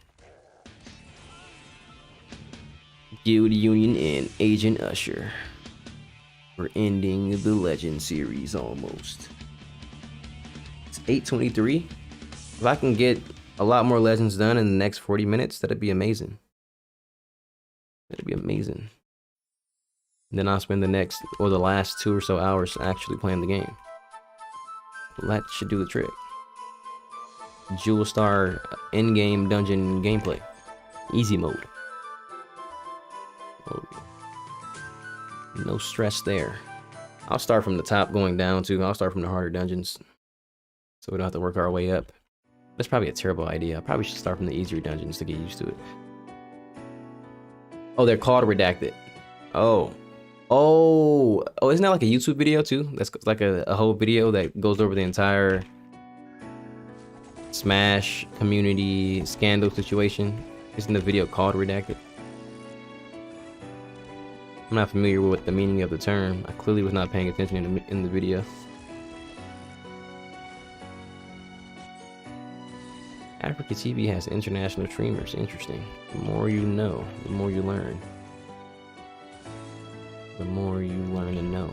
Guild Union and Agent Usher. We're ending the Legend series almost. It's 8:23. If I can get a lot more Legends done in the next 40 minutes, that'd be amazing. That'd be amazing. And then I'll spend the last 2 or so hours actually playing the game. That should do the trick. Jewel Star Endgame dungeon gameplay. Easy mode. No stress there. I'll start from the top going down too. I'll start from the harder dungeons, so we don't have to work our way up. That's probably a terrible idea. I probably should start from the easier dungeons to get used to it. Oh, they're called redacted. Oh, isn't that like a YouTube video too? That's like a whole video that goes over the entire Smash community scandal situation. Isn't the video called redacted? I'm not familiar with the meaning of the term. I clearly was not paying attention in the video. Africa TV has international streamers. Interesting. The more you know, the more you learn. The more you learn and know.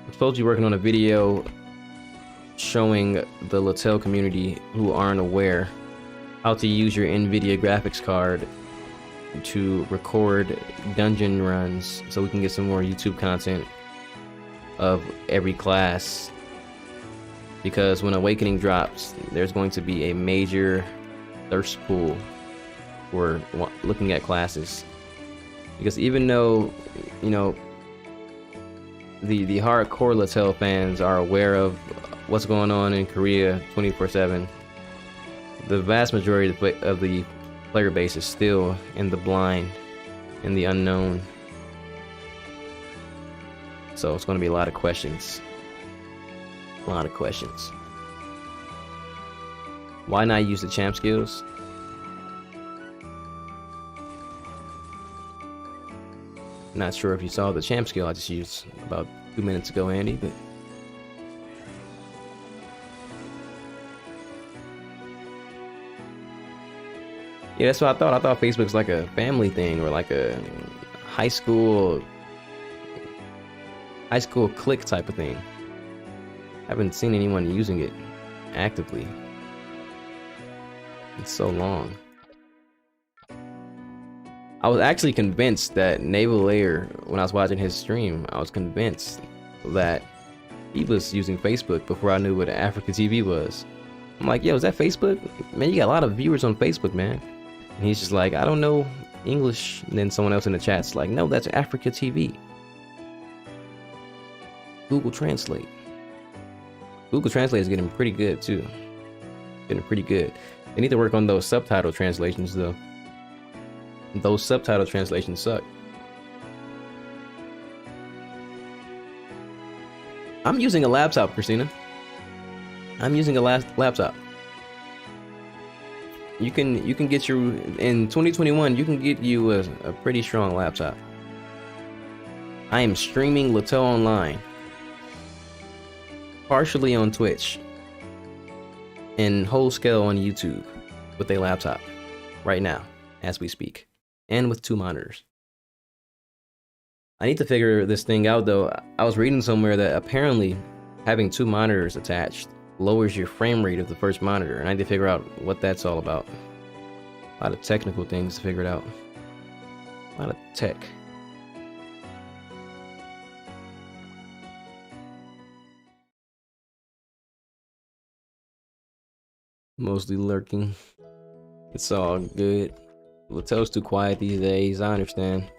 I'm supposed to be working on a video showing the Latel community who aren't aware how to use your NVIDIA graphics card to record dungeon runs so we can get some more YouTube content of every class. Because when Awakening drops, there's going to be a major thirst pool for looking at classes. Because even though, you know, the hardcore Latel fans are aware of what's going on in Korea 24/7, the vast majority of the player base is still in the blind, in the unknown. So it's going to be a lot of questions. A lot of questions. Why not use the champ skills? Not sure if you saw the champ skill I just used about 2 minutes ago, Andy, but yeah, that's what I thought. I thought Facebook's like a family thing, or like a high school clique type of thing. I haven't seen anyone using it actively. It's so long. I was actually convinced that Naval Layer, when I was watching his stream, I was convinced that he was using Facebook before I knew what Africa TV was. I'm like, yo, is that Facebook? Man, you got a lot of viewers on Facebook, man. And he's just like, I don't know English. And then someone else in the chat's like, no, that's Africa TV. Google Translate. Google Translate is getting pretty good too. Getting pretty good. They need to work on those subtitle translations though. Those subtitle translations suck. I'm using a laptop, Christina. I'm using a laptop. You can get your, in 2021 you can get you a pretty strong laptop. I am streaming Latel Online, partially on Twitch, and whole scale on YouTube with a laptop right now as we speak, and with 2 monitors. I need to figure this thing out though. I was reading somewhere that apparently having 2 monitors attached lowers your frame rate of the first monitor, and I need to figure out what that's all about. A lot of technical things to figure it out. A lot of tech. Mostly lurking. It's all good. Latel's too quiet these days. I understand.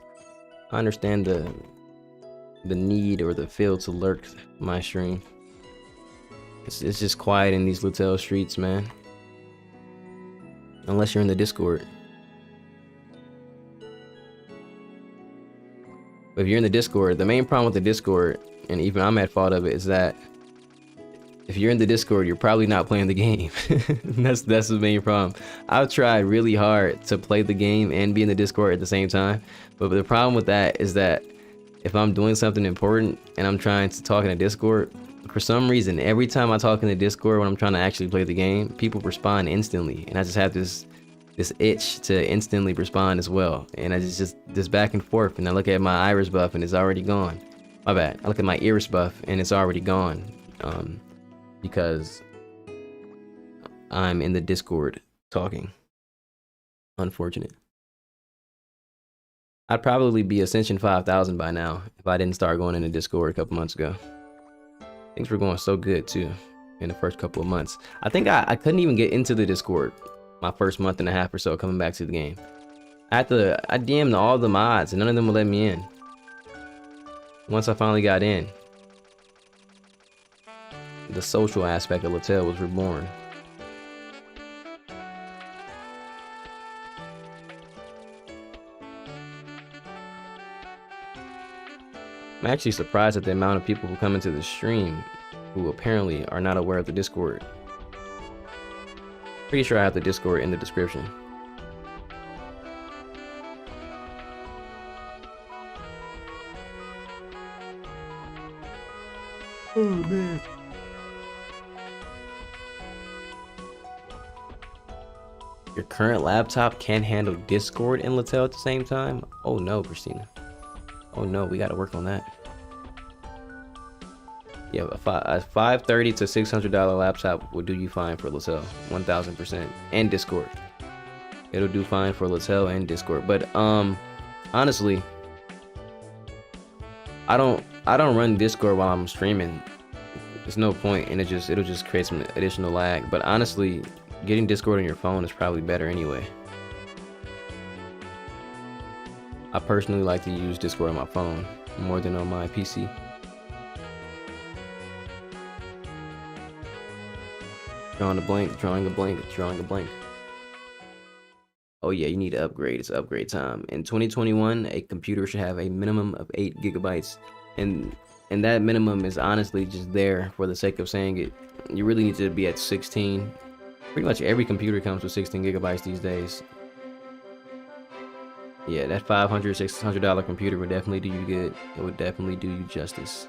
I understand the need or the feel to lurk my stream. It's just quiet in these Latel streets, man. Unless you're in the Discord. But if you're in the Discord, the main problem with the Discord, and even I'm at fault of it, is that if you're in the Discord, you're probably not playing the game. that's the main problem. I've tried really hard to play the game and be in the Discord at the same time, but the problem with that is that if I'm doing something important and I'm trying to talk in a Discord, for some reason, every time I talk in the Discord when I'm trying to actually play the game, people respond instantly, and I just have this itch to instantly respond as well, and I just this back and forth, and I look at my iris buff and it's already gone. My bad. I look at my iris buff and it's already gone, because I'm in the Discord talking. Unfortunate. I'd probably be Ascension 5000 by now if I didn't start going in the Discord a couple months ago. Things were going so good too in the first couple of months. I think I couldn't even get into the Discord my first month and a half or so coming back to the game. I DM'd all the mods and none of them would let me in. Once I finally got in, the social aspect of Latel was reborn. I'm actually surprised at the amount of people who come into the stream who apparently are not aware of the Discord. Pretty sure I have the Discord in the description. Oh man. Your current laptop can't handle Discord and Latel at the same time? Oh no, Christina. Oh no, we gotta work on that. Yeah, a $530 to $600 laptop will do you fine for Latel, 1000%, and Discord. It'll do fine for Latel and Discord. But honestly, I don't run Discord while I'm streaming. There's no point, and it'll just create some additional lag. But honestly, getting Discord on your phone is probably better anyway. I personally like to use Discord on my phone more than on my PC. Drawing a blank, drawing a blank, drawing a blank. Oh yeah, you need to upgrade. It's upgrade time. In 2021, a computer should have a minimum of 8 gigabytes. And that minimum is honestly just there for the sake of saying it. You really need to be at 16. Pretty much every computer comes with 16 gigabytes these days. Yeah, that $500, $600 computer would definitely do you good. It would definitely do you justice.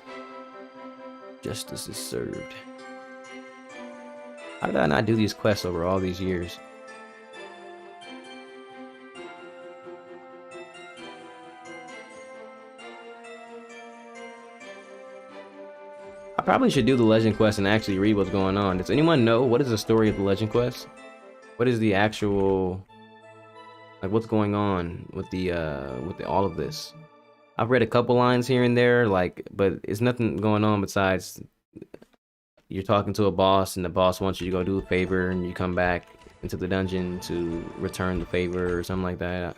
Justice is served. How did I not do these quests over all these years? I probably should do the legend quest and actually read what's going on. Does anyone know what is the story of the legend quest? What is the actual, like, what's going on with the all of this? I've read a couple lines here and there, like, but it's nothing going on besides you're talking to a boss and the boss wants you to go do a favor and you come back into the dungeon to return the favor or something like that.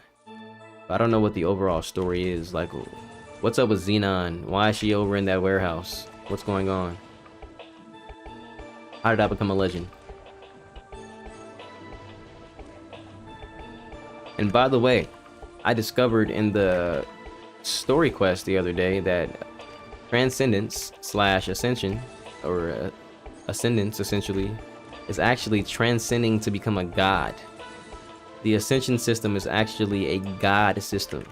I don't know what the overall story is. Like, what's up with Xenon? Why is she over in that warehouse? What's going on? How did I become a legend? And by the way, I discovered in the story quest the other day that transcendence slash ascension, or ascendance essentially, is actually transcending to become a god. The ascension system is actually a god system.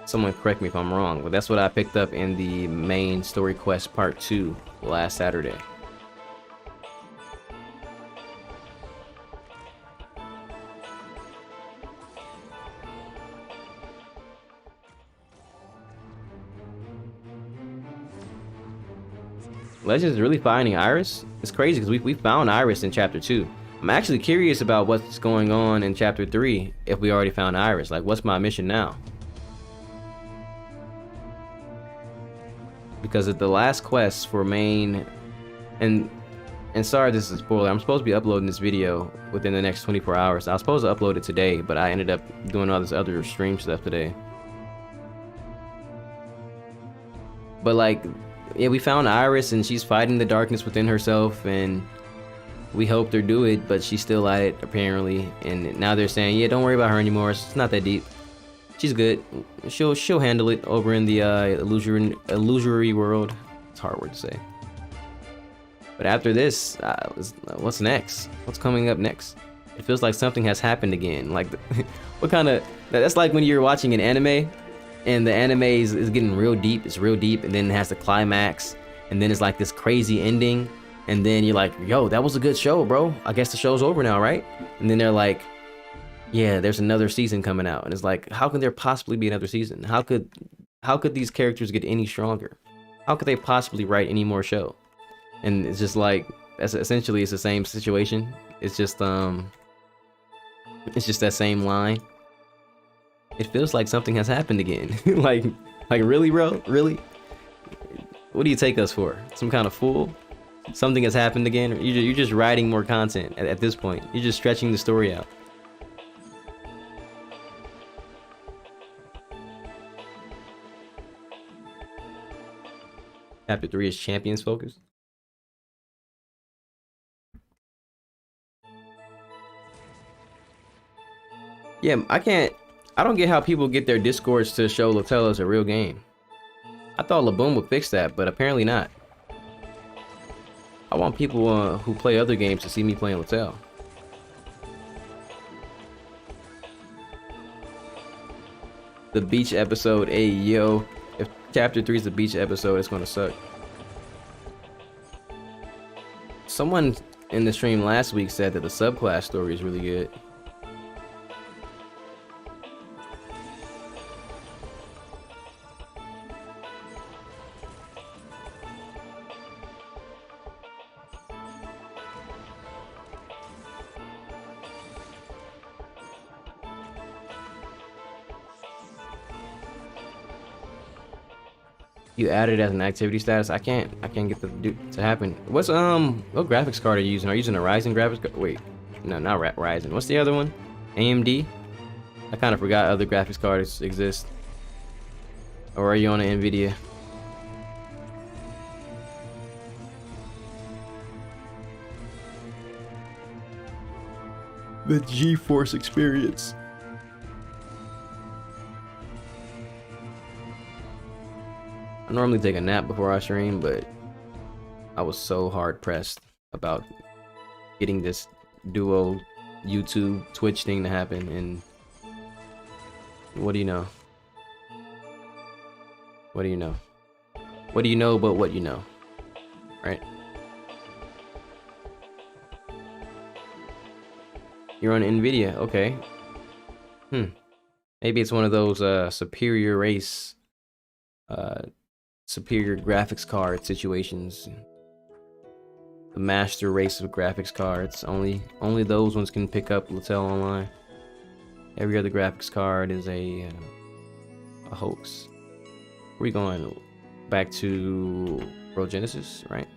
Someone correct me if I'm wrong, but that's what I picked up in the main story quest part 2 last Saturday. Legends is really finding Iris? It's crazy because we found Iris in chapter 2. I'm actually curious about what's going on in chapter 3 if we already found Iris. Like, what's my mission now? Because at the last quest for main, and sorry this is a spoiler, I'm supposed to be uploading this video within the next 24 hours. I was supposed to upload it today, but I ended up doing all this other stream stuff today. But like, yeah, we found Iris and she's fighting the darkness within herself, and we helped her do it, but she's still at it apparently. And now they're saying, yeah, don't worry about her anymore. It's not that deep. She's good. She'll handle it over in the illusory world. It's a hard word to say. But after this, what's next? What's coming up next? It feels like something has happened again. Like, what kind of? That's like when you're watching an anime, and the anime is getting real deep. It's real deep, and then it has the climax, and then it's like this crazy ending, and then you're like, yo, that was a good show, bro. I guess the show's over now, right? And then they're like, yeah, there's another season coming out, and it's like, how could there possibly be another season? How could these characters get any stronger? How could they possibly write any more show? And it's just like, essentially it's the same situation. It's just that same line. It feels like something has happened again. like really, bro? Really? What do you take us for? Some kind of fool? Something has happened again? You're just writing more content at this point. You're just stretching the story out. Chapter 3 is champions focused. Yeah, I don't get how people get their discords to show Latel as a real game. I thought Laboom would fix that, but apparently not. I want people who play other games to see me playing Latel. The beach episode, hey yo. If chapter 3 is the beach episode, it's gonna suck. Someone in the stream last week said that the subclass story is really good. You add it as an activity status. I can't get the to happen. What's what graphics card are you using? Are you using a Ryzen graphics card? Wait, no, not Ryzen. What's the other one? AMD. I kind of forgot other graphics cards exist. Or are you on an Nvidia? The GeForce experience. I normally take a nap before I stream, but I was so hard pressed about getting this duo YouTube Twitch thing to happen, and what do you know? What do you know? What do you know but what you know? Right? You're on Nvidia, okay. Maybe it's one of those superior race superior graphics card situations. the master race of graphics cards. Only those ones can pick up Latel Online. Every other graphics card is a hoax. We're going back to World Genesis, right?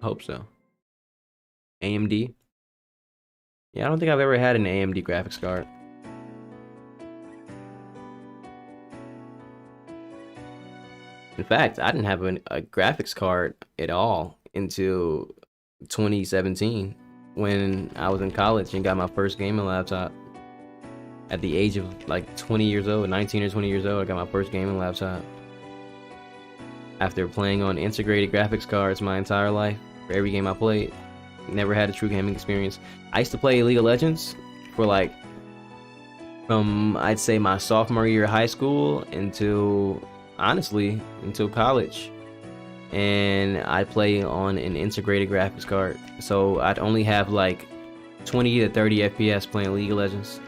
Hope so. AMD. Yeah, I don't think I've ever had an AMD graphics card. In fact, I didn't have a graphics card at all until 2017 when I was in college and got my first gaming laptop. At the age of like 20 years old, 19 or 20 years old, I got my first gaming laptop. After playing on integrated graphics cards my entire life, for every game I played, never had a true gaming experience. I used to play League of Legends for like, from I'd say my sophomore year of high school until, honestly, until college. And I'd play on an integrated graphics card. So I'd only have like 20 to 30 FPS playing League of Legends.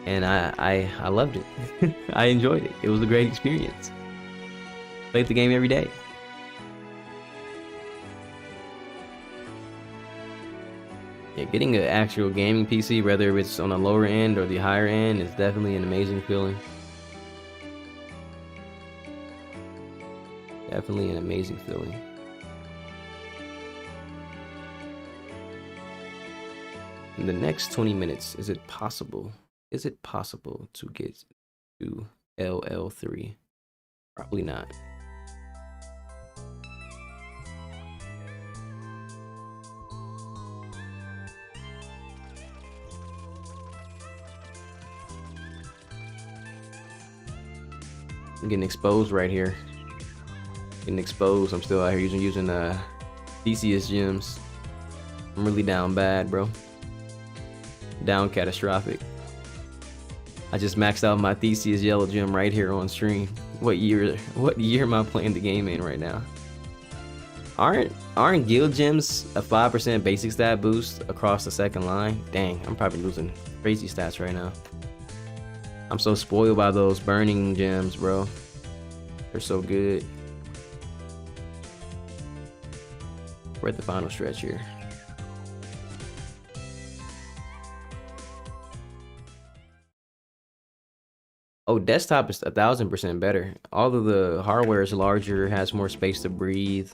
And I loved it. I enjoyed it. It was a great experience. Played the game every day. Yeah, getting an actual gaming PC, whether it's on the lower end or the higher end, is definitely an amazing feeling. Definitely an amazing feeling. In the next 20 minutes, is it possible to get to LL3? Probably not. I'm getting exposed right here. Getting exposed. I'm still out here using Theseus gems. I'm really down bad, bro. Down catastrophic. I just maxed out my Theseus yellow gem right here on stream. What year am I playing the game in right now? Aren't guild gems a 5% basic stat boost across the second line? Dang, I'm probably losing crazy stats right now. I'm so spoiled by those burning gems, bro. They're so good. We're at the final stretch here. Oh, desktop is 1000% better. All of the hardware is larger, has more space to breathe.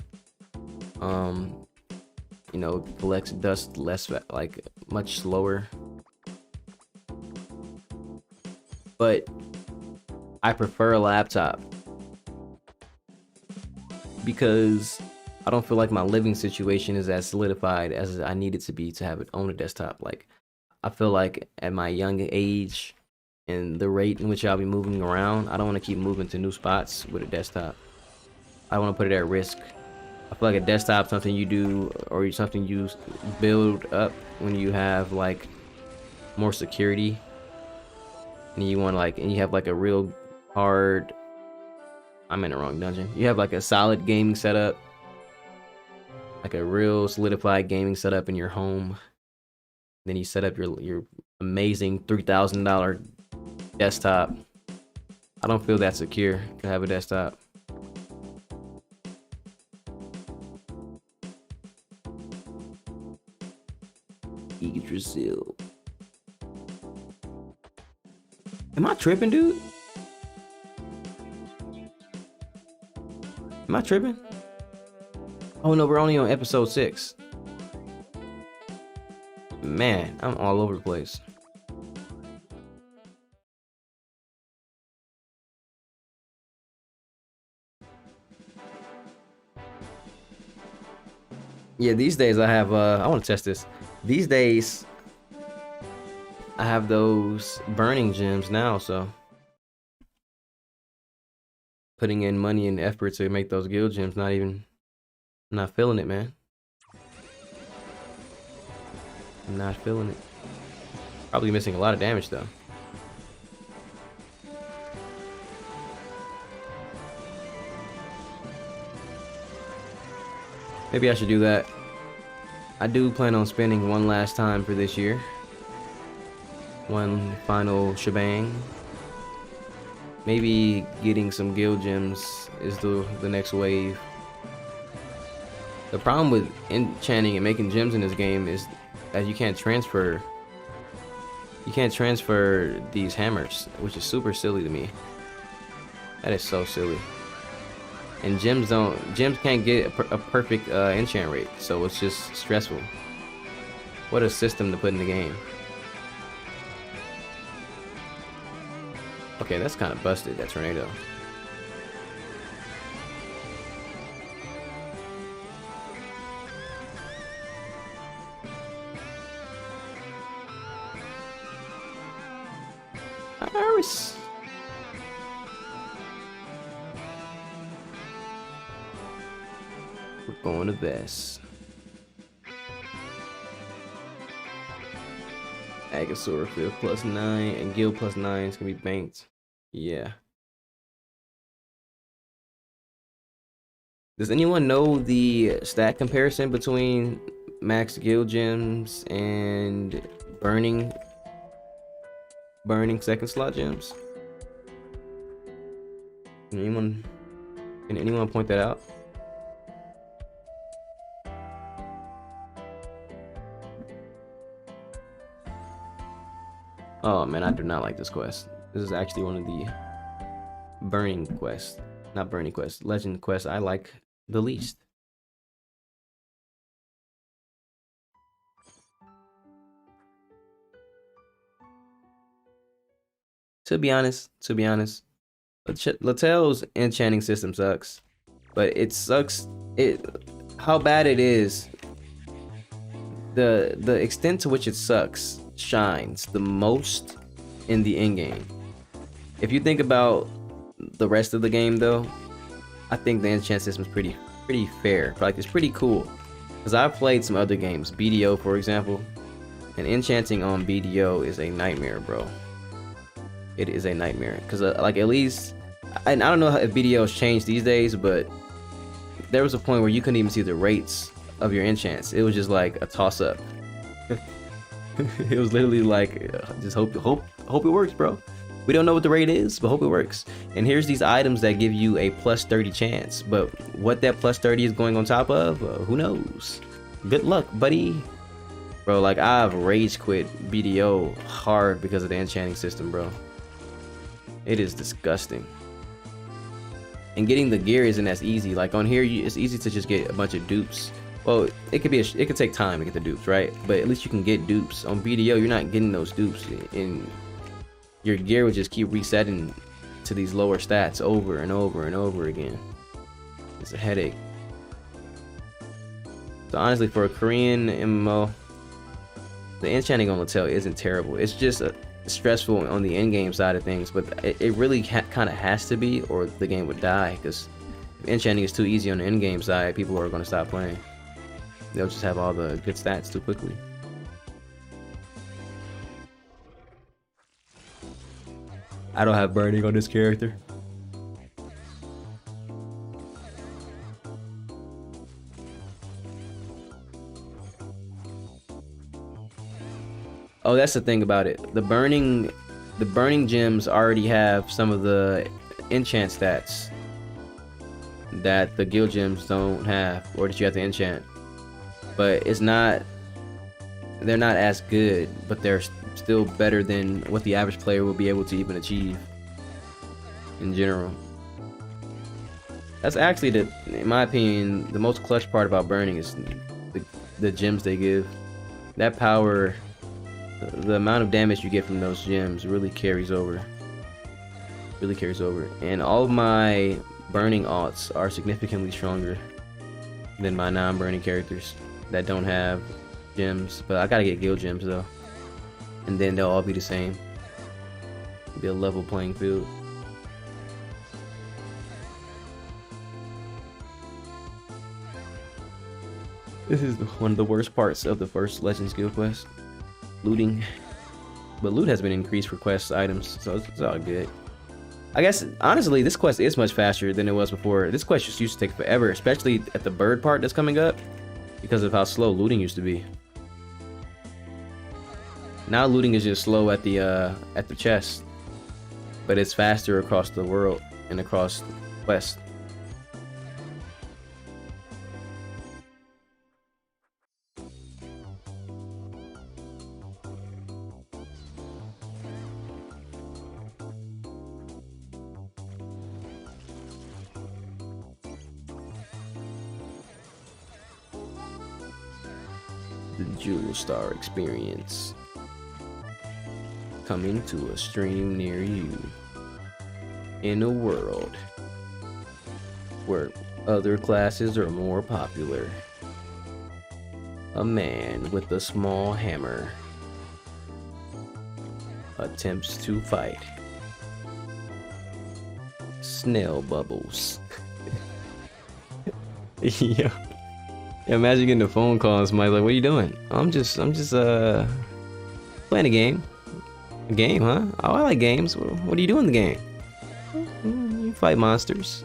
You know, collects dust less, like much slower. But I prefer a laptop because I don't feel like my living situation is as solidified as I need it to be to have it on a desktop. Like, I feel like at my young age and the rate in which I'll be moving around, I don't want to keep moving to new spots with a desktop. I want to put it at risk. I feel like a desktop, something you do or something you build up when you have like more security. And you want and you have like a real hard, I'm in the wrong dungeon. You have like a solid gaming setup, like a real solidified gaming setup in your home. Then you set up your amazing $3,000 desktop. I don't feel that secure to have a desktop. Yggdrasil. Am I tripping, dude? Am I tripping? Oh no, we're only on episode 6. Man, I'm all over the place. Yeah, these days I have I want to test this. These days I have those burning gems now, so putting in money and effort to make those guild gems, not feeling it, man. I'm not feeling it. Probably missing a lot of damage though. Maybe I should do that. I do plan on spending one last time for this year. One final shebang. Maybe getting some guild gems is the next wave. The problem with enchanting and making gems in this game is that you can't transfer. You can't transfer these hammers, which is super silly to me. That is so silly. And gems can't get a perfect enchant rate, so it's just stressful. What a system to put in the game. Okay, that's kind of busted, that tornado. Iris. We're going to Vest. Agasaur field +9 and Guild +9 is gonna be banked. Yeah. Does anyone know the stat comparison between max guild gems and burning second slot gems? Can anyone point that out? Oh man, I do not like this quest. This is actually one of the burning quests. Not burning quests, legend quests I like the least. To be honest, Latel's enchanting system sucks. But it sucks, how bad it is, the extent to which it sucks shines the most in the end game. If you think about the rest of the game though, I think the enchant system is pretty fair. Like, it's pretty cool. Because I've played some other games, BDO for example, and enchanting on BDO is a nightmare, bro. It is a nightmare. Because like, at least, and I don't know if BDO has changed these days, but there was a point where you couldn't even see the rates of your enchants. It was just like a toss up. It was literally like, just hope it works, bro. We don't know what the rate is, but hope it works. And here's these items that give you a +30 chance, but what that +30 is going on top of, who knows? Good luck, buddy. Bro, like, I've rage quit BDO hard because of the enchanting system, bro. It is disgusting. And getting the gear isn't as easy. Like, on here, it's easy to just get a bunch of dupes. Well, it could take time to get the dupes, right? But at least you can get dupes. On BDO, you're not getting those dupes, and your gear would just keep resetting to these lower stats over and over and over again. It's a headache. So honestly, for a Korean MMO, the enchanting on Latel isn't terrible. It's just stressful on the end game side of things, but it really kind of has to be, or the game would die. Because if enchanting is too easy on the end game side, people are going to stop playing. They'll just have all the good stats too quickly. I don't have burning on this character. Oh, that's the thing about it. The burning gems already have some of the enchant stats that the guild gems don't have, or that you have to enchant. But they're not as good, but they're still better than what the average player will be able to even achieve in general. That's actually, in my opinion, the most clutch part about burning is the gems they give. That power, the amount of damage you get from those gems really carries over. And all of my burning alts are significantly stronger than my non-burning characters that don't have gems. But I gotta get guild gems though, and then they'll all be the same. It'll be a level playing field. This is one of the worst parts of the first Legends Guild quest, looting. But loot has been increased for quest items, so it's all good. I guess, honestly, this quest is much faster than it was before. This quest just used to take forever, especially at the bird part that's coming up, because of how slow looting used to be. Now looting is just slow at the chest, but it's faster across the world and across the quest. The Jewel Star experience. Coming to a stream near you. In a world where other classes are more popular. A man with a small hammer attempts to fight snail bubbles. Yeah. Imagine getting a phone call and somebody's like, "What are you doing?" I'm just playing a game. A game, huh? Oh, I like games. What do you do in the game? You fight monsters.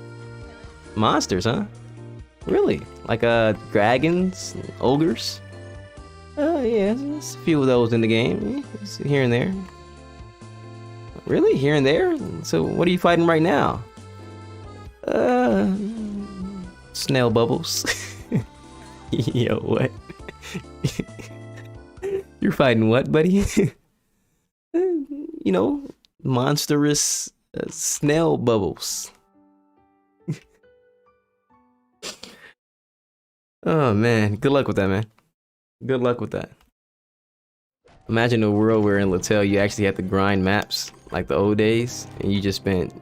Monsters, huh? Really? Like dragons, ogres? Oh yeah, there's a few of those in the game. It's here and there. Really? Here and there? So what are you fighting right now? Snail bubbles. Yo, what? You're fighting what, buddy? You know, monstrous snail bubbles. Oh man, good luck with that, man. Good luck with that. Imagine a world where in Latel you actually had to grind maps like the old days, and you just spent.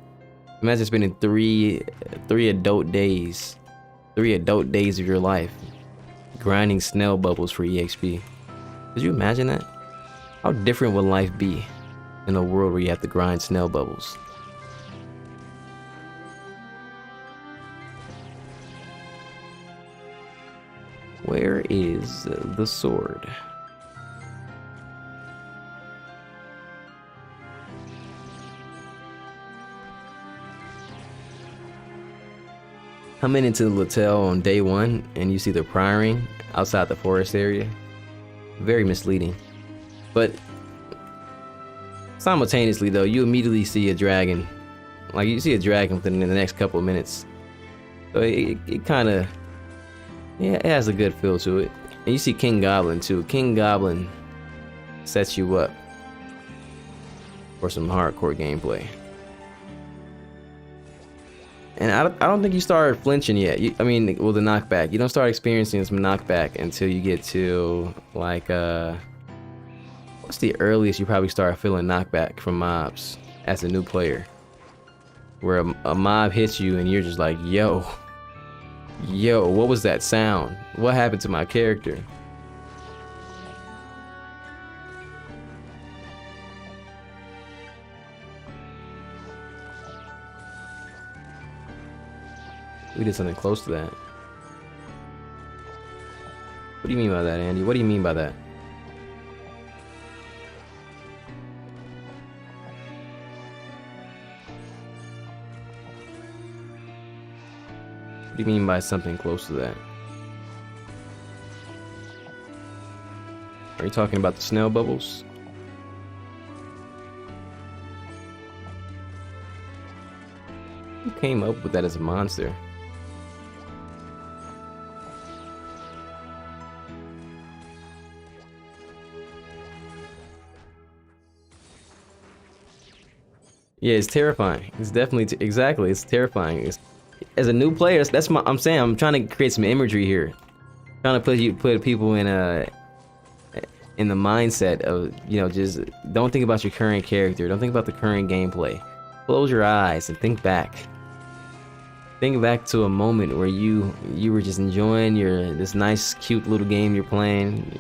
Imagine spending three adult days of your life grinding snail bubbles for EXP. Could you imagine that? How different would life be in a world where you have to grind snail bubbles? Where is the sword? Coming into Latel on day one and you see the priring outside the forest area. Very misleading. But simultaneously though, you immediately see a dragon. Like you see a dragon within the next couple of minutes. So it kind of, yeah, it has a good feel to it. And you see King Goblin too. King Goblin sets you up for some hardcore gameplay. And I don't think you started flinching yet. I mean, well, the knockback. You don't start experiencing some knockback until you get to, like, what's the earliest you probably start feeling knockback from mobs as a new player? Where a mob hits you and you're just like, yo, what was that sound? What happened to my character? We did something close to that. What do you mean by that, Andy? What do you mean by that? What do you mean by something close to that? Are you talking about the snail bubbles? Who came up with that as a monster? Yeah, it's terrifying. It's definitely exactly. It's terrifying. As a new player, that's my. I'm saying I'm trying to create some imagery here. Trying to put people in the mindset of, you know, just don't think about your current character. Don't think about the current gameplay. Close your eyes and think back. Think back to a moment where you were just enjoying this nice, cute little game you're playing.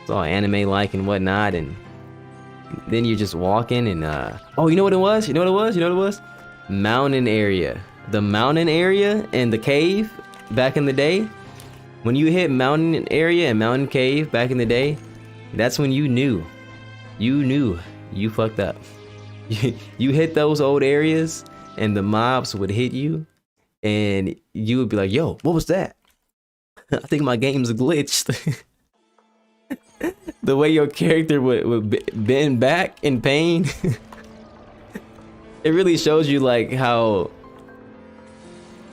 It's all anime-like and whatnot, and then you're just walking and oh, you know what it was? You know what it was? Mountain area. The mountain area and the cave back in the day. When you hit mountain area and mountain cave back in the day, that's when you knew you fucked up. You hit those old areas and the mobs would hit you and you would be like, yo, what was that? I think my game's glitched. The way your character would bend back in pain. It really shows you like how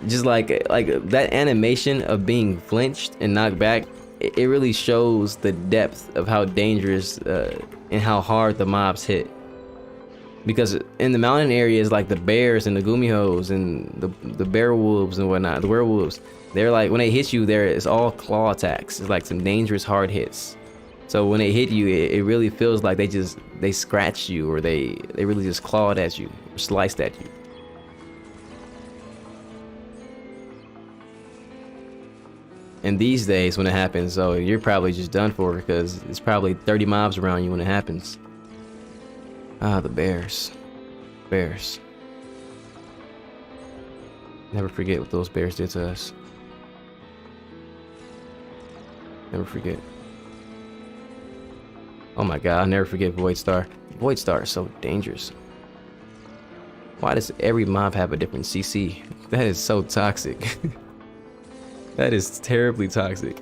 just like that animation of being flinched and knocked back, it really shows the depth of how dangerous and how hard the mobs hit. Because in the mountain areas, like the bears and the gumihos and the bear wolves and whatnot, the werewolves, they're like, when they hit you, it's all claw attacks. It's like some dangerous hard hits. So when they hit you, it really feels like they scratched you, or they really just clawed at you or sliced at you. And these days when it happens, so you're probably just done for, because it's probably 30 mobs around you when it happens. Ah, the bears. Bears. Never forget what those bears did to us. Never forget. Oh my god, I'll never forget Void Star. Void Star is so dangerous. Why does every mob have a different CC? That is so toxic. That is terribly toxic.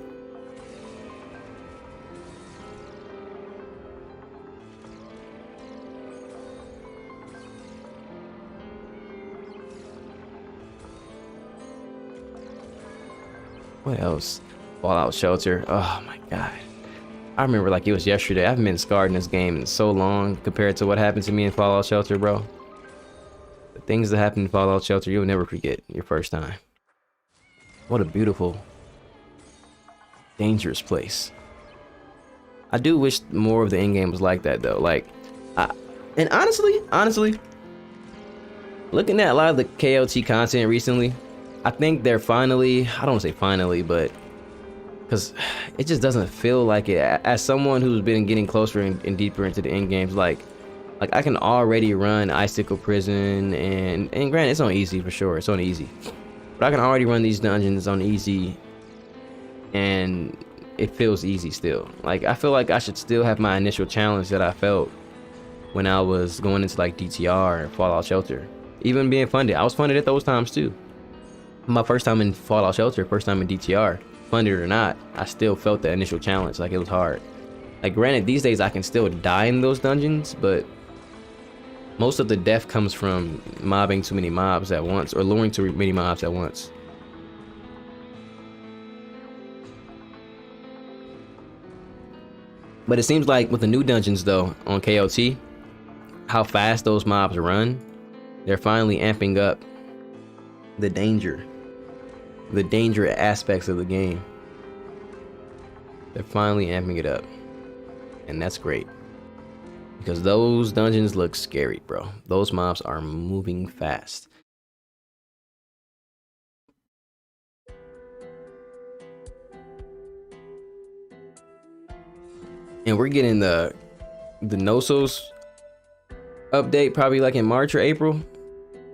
What else? Fallout Shelter. Oh my god. I remember like it was yesterday. I haven't been scarred in this game in so long compared to what happened to me in Fallout Shelter, bro. The things that happened in Fallout Shelter, you'll never forget your first time. What a beautiful, dangerous place. I do wish more of the endgame was like that though. Like, and honestly, looking at a lot of the KOT content recently, I think they're finally, I don't want to say finally, but because it just doesn't feel like it. As someone who's been getting closer and deeper into the end games, like I can already run Icicle Prison, and granted it's on easy for sure, it's on easy, but I can already run these dungeons on easy, and it feels easy still. Like I feel like I should still have my initial challenge that I felt when I was going into like DTR and Fallout Shelter, even being funded. I was funded at those times too. My first time in Fallout Shelter, first time in DTR, funded or not, I still felt the initial challenge. Like it was hard. Like granted, these days I can still die in those dungeons, but most of the death comes from mobbing too many mobs at once, or luring too many mobs at once. But it seems like with the new dungeons though on KOT, how fast those mobs run, they're finally amping up the danger aspects of the game. They're finally amping it up, and that's great, because those dungeons look scary, bro. Those mobs are moving fast. And we're getting the Knossos update probably like in March or April.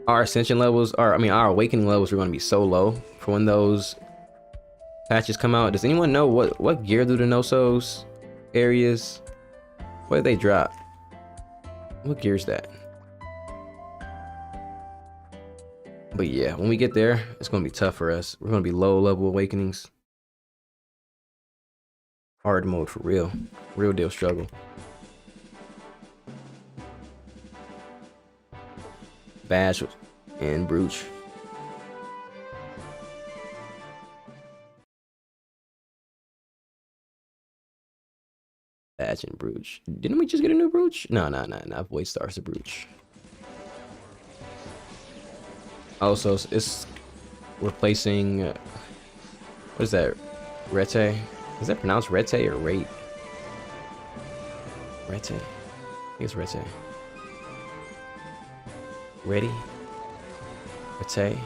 Our ascension levels, our awakening levels are going to be so low for when those patches come out. Does anyone know what gear do the Knossos areas? What did they drop? What gear is that? But yeah, when we get there, it's going to be tough for us. We're going to be low level awakenings. Hard mode for real. Real deal struggle. Bash and Brooch. Bash and Brooch. Didn't we just get a new Brooch? No. Void Star's a Brooch. Also, it's replacing. What is that? Rete? Is that pronounced Rete or Rate? Rete. I think it's Rete. Ready? Rete?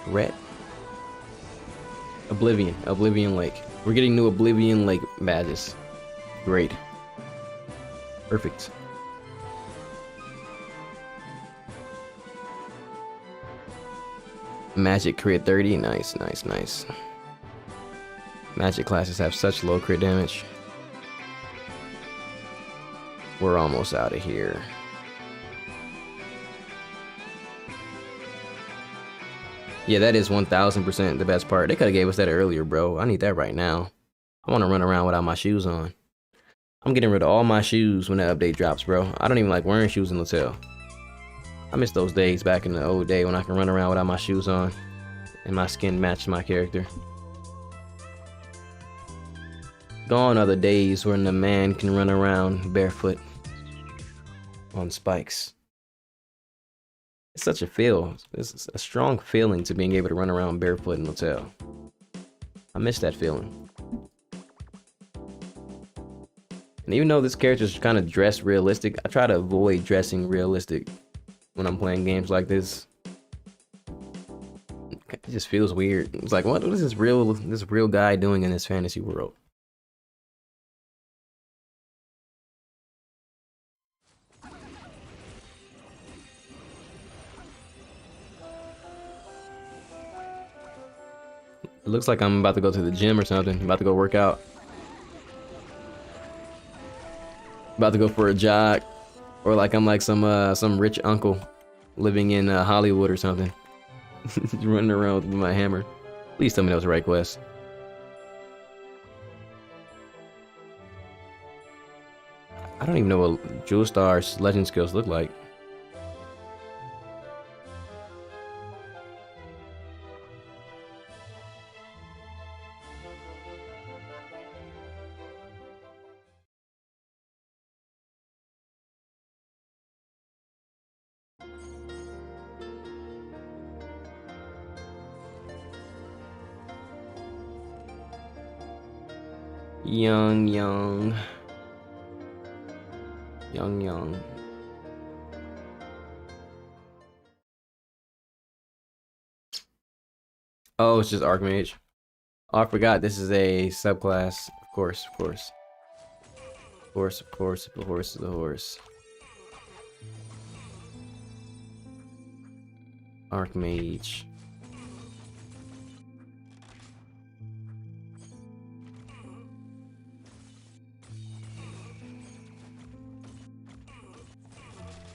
Ret? Oblivion Lake. We're getting new Oblivion Lake badges. Great. Perfect. Magic crit 30. Nice. Magic classes have such low crit damage. We're almost out of here. Yeah, that is 1000% the best part. They could have gave us that earlier, bro. I need that right now. I want to run around without my shoes on. I'm getting rid of all my shoes when that update drops, bro. I don't even like wearing shoes in the hotel. I miss those days back in the old day when I can run around without my shoes on and my skin matched my character. Gone are the days when the man can run around barefoot. on spikes. It's such a feel. It's a strong feeling to being able to run around barefoot in the hotel. I miss that feeling. And even though this character is kind of dressed realistic, I try to avoid dressing realistic when I'm playing games like this. It just feels weird. It's like, what is this real guy doing in this fantasy world? It looks like I'm about to go to the gym or something. I'm about to go work out. About to go for a jog. Or like I'm like some rich uncle living in Hollywood or something. Running around with my hammer. Please tell me that was the right quest. I don't even know what Jewel Star's legend skills look like. Young. Oh, it's just Archmage. Oh, I forgot this is a subclass. Of course. The horse is a horse. Archmage.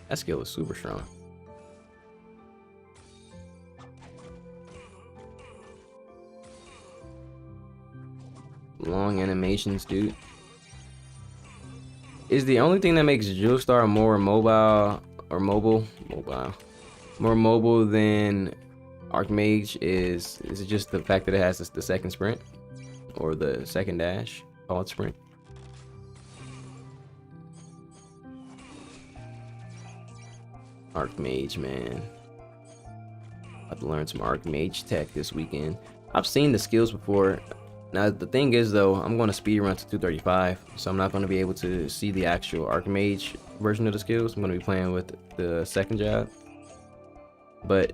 That skill is super strong. Long animations, dude. Is the only thing that makes Jewel Star more mobile more mobile than Archmage is it just the fact that it has the second sprint or the second dash called sprint? Archmage, man. About to learn some Archmage tech this weekend. I've seen the skills before. Now the thing is though, I'm going to speed run to 235, so I'm not going to be able to see the actual Archmage version of the skills. I'm going to be playing with the second job. But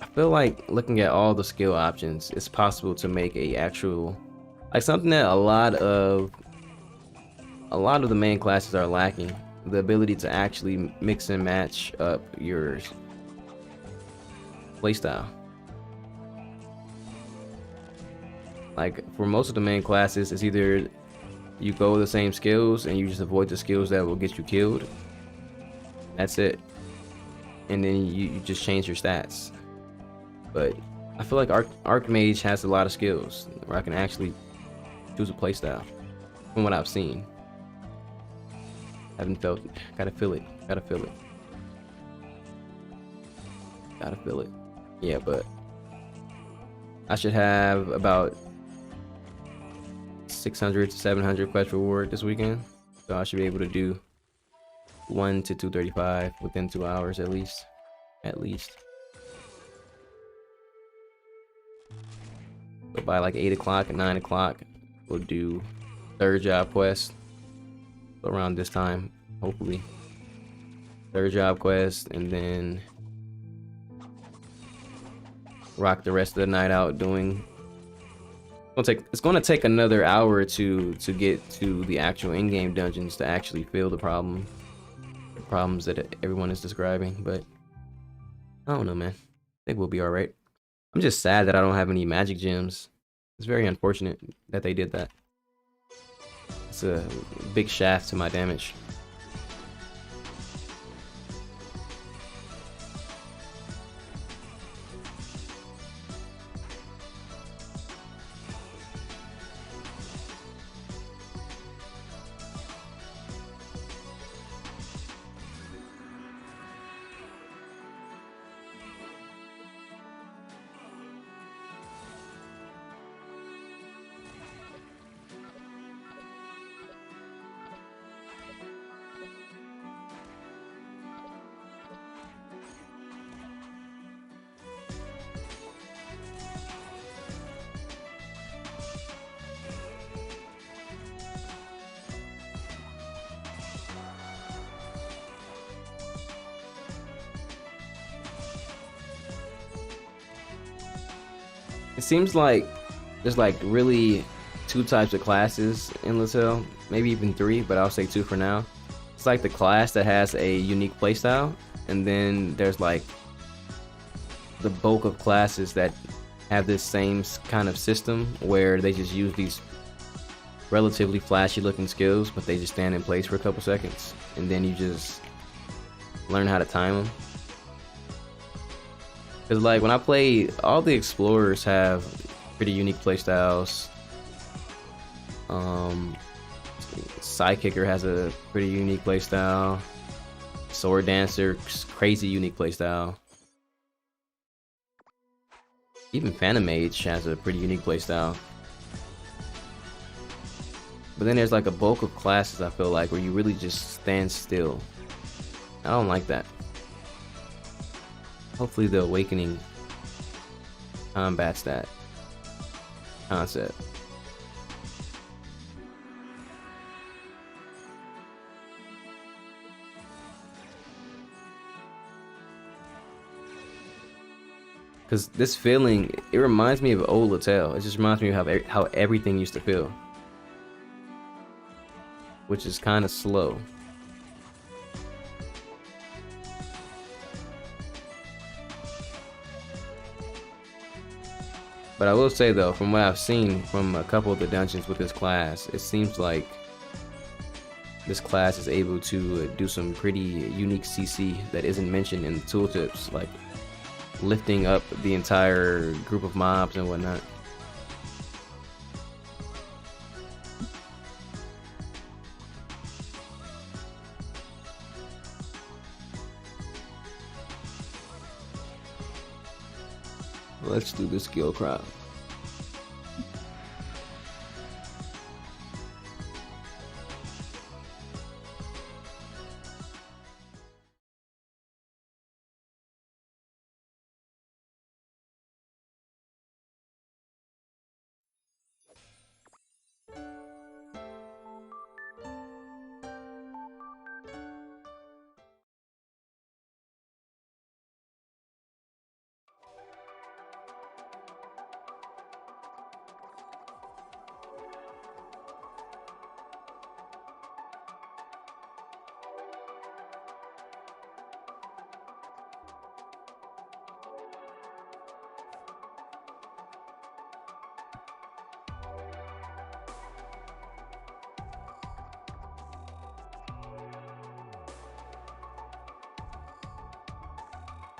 I feel like looking at all the skill options, it's possible to make a actual, like something that a lot of the main classes are lacking, the ability to actually mix and match up your playstyle. Like for most of the main classes, it's either you go with the same skills and you just avoid the skills that will get you killed. That's it. And then you just change your stats. But I feel like Archmage has a lot of skills where I can actually choose a playstyle from what I've seen. Haven't felt it. Gotta feel it. Yeah, but I should have about 600 to 700 quest reward this weekend, so I should be able to do 1 to 235 within 2 hours at least. So by like 8 o'clock and 9 o'clock, we'll do third job quest. So around this time, hopefully. Third job quest, and then rock the rest of the night out doing. It's gonna take another hour or two to get to the actual in-game dungeons to actually feel the problems that everyone is describing. But I don't know, man. I think we'll be all right. I'm just sad that I don't have any magic gems. It's very unfortunate that they did that. It's a big shaft to my damage. It seems like there's like really two types of classes in Latil, maybe even three, but I'll say two for now. It's like the class that has a unique playstyle, and then there's like the bulk of classes that have this same kind of system where they just use these relatively flashy looking skills, but they just stand in place for a couple seconds, and then you just learn how to time them. Because like when I play, all the explorers have pretty unique playstyles. Sidekicker has a pretty unique playstyle. Sword Dancer, crazy unique playstyle. Even Phantom Mage has a pretty unique playstyle. But then there's like a bulk of classes, I feel like, where you really just stand still. I don't like that. Hopefully the Awakening combats that concept. Because this feeling, it reminds me of old Latel. It just reminds me of how everything used to feel. Which is kind of slow. But I will say though, from what I've seen from a couple of the dungeons with this class, it seems like this class is able to do some pretty unique CC that isn't mentioned in the tooltips, like lifting up the entire group of mobs and whatnot. Let's do the skill crop.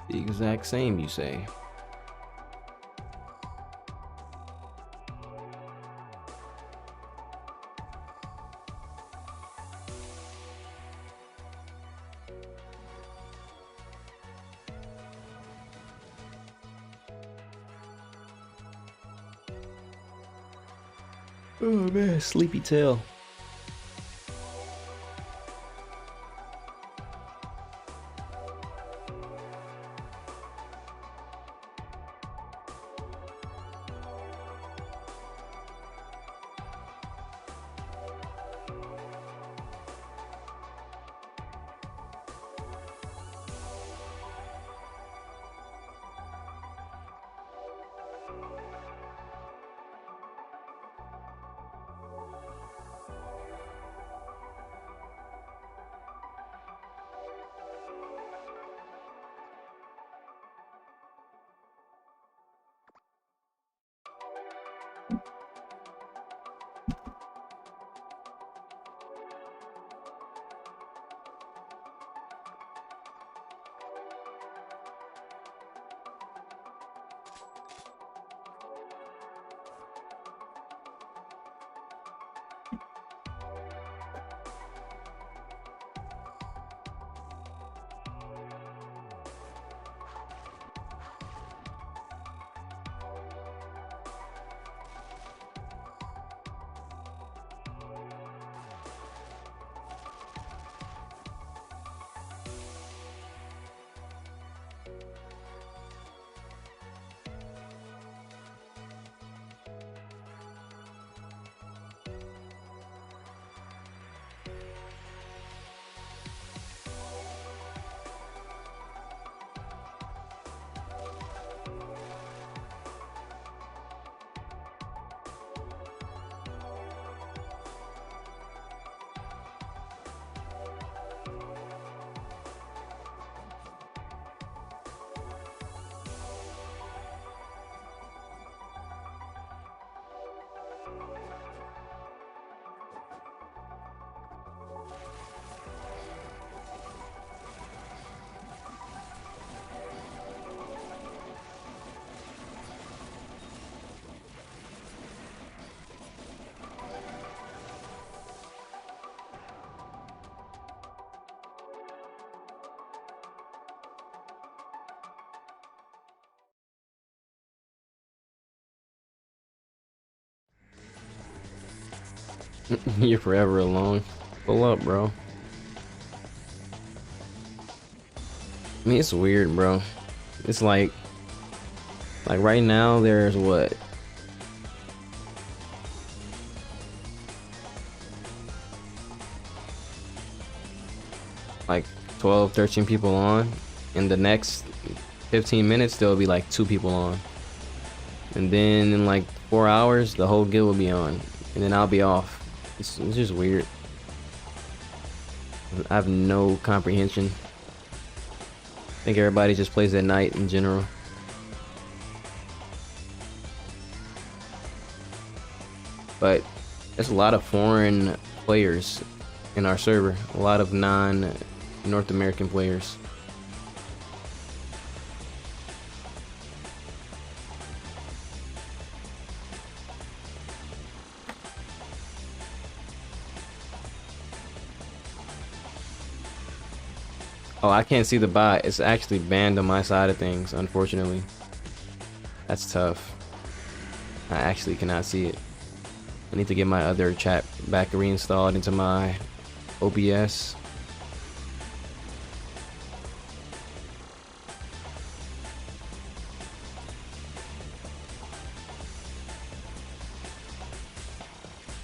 The exact same, you say? Oh man, sleepy tail. You're forever alone. Pull up, bro. I mean, it's weird, bro. It's like right now there's what? Like 12, 13 people on. In the next 15 minutes, there'll be like 2 people on. And then in like 4 hours, the whole guild will be on. And then I'll be off. It's just weird. I have no comprehension. I think everybody just plays at night in general. But there's a lot of foreign players in our server. A lot of non-North American players. Oh, I can't see the bot. It's actually banned on my side of things, unfortunately. That's tough. I actually cannot see it. I need to get my other chat back reinstalled into my OBS.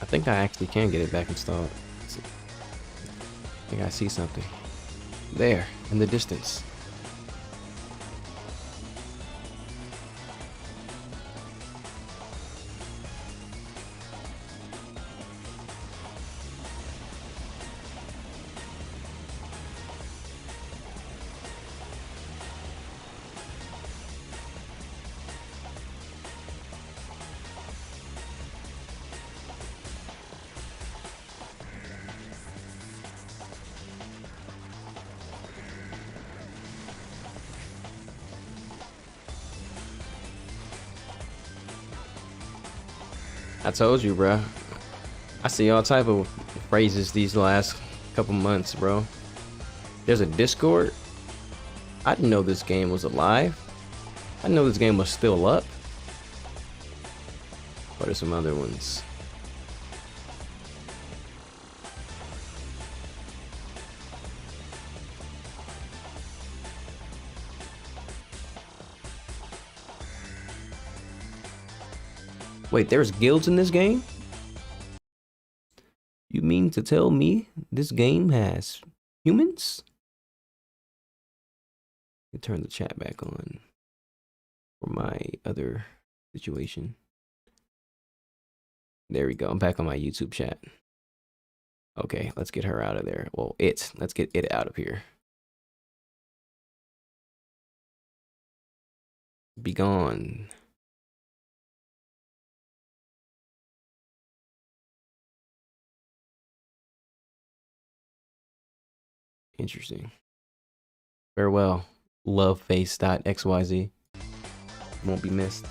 I think I actually can get it back installed. I think I see something. There, in the distance. I told you, bro. I see all type of phrases these last couple months, bro. There's a Discord. I didn't know this game was alive. I didn't know this game was still up. What are some other ones? Wait, there's guilds in this game? You mean to tell me this game has humans? Let me turn the chat back on for my other situation. There we go. I'm back on my YouTube chat. Okay, let's get her out of there. Well, let's get it out of here. Be gone. Interesting. Farewell, loveface.xyz. Won't be missed.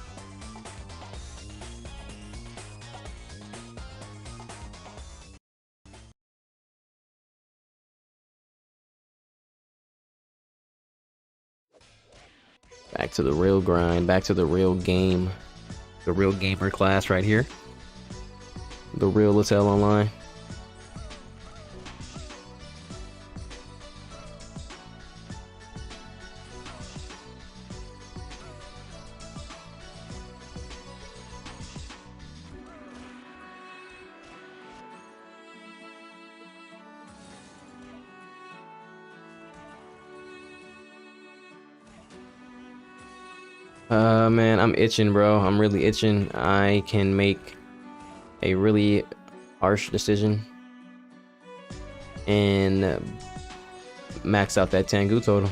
Back to the real grind, back to the real game. The real gamer class right here. The real Latel Online. Man, I'm itching, bro. I'm really itching. I can make a really harsh decision and max out that Tengu total.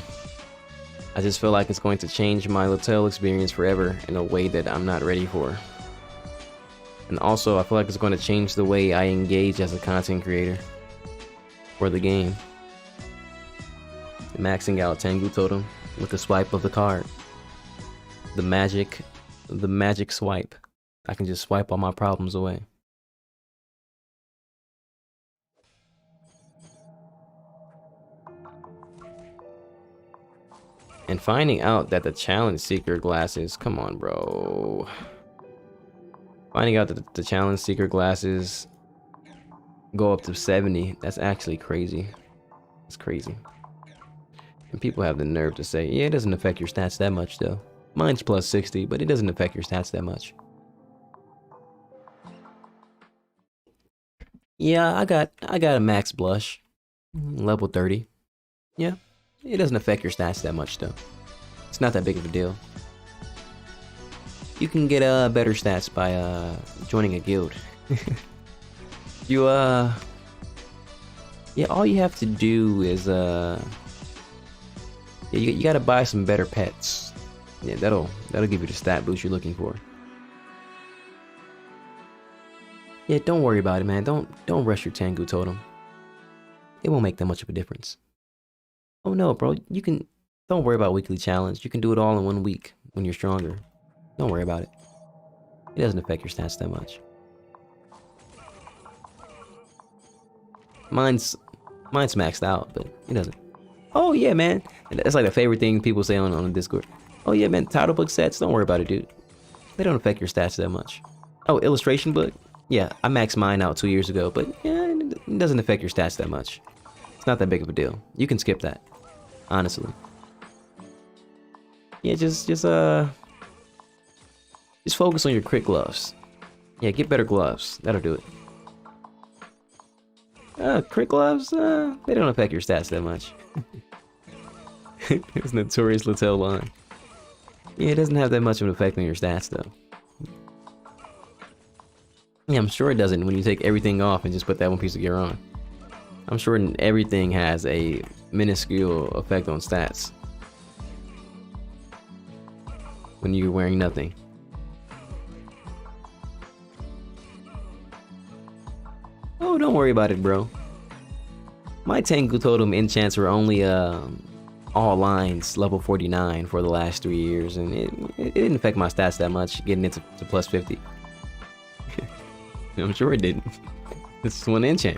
I just feel like it's going to change my Latel experience forever in a way that I'm not ready for. And also, I feel like it's going to change the way I engage as a content creator for the game. Maxing out Tengu totem with the swipe of the card. The magic swipe. I can just swipe all my problems away. And finding out that the challenge seeker glasses, come on, bro. Finding out that the challenge seeker glasses go up to 70. That's actually crazy. It's crazy. And people have the nerve to say, yeah, it doesn't affect your stats that much though. Mine's plus 60, but it doesn't affect your stats that much. Yeah, I got a max blush. Level 30. Yeah. It doesn't affect your stats that much though. It's not that big of a deal. You can get better stats by joining a guild. You yeah, all you have to do is yeah, you gotta buy some better pets. Yeah, that'll give you the stat boost you're looking for. Yeah, don't worry about it, man. Don't rush your Tengu totem. It won't make that much of a difference. Oh no, bro. Don't worry about weekly challenge. You can do it all in 1 week when you're stronger. Don't worry about it. It doesn't affect your stats that much. Mine's maxed out, but it doesn't. Oh yeah, man. That's like the favorite thing people say on the Discord. Oh yeah, man. Title book sets. Don't worry about it, dude. They don't affect your stats that much. Oh, illustration book. Yeah, I maxed mine out 2 years ago, but yeah, it doesn't affect your stats that much. It's not that big of a deal. You can skip that, honestly. Yeah, just focus on your crit gloves. Yeah, get better gloves. That'll do it. Crit gloves, they don't affect your stats that much. It's notorious Littell line. Yeah, it doesn't have that much of an effect on your stats though. Yeah, I'm sure it doesn't when you take everything off and just put that one piece of gear on. I'm sure everything has a minuscule effect on stats when you're wearing nothing. Oh, don't worry about it, bro. My Tengu Totem enchants were only all lines level 49 for the last 3 years, and it didn't affect my stats that much getting it to plus 50. I'm sure it didn't. This is one enchant.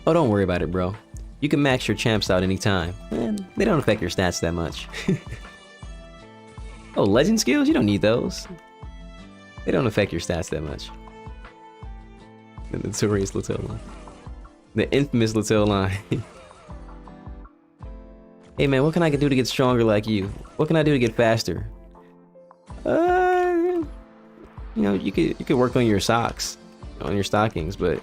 Oh, don't worry about it, bro. You can max your champs out anytime. Man, they don't affect your stats that much. Oh, legend skills? You don't need those. They don't affect your stats that much. The notorious Littell line. The infamous Littell line. Hey man, what can I do to get stronger like you? What can I do to get faster? You know, you could work on your socks, on your stockings, but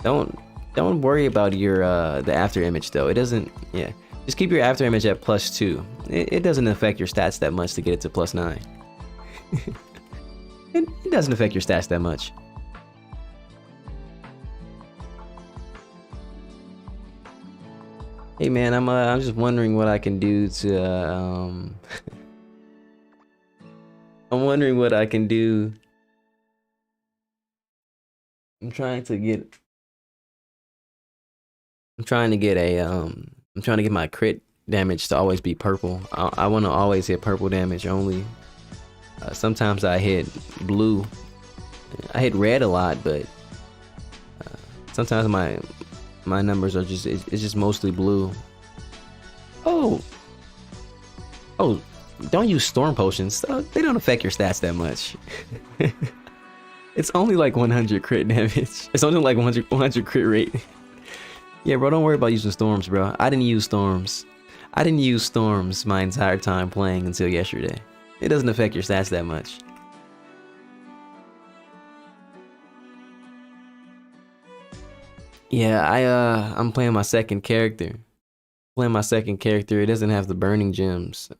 don't worry about your the after image though. It doesn't. Yeah, just keep your after image at +2. It doesn't affect your stats that much to get it to +9. It doesn't affect your stats that much. Hey man, I'm just wondering what I can do to I'm wondering what I can do. I'm trying to get my crit damage to always be purple. I want to always hit purple damage only. Sometimes I hit blue. I hit red a lot, but sometimes my numbers are it's just mostly blue. Oh, don't use storm potions. They don't affect your stats that much. It's only like 100 crit damage. It's only like 100 crit rate. Yeah, bro, don't worry about using storms, bro. I didn't use storms. I didn't use storms my entire time playing until yesterday. It doesn't affect your stats that much. Yeah, I'm playing my second character. It doesn't have the burning gems.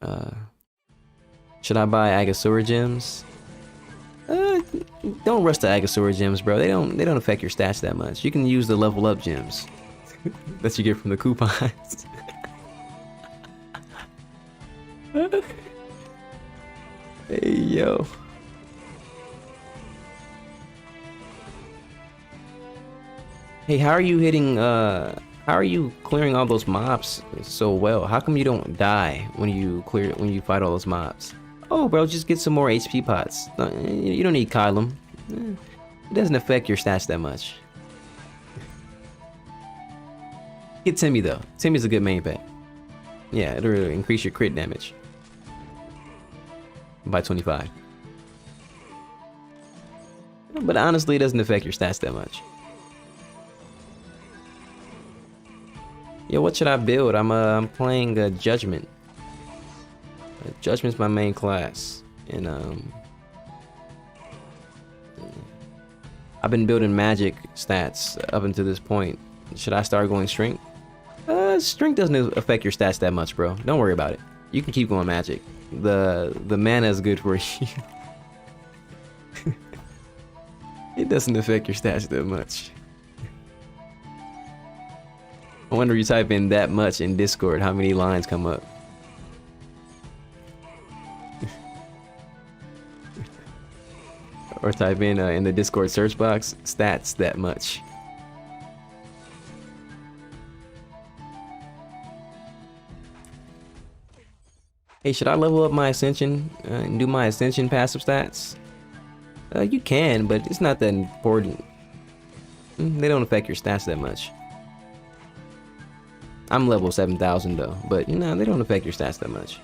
Should I buy Agasura gems? Don't rush the Agasura gems, bro. They don't affect your stats that much. You can use the level up gems that you get from the coupons. Hey yo. Hey, how are you hitting how are you clearing all those mobs so well? How come you don't die when you fight all those mobs? Oh, bro, just get some more HP pots. You don't need Kylum. It doesn't affect your stats that much. Get Timmy though. Timmy's a good main pet. Yeah, it'll increase your crit damage by 25. But honestly, it doesn't affect your stats that much. Yo, what should I build? I'm playing Judgment. Judgment's my main class, and I've been building magic stats up until this point. Should I start going strength? Strength doesn't affect your stats that much, bro. Don't worry about it. You can keep going magic. The mana is good for you. It doesn't affect your stats that much. I wonder if you type in that much in Discord, how many lines come up? Or type in the Discord search box, stats that much. Hey, should I level up my Ascension and do my Ascension passive stats? You can, but it's not that important. They don't affect your stats that much. I'm level 7,000 though, but you know, they don't affect your stats that much.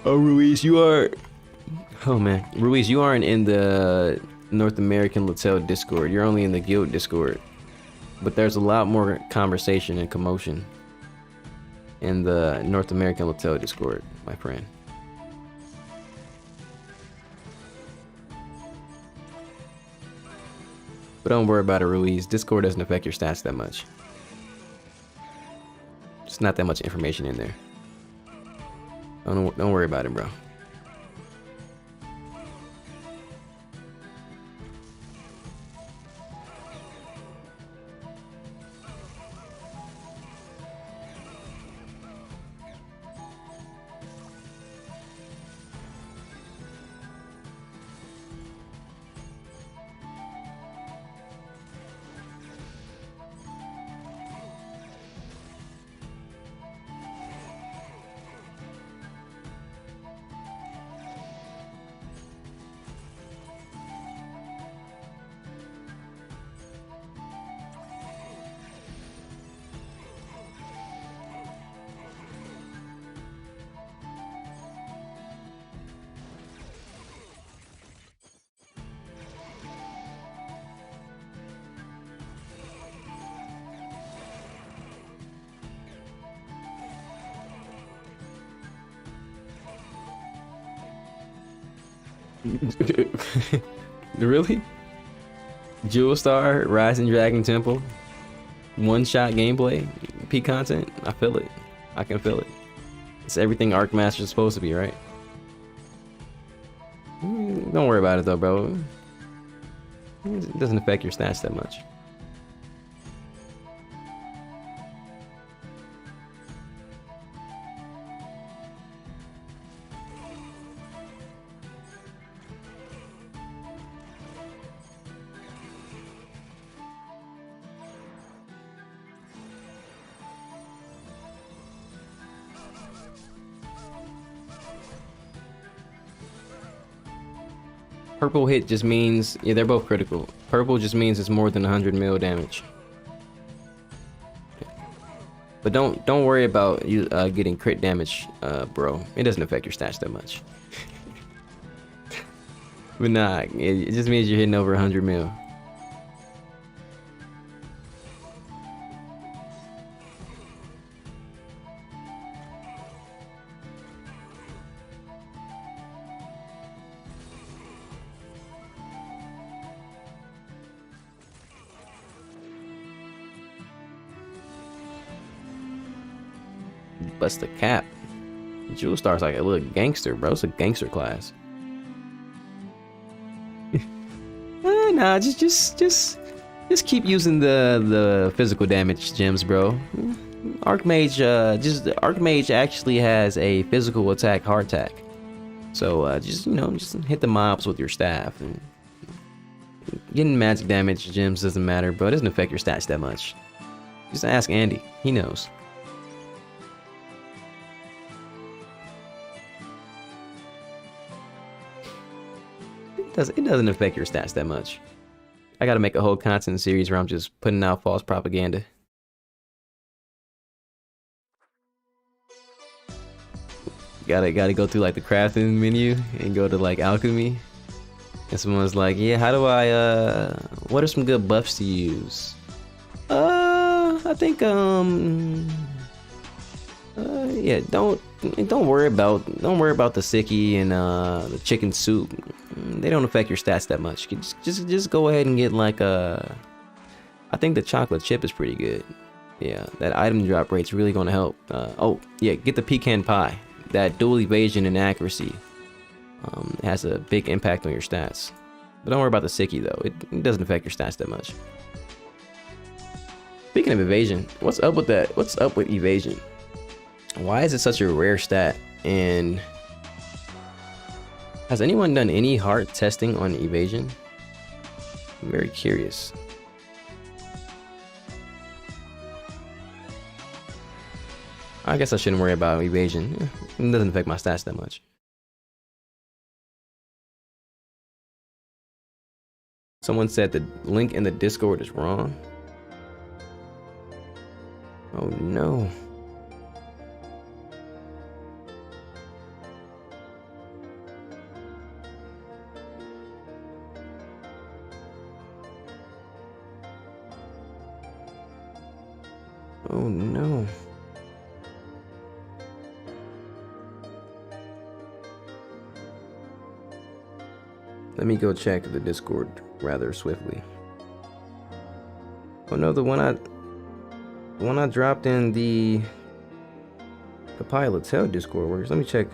Oh, Ruiz, you are... Oh man, Ruiz, you aren't in the North American Latel Discord. You're only in the Guild Discord. But there's a lot more conversation and commotion in the North American Latel Discord, my friend. But don't worry about it, Ruiz. Discord doesn't affect your stats that much. There's not that much information in there. Don't worry about it, bro. Really? Jewel Star, Rising Dragon Temple, one-shot gameplay, peak content. I feel it. I can feel it. It's everything Arcmaster is supposed to be, right? Don't worry about it though, bro. It doesn't affect your stats that much. Purple hit just means, yeah, they're both critical. Purple just means it's more than 100 mil damage. But don't worry about you getting crit damage, bro. It doesn't affect your stats that much. But nah, it just means you're hitting over 100 mil. Bust the cap. Jewel Star's like a little gangster, bro. It's a gangster class. Nah, just keep using the physical damage gems, bro. Archmage actually has a physical attack heart attack. So just hit the mobs with your staff, and getting magic damage gems doesn't matter, bro. It doesn't affect your stats that much. Just ask Andy. He knows. It doesn't affect your stats that much. I gotta make a whole content series where I'm just putting out false propaganda. Gotta go through like the crafting menu and go to like alchemy. And someone's like, yeah, how do I what are some good buffs to use? I think yeah, don't worry about the sicky and the chicken soup. They don't affect your stats that much. Just go ahead and get like I think the chocolate chip is pretty good. Yeah, that item drop rate's really gonna help. Oh yeah, get the pecan pie. That dual evasion and accuracy has a big impact on your stats. But don't worry about the sicky though. It doesn't affect your stats that much. Speaking of evasion, what's up with that? What's up with evasion? Why is it such a rare stat? And has anyone done any heart testing on evasion? I'm very curious. I guess I shouldn't worry about evasion. It doesn't affect my stats that much. Someone said the link in the Discord is wrong. Oh no. Oh no. Let me go check the Discord rather swiftly. Oh no, the one I dropped in the pilot's hell Discord works. Let me check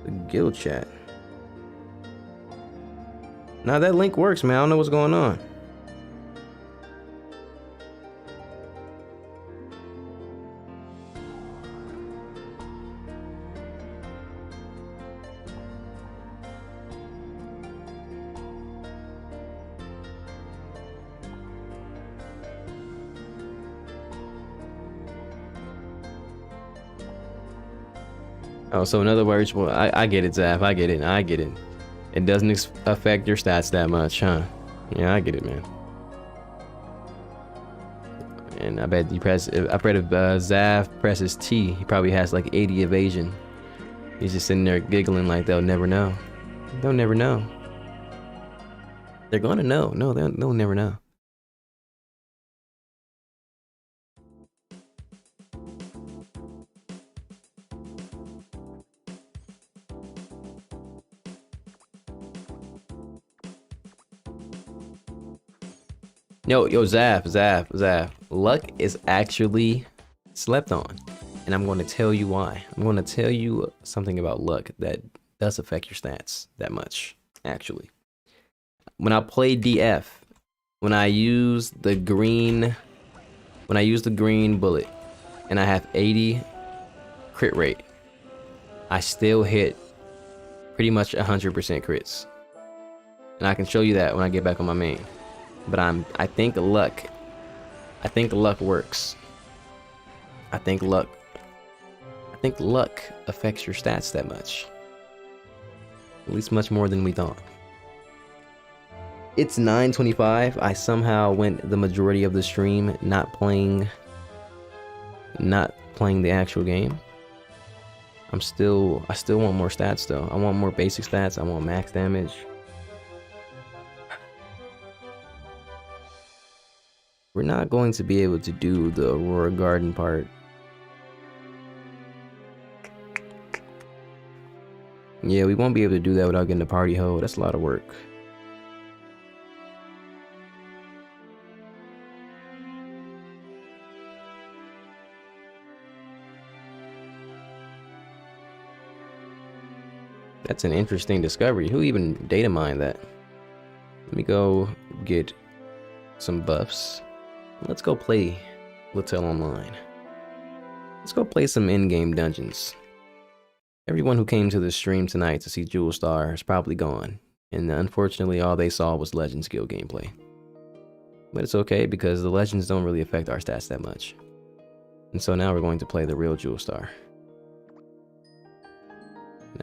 the guild chat. Now that link works, man. I don't know what's going on. Oh, so in other words, well, I get it, Zaf. I get it. It doesn't affect your stats that much, huh? Yeah, I get it, man. And I bet if Zaf presses T, he probably has like 80 evasion. He's just sitting there giggling like they'll never know. They'll never know. They're gonna know. No, they'll never know. Yo, Zaf. Luck is actually slept on. And I'm going to tell you why. I'm going to tell you something about luck that does affect your stats that much, actually. When I play DF, when I use the green bullet and I have 80 crit rate, I still hit pretty much 100% crits. And I can show you that when I get back on my main. But I think luck works. I think luck affects your stats that much. At least much more than we thought. It's 9:25. I somehow went the majority of the stream not playing the actual game. I still want more stats though. I want more basic stats. I want max damage. We're not going to be able to do the Aurora Garden part. Yeah, we won't be able to do that without getting the party hoe. That's a lot of work. That's an interesting discovery. Who even data mined that? Let me go get some buffs. Let's go play Littell Online. Let's go play some in-game dungeons. Everyone who came to the stream tonight to see Jewel Star is probably gone, and unfortunately all they saw was Legends Guild gameplay. But it's okay because the Legends don't really affect our stats that much. And so now we're going to play the real Jewel Star.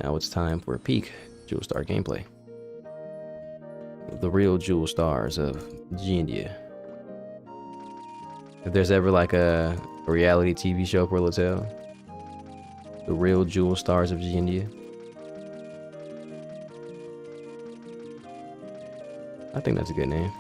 Now it's time for a peek Jewel Star gameplay. the real jewel stars of India. If there's ever like a reality TV show for Latel, the real jewel stars of India. I think that's a good name.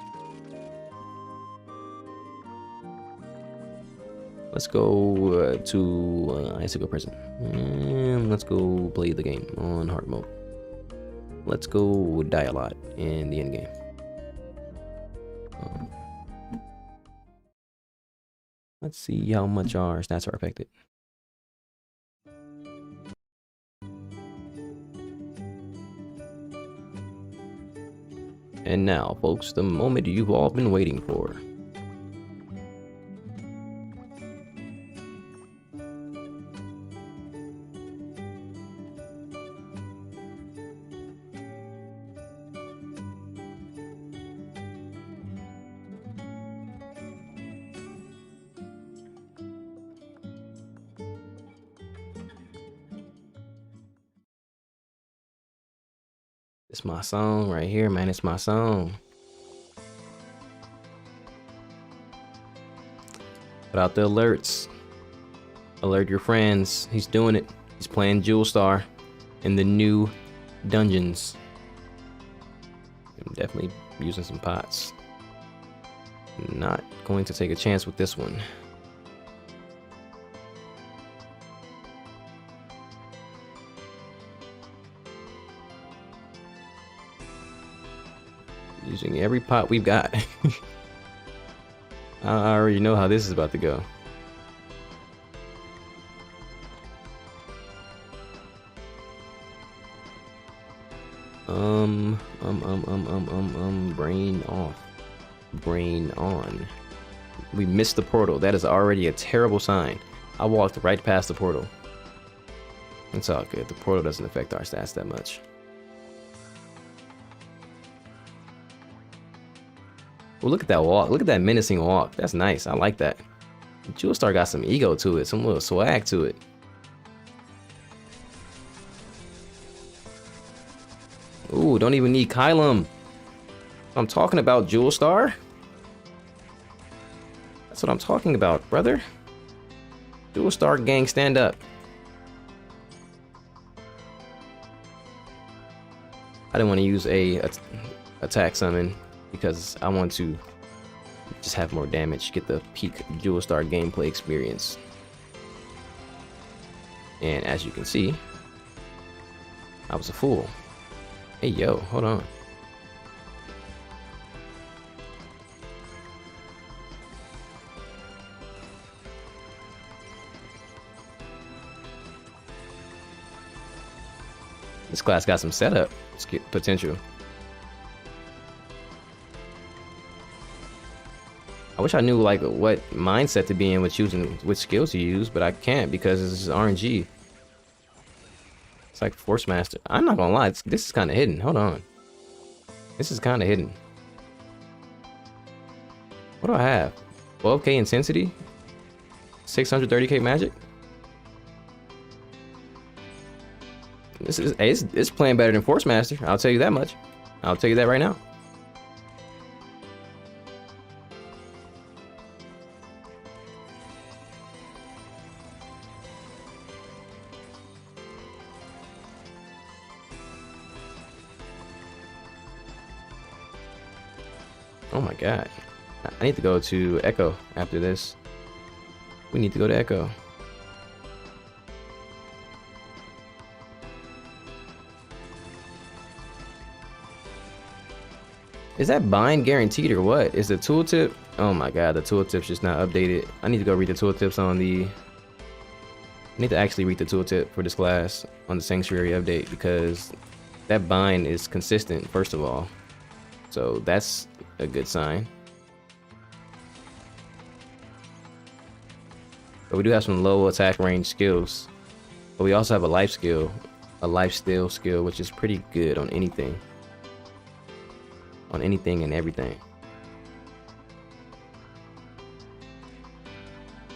Let's go to Icicle Prison. And let's go play the game on hard mode. Let's go die a lot in the end game. Let's see how much our stats are affected. And now, folks, the moment you've all been waiting for. It's my song right here, man. It's my song. Put out the alerts. Alert your friends. He's doing it. He's playing Jewel Star in the new dungeons. I'm definitely using some pots. Not going to take a chance with this one. Using every pot we've got. I already know how this is about to go. Brain off. Brain on. We missed the portal. That is already a terrible sign. I walked right past the portal. It's all good. The portal doesn't affect our stats that much. Well, look at that walk. Look at that menacing walk. That's nice. I like that. Jewel Star got some ego to it. Some little swag to it. Ooh, don't even need Kylum. I'm talking about Jewel Star. That's what I'm talking about, brother. Jewel Star gang, stand up. I didn't want to use a attack summon because I want to just have more damage, get the peak Jewel Star gameplay experience. And as you can see, I was a fool. Hey yo, hold on. This class got some setup potential. I wish I knew like what mindset to be in with choosing which skills to use, but I can't because this is RNG. It's like Force Master. I'm not gonna lie, this is kind of hidden. Hold on. This is kind of hidden. What do I have? 12k intensity? 630k magic? This is it's playing better than Force Master. I'll tell you that much. I'll tell you that right now. Oh my god. I need to go to Echo after this. We need to go to Echo. Is that bind guaranteed or what? Is the tooltip? Oh my god, the tooltip's just not updated. I need to go read the tooltips on the... I need to actually read the tooltip for this class on the Sanctuary update because that bind is consistent, first of all. So that's a good sign. But we do have some low attack range skills. But we also have a life skill, a lifesteal skill, which is pretty good on anything. On anything and everything.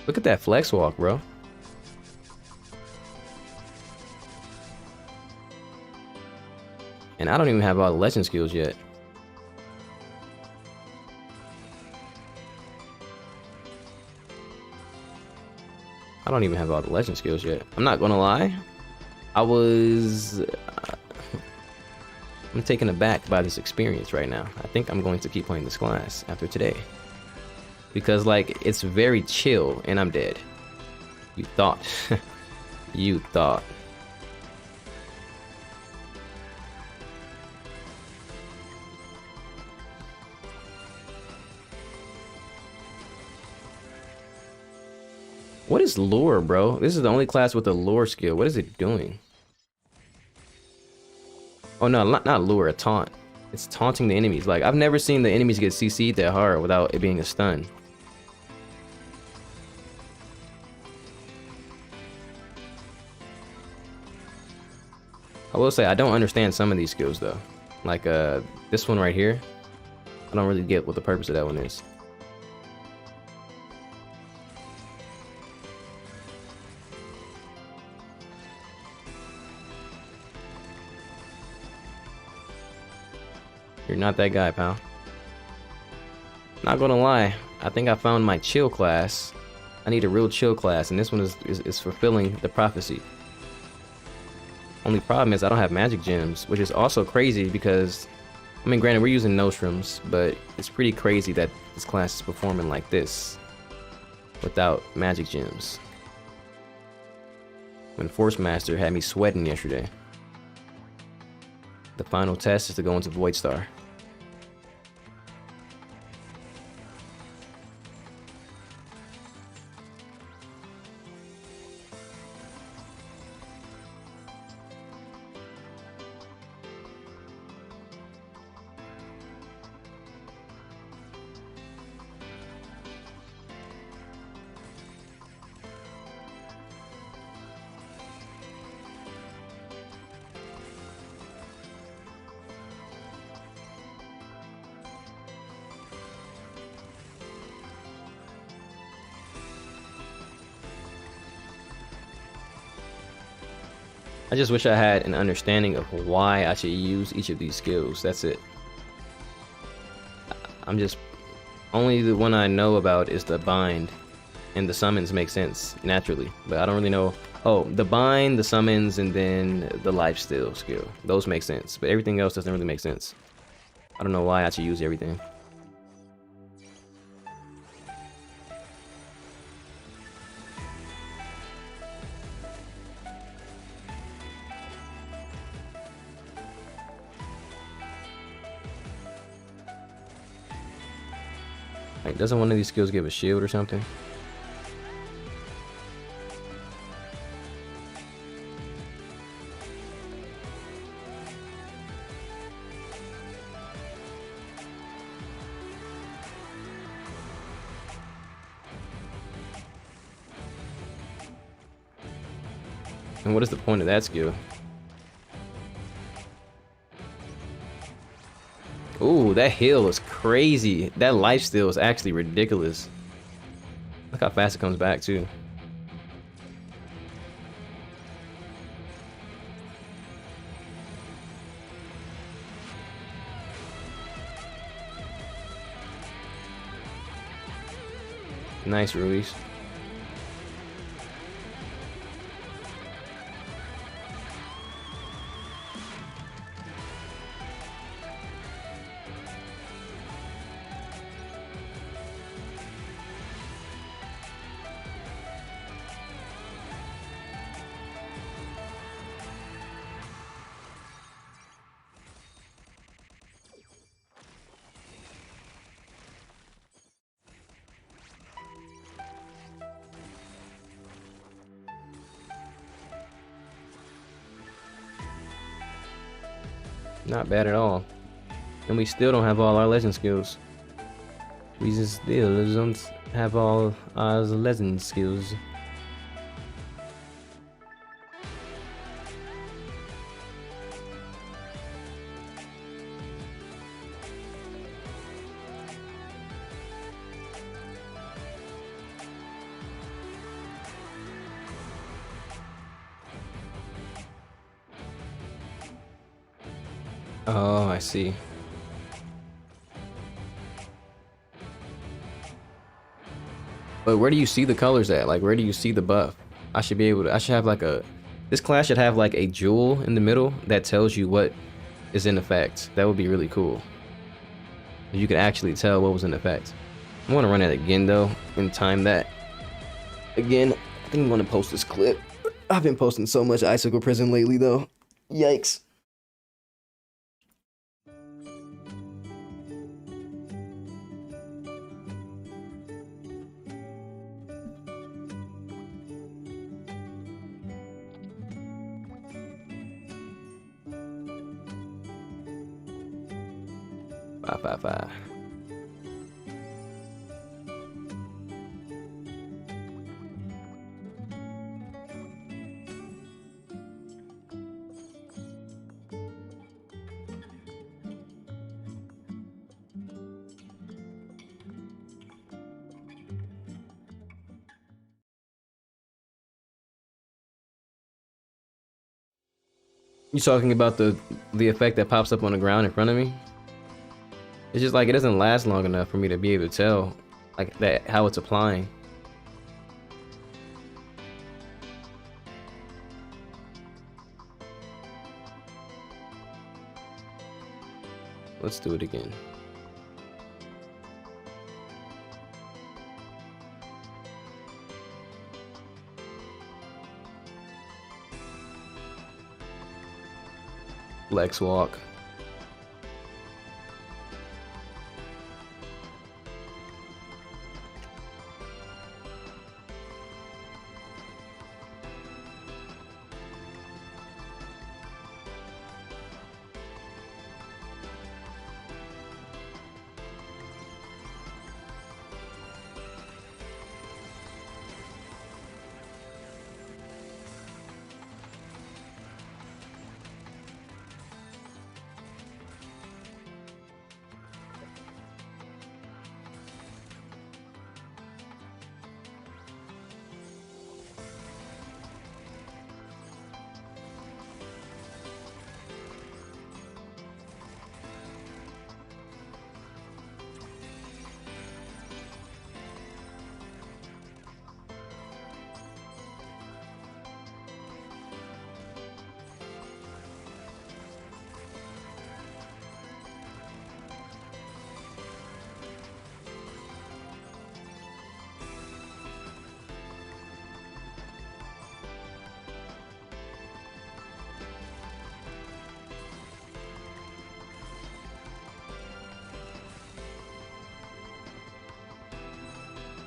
Look at that flex walk, bro. And I don't even have all the legend skills yet. I don't even have all the legend skills yet. I'm not gonna lie. I'm taken aback by this experience right now. I think I'm going to keep playing this class after today. Because, like, it's very chill, and I'm dead. You thought. You thought. What is lure, bro? This is the only class with a lure skill. What is it doing? Oh no, not lure, a taunt. It's taunting the enemies. Like, I've never seen the enemies get CC'd that hard without it being a stun. I will say, I don't understand some of these skills though. Like, this one right here. I don't really get what the purpose of that one is. You're not that guy, pal. Not gonna lie, I think I found my chill class. I need a real chill class, and this one is fulfilling the prophecy. Only problem is I don't have magic gems, which is also crazy because, I mean, granted, we're using nostrums, but it's pretty crazy that this class is performing like this without magic gems. When Force Master had me sweating yesterday. The final test is to go into Void Star. I just wish I had an understanding of why I should use each of these skills. That's it. I'm just... Only the one I know about is the bind. And the summons make sense, naturally. But I don't really know... Oh, the bind, the summons, and then the lifesteal skill. Those make sense. But everything else doesn't really make sense. I don't know why I should use everything. Like, doesn't one of these skills give a shield or something? And what is the point of that skill? Ooh, that heal is crazy. That lifesteal is actually ridiculous. Look how fast it comes back, too. Nice, Ruiz. Not bad at all. And we still don't have all our legend skills. We just still don't have all our legend skills. Oh, I see. But where do you see the colors at? Like, where do you see the buff? I should be able to, I should have like a, this class should have like a jewel in the middle that tells you what is in effect. That would be really cool. You could actually tell what was in effect. I want to run it again though and time that. Again, I think I'm going to post this clip. I've been posting so much Icicle Prison lately though. Yikes. Five. You talking about the effect that pops up on the ground in front of me? It's just like it doesn't last long enough for me to be able to tell like that how it's applying. Let's do it again. Flex walk.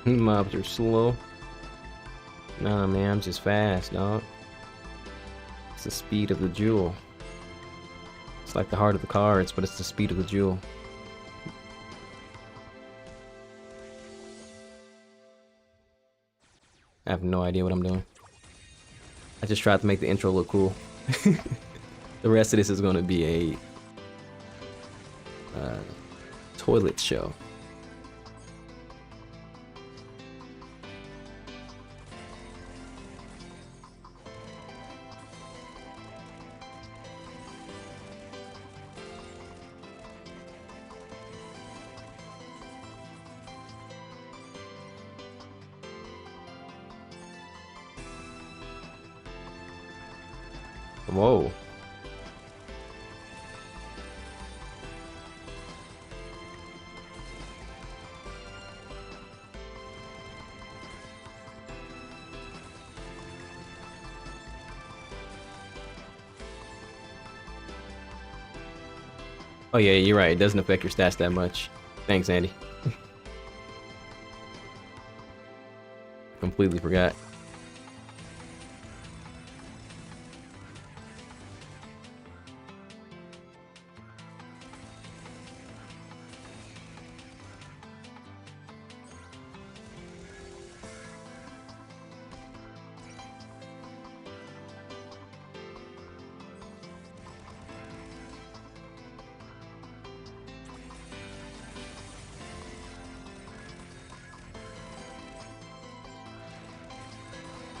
Mobs are slow. Nah, man, I'm just fast, dog. It's the speed of the jewel. It's like the heart of the cards, but it's the speed of the jewel. I have no idea what I'm doing. I just tried to make the intro look cool. The rest of this is going to be a toilet show. Whoa. Oh yeah, you're right. It doesn't affect your stats that much. Thanks, Andy. Completely forgot.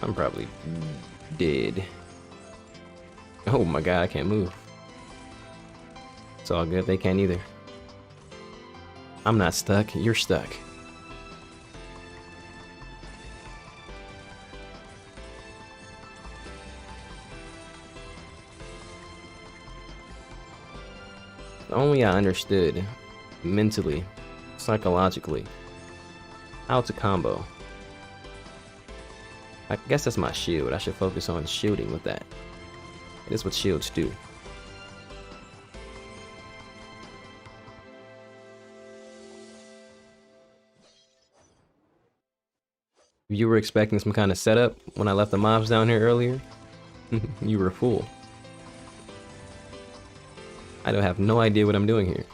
I'm probably dead. Oh my god, I can't move. It's all good, they can't either. I'm not stuck, you're stuck. If only I understood mentally, psychologically, how to combo. I guess that's my shield. I should focus on shielding with that. It is what shields do. If you were expecting some kind of setup when I left the mobs down here earlier, you were a fool. I don't have no idea what I'm doing here.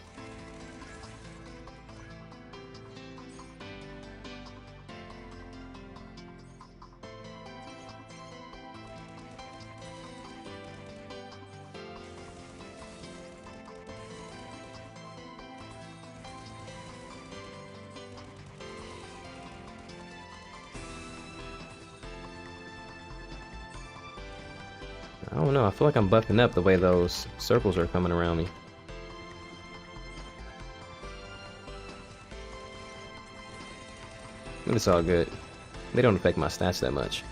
I don't know, I feel like I'm buffing up the way those circles are coming around me. It's all good. They don't affect my stats that much.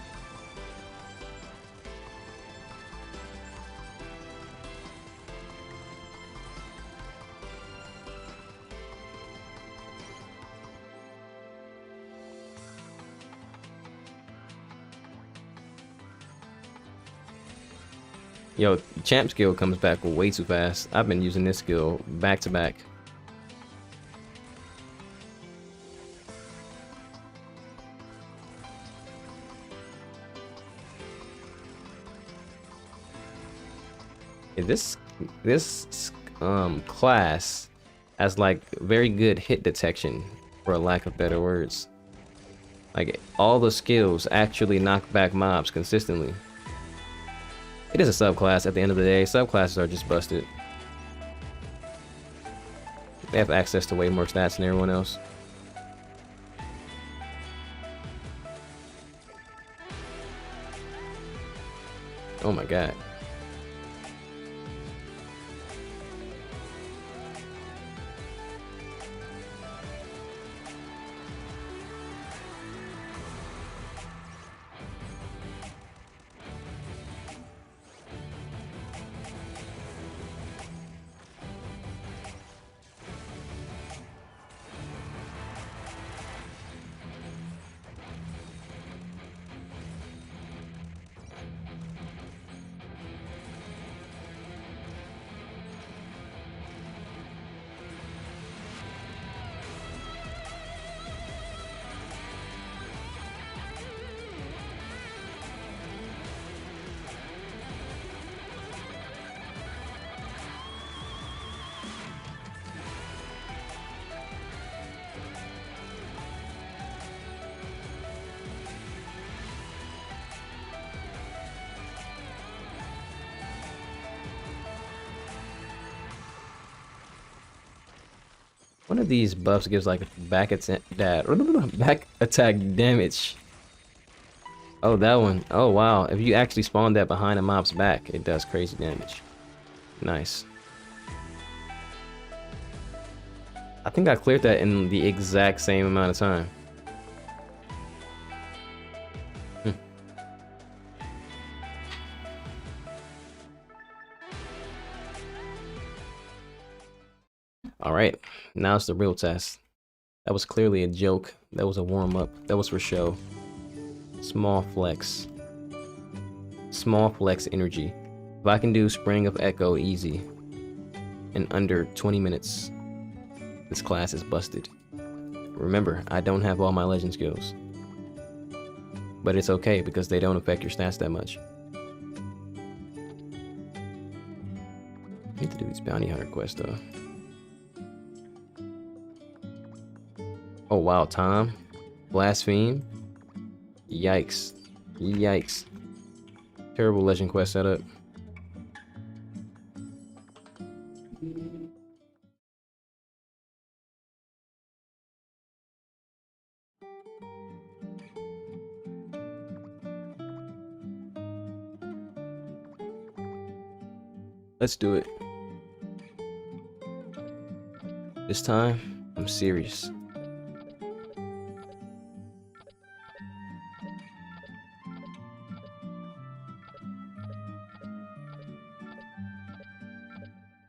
Yo, champ skill comes back way too fast. I've been using this skill back to back. Yeah, this class has like very good hit detection, for a lack of better words. Like all the skills actually knock back mobs consistently. It is a subclass at the end of the day. Subclasses are just busted. They have access to way more stats than everyone else. Oh my god. One of these buffs gives like back attack damage. Oh, that one. Oh wow. If you actually spawn that behind a mob's back, it does crazy damage. Nice. I think I cleared that in the exact same amount of time. Alright, now it's the real test. That was clearly a joke. That was a warm-up. That was for show. Small flex. Small flex energy. If I can do Spring of Echo easy in under 20 minutes, this class is busted. Remember, I don't have all my legend skills. But it's okay because they don't affect your stats that much. I need to do these bounty hunter quests though. Oh wow, Tom. Blaspheme. Yikes. Yikes. Terrible legend quest setup. Let's do it. This time, I'm serious.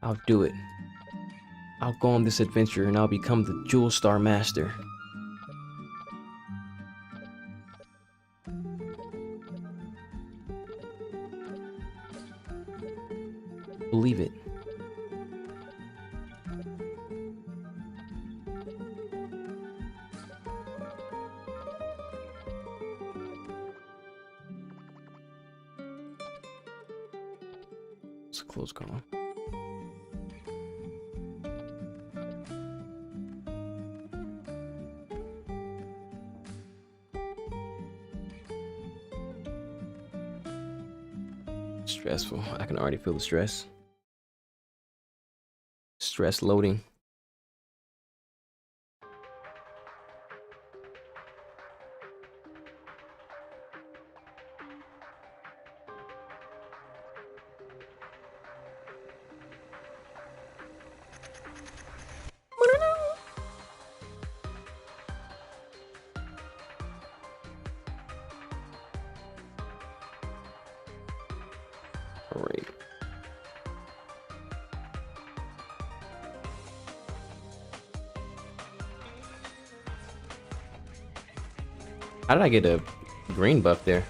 I'll do it. I'll go on this adventure and I'll become the Jewel Star Master. Believe it. It's a close call. Stressful. I can already feel the stress. Stress loading. All right. How did I get a green buff there?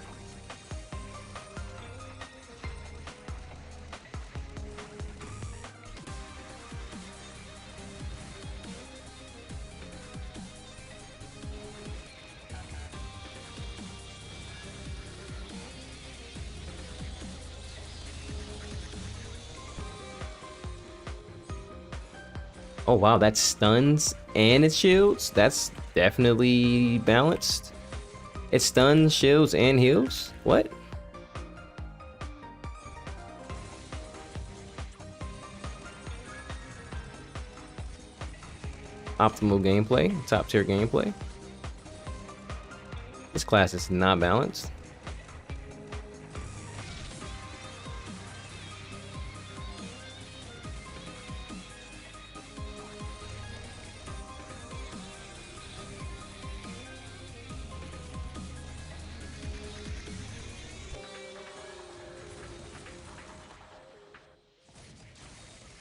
Oh wow, that stuns and it shields. That's definitely balanced. It stuns, shields, and heals? What? Optimal gameplay, top tier gameplay. This class is not balanced.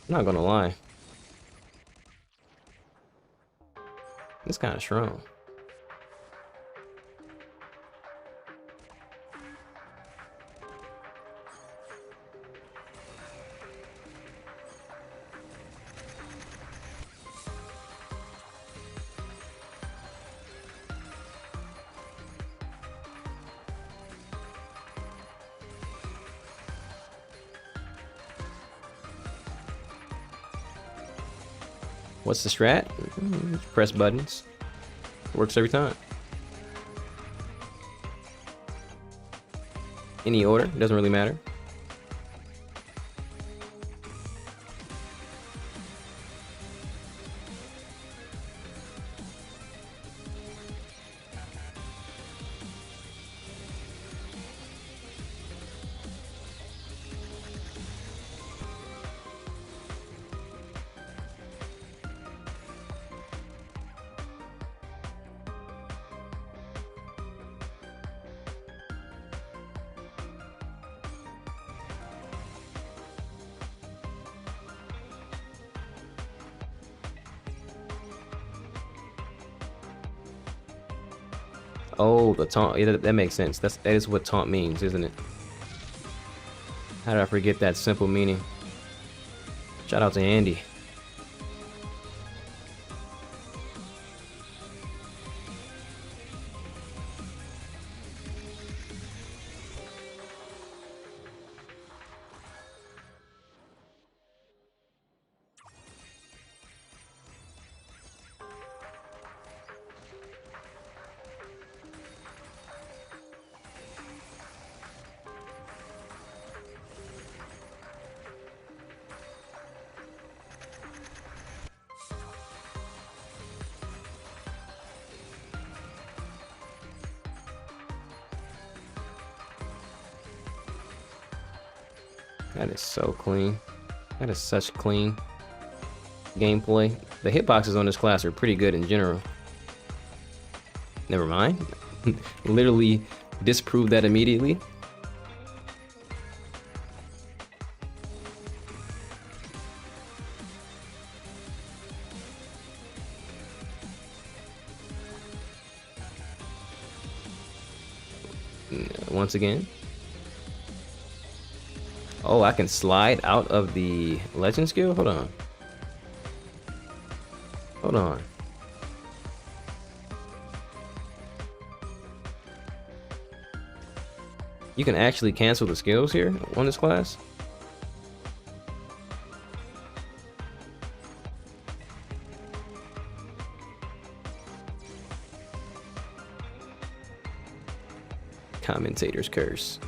I'm not gonna lie. It's kind of strong. What's the strat? Press buttons. Works every time. Any order, doesn't really matter. Oh, the taunt. Yeah, that makes sense. That is what taunt means, isn't it? How did I forget that simple meaning? Shout out to Andy. That is so clean. That is such clean gameplay. The hitboxes on this class are pretty good in general. Never mind. Literally disproved that immediately. once again. Oh, I can slide out of the legend skill? Hold on. Hold on. You can actually cancel the skills here on this class? Commentator's curse.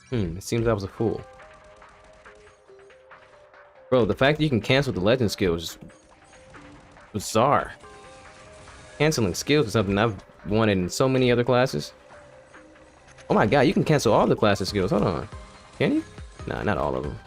It seems I was a fool. Bro, the fact that you can cancel the legend skill is bizarre. Canceling skills is something I've wanted in so many other classes. Oh my god, you can cancel all the classes skills. Hold on. Can you? Nah, not all of them.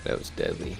That was deadly.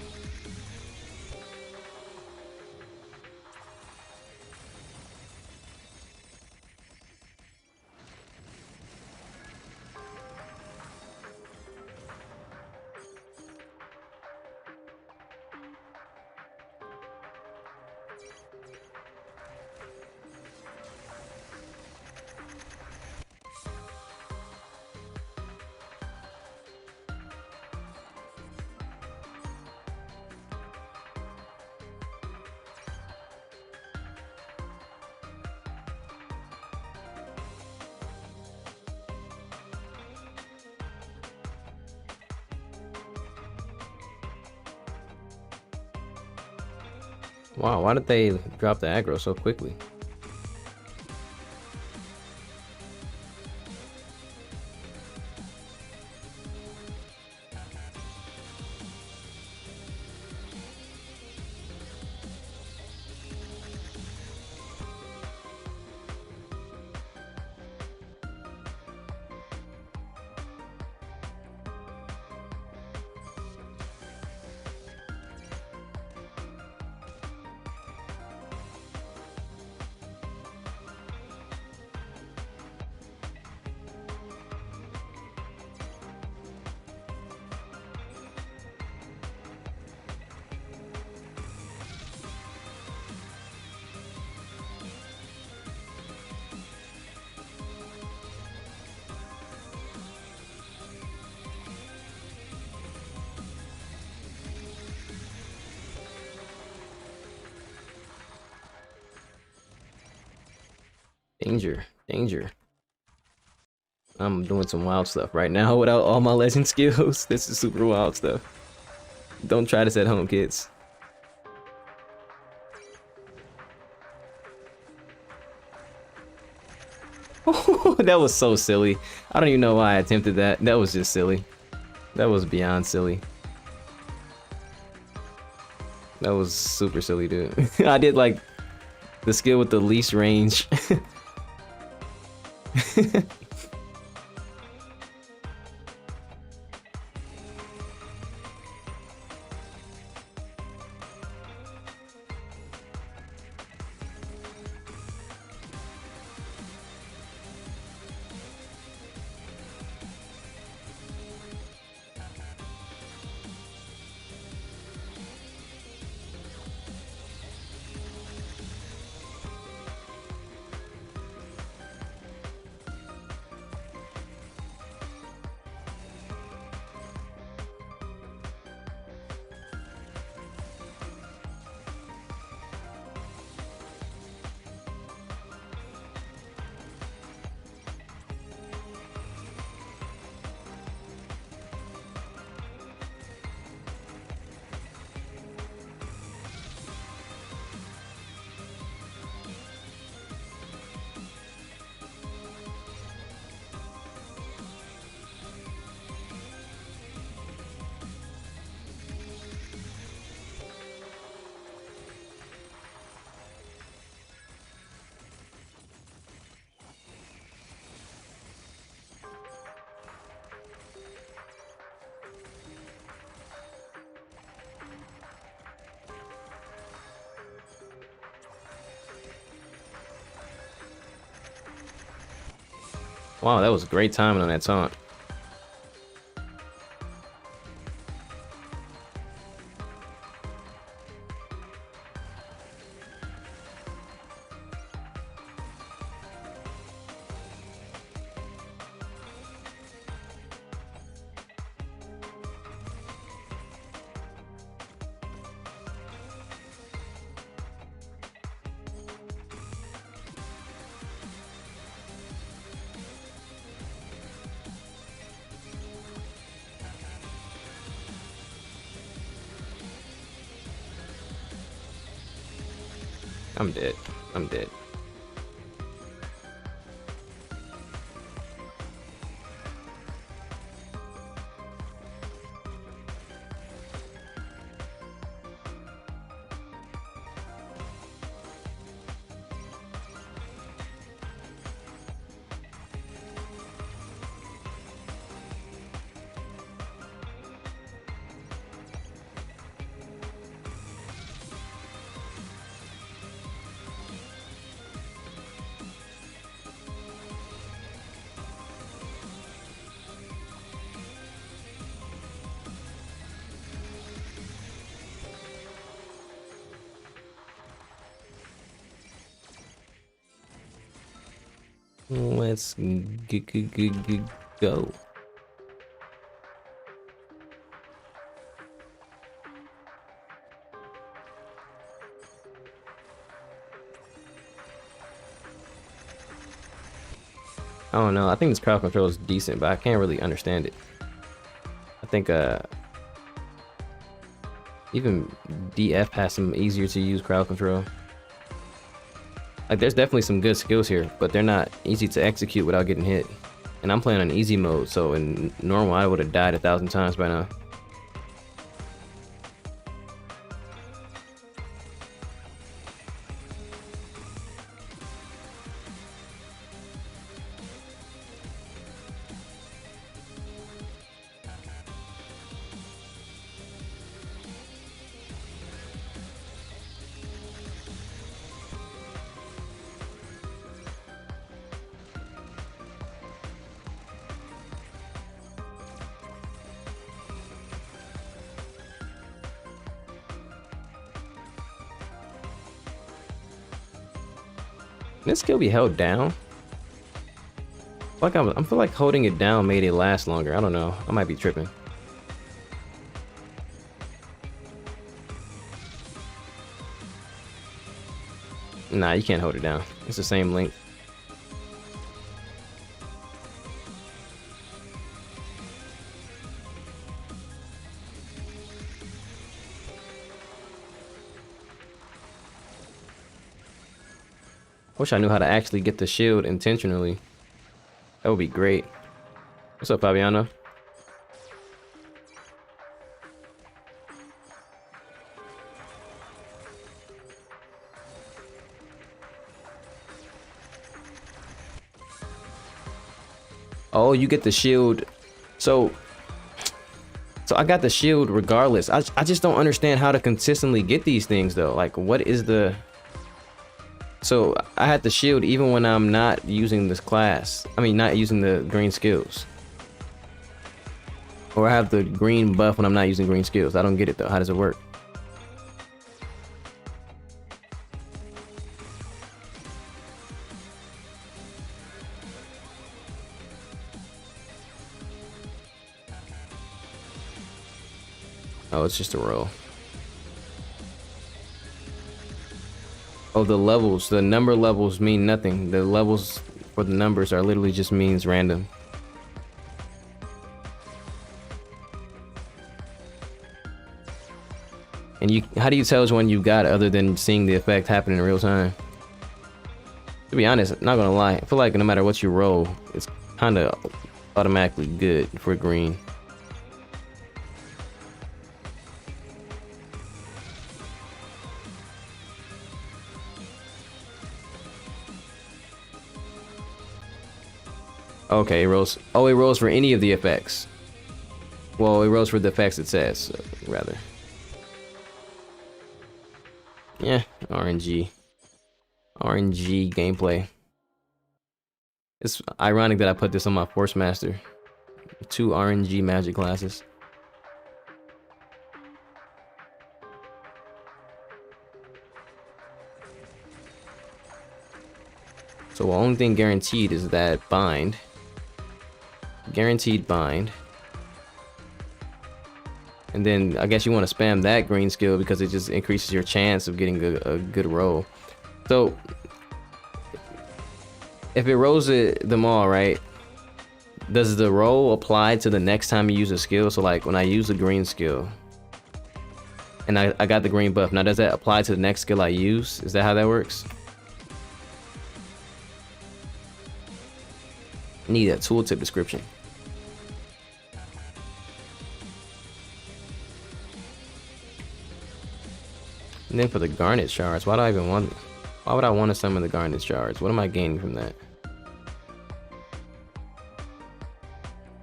Wow, why did they drop the aggro so quickly? Danger, danger. I'm doing some wild stuff right now without all my legend skills. This is super wild stuff. Don't try this at home, kids. That was so silly. I don't even know why I attempted that. That was just silly. That was beyond silly. That was super silly, dude. I did like the skill with the least range. Wow, that was great timing on that taunt. I'm dead. I'm dead. Let's go. I don't know. I think this crowd control is decent, but I can't really understand it. I think even DF has some easier to use crowd control. Like there's definitely some good skills here, but they're not easy to execute without getting hit. And I'm playing on easy mode, so in normal I would have died 1,000 times by now. Can this skill be held down? Like I feel like holding it down made it last longer. I don't know. I might be tripping. Nah, you can't hold it down. It's the same length. Wish I knew how to actually get the shield intentionally. That would be great. What's up, Fabiano? Oh, you get the shield. So I got the shield regardless. I just don't understand how to consistently get these things though. Like what is the... So I had the shield even when I'm not using this class. I mean, not using the green skills. Or I have the green buff when I'm not using green skills. I don't get it though. How does it work? Oh, it's just a roll. Oh, the levels, the number levels mean nothing. The levels for the numbers are literally just means random. And how do you tell which one you got other than seeing the effect happen in real time? To be honest, not gonna lie, I feel like no matter what you roll, it's kind of automatically good for green. Okay, it rolls. Oh, it rolls for any of the effects. Well, it rolls for the effects it says, rather. Yeah, RNG. RNG gameplay. It's ironic that I put this on my Force Master. 2 RNG magic classes. So the only thing guaranteed is that bind. Guaranteed bind. And then I guess you want to spam that green skill because it just increases your chance of getting a good roll. So if it rolls them all, right? Does the roll apply to the next time you use a skill? So like when I use a green skill and I got the green buff, now does that apply to the next skill I use? Is that how that works? I need a tooltip description. And then for the garnet shards, why do I even want? Why would I want to summon the garnet shards? What am I gaining from that?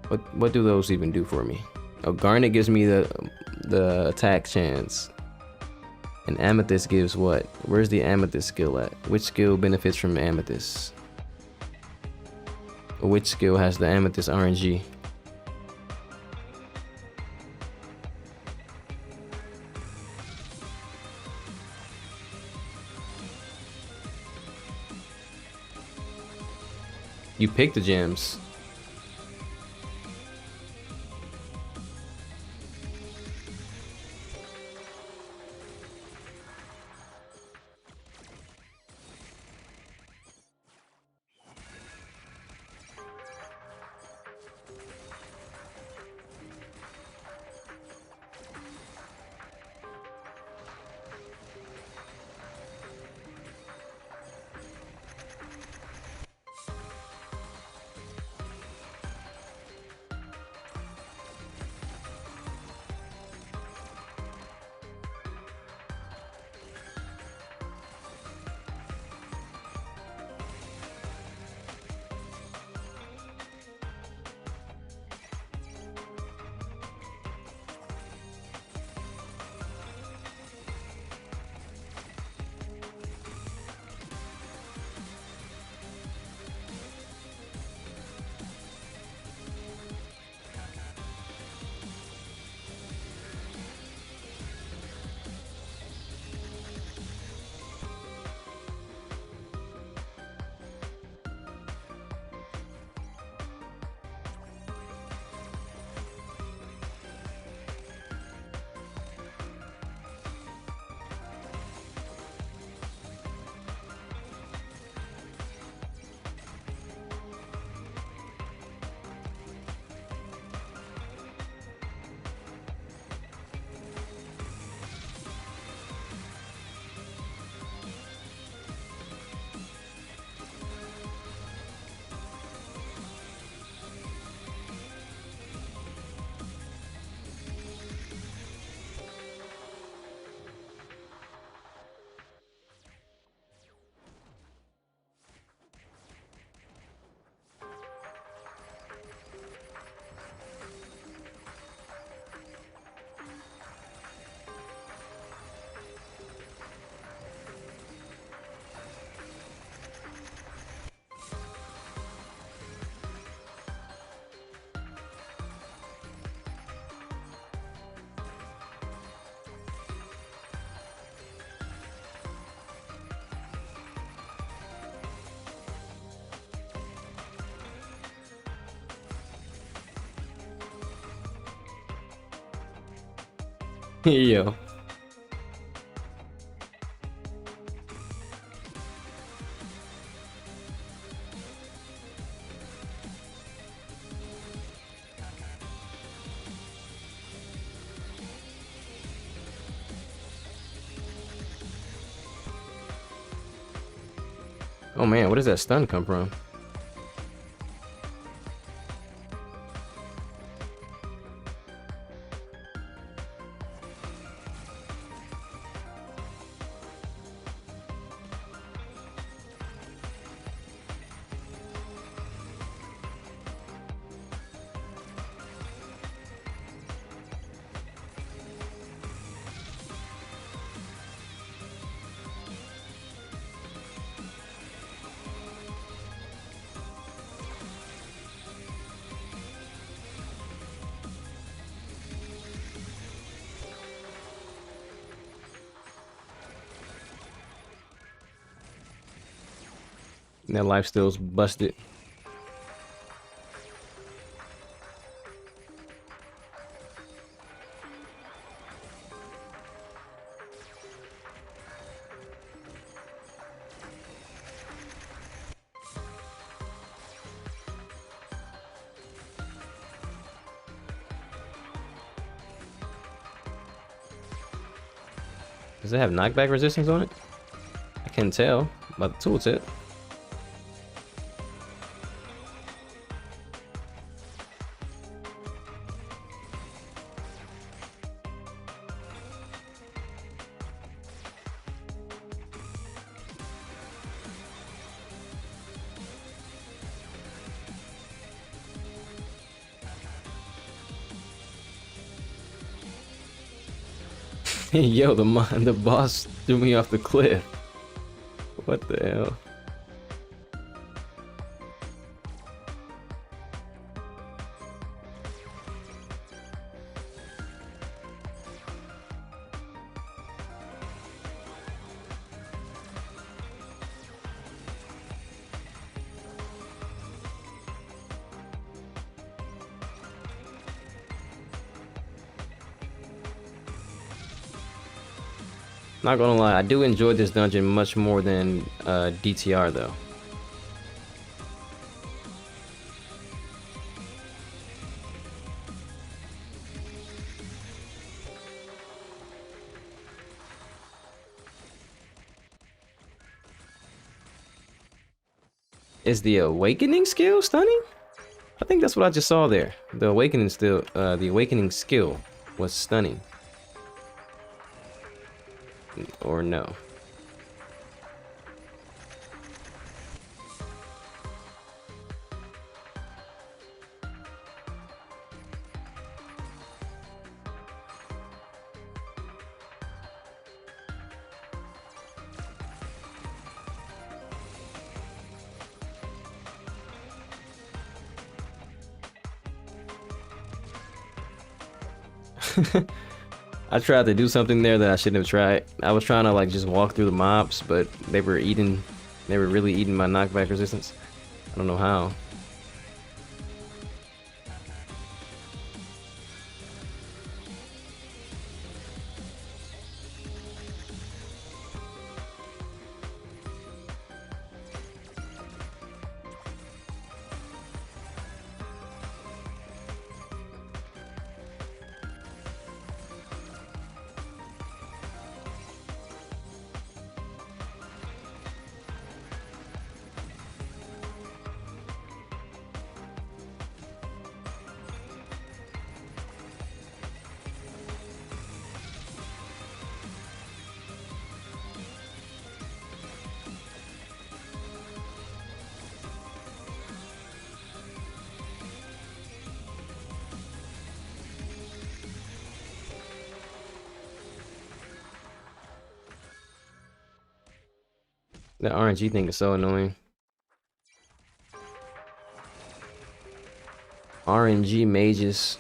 What do those even do for me? Oh, garnet gives me the attack chance. And amethyst gives what? Where's the amethyst skill at? Which skill benefits from amethyst? Which skill has the amethyst RNG? You pick the gems. Yo. Oh man, where does that stun come from? And that life steal's busted. Does it have knockback resistance on it? I can't tell by the tooltip. Yo, the boss threw me off the cliff. What the hell? Not gonna lie, I do enjoy this dungeon much more than DTR though. Is the awakening skill stunning? I think that's what I just saw there. The awakening skill was stunning. Or no. I tried to do something there that I shouldn't have tried. I was trying to like just walk through the mobs, but they were really eating my knockback resistance. I don't know how. That RNG thing is so annoying. RNG mages.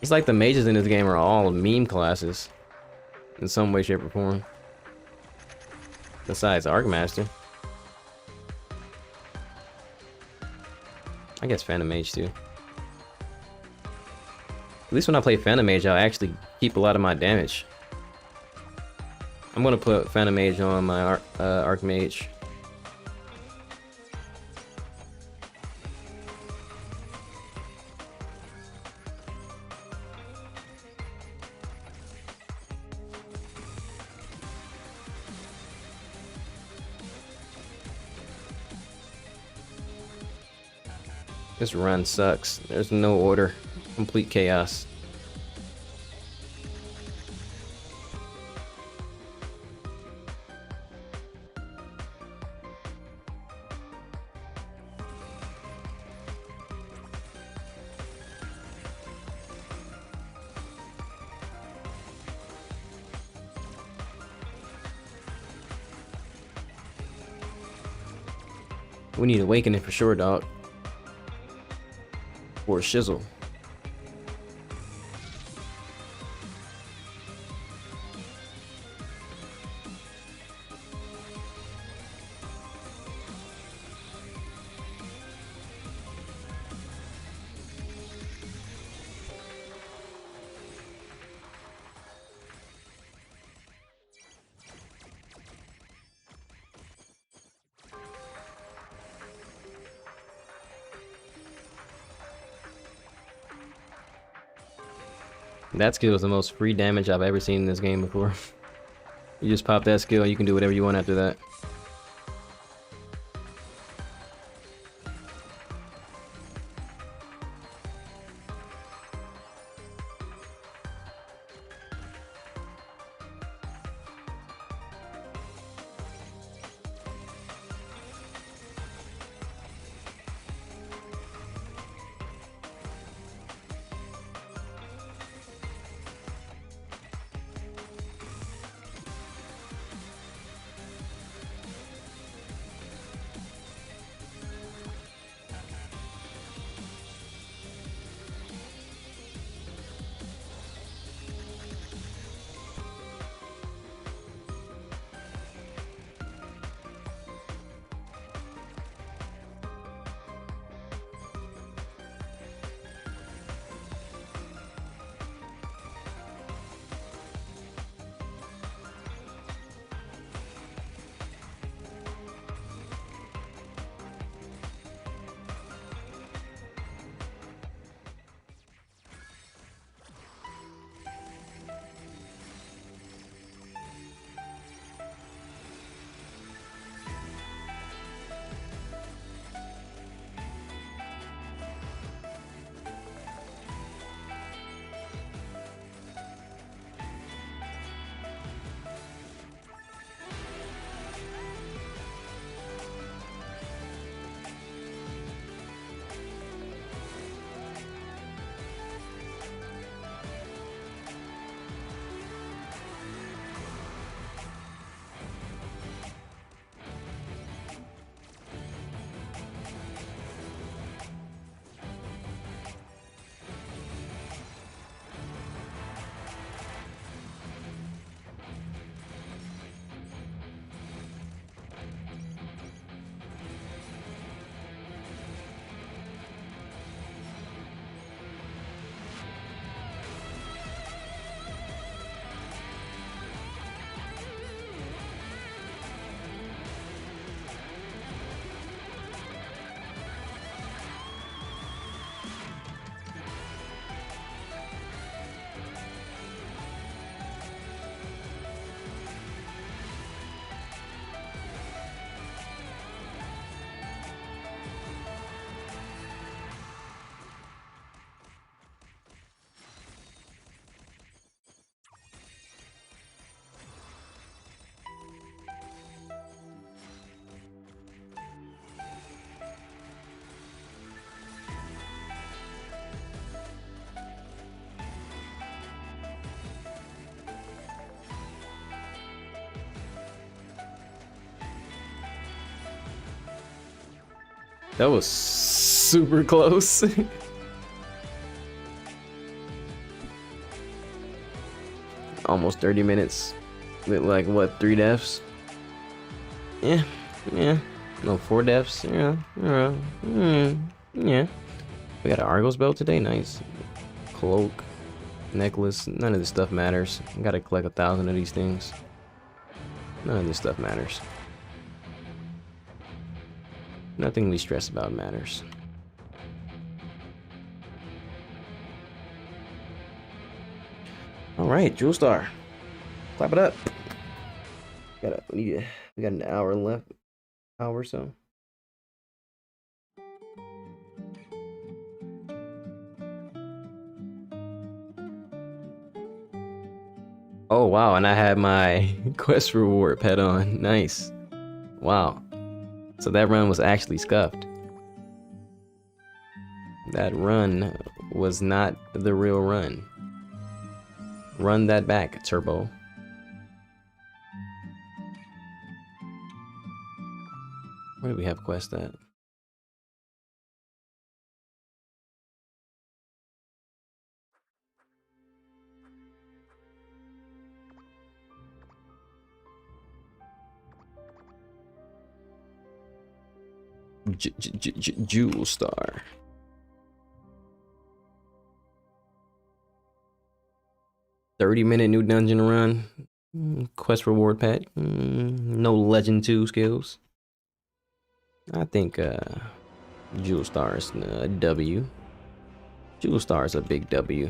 It's like the mages in this game are all meme classes. In some way, shape, or form. Besides Arcmaster. I guess Phantom Mage too. At least when I play Phantom Mage, I'll actually keep a lot of my damage. I'm gonna put Phantom Mage on my Archmage. This run sucks. There's no order. Complete chaos. We need awakening for sure, dog. Or shizzle. That skill is the most free damage I've ever seen in this game before. You just pop that skill, you can do whatever you want after that. That was super close. Almost 30 minutes with like what, 3 deaths? Yeah, no, 4 deaths. Yeah. We got an Argos belt today. Nice. Cloak, necklace. None of this stuff matters. I gotta collect 1,000 of these things. None of this stuff matters. Nothing we stress about matters. All right, Jewel Star, clap it up. We got an hour left, hour or so. Oh wow, and I had my quest reward pet on. Nice. Wow. So that run was actually scuffed. That run was not the real run. Run that back, Turbo. Where do we have quest at? Jewel Star. $30-minute new dungeon run. Quest reward pet. No legend 2 skills. I think Jewel Star is a W. Jewel Star is a big W.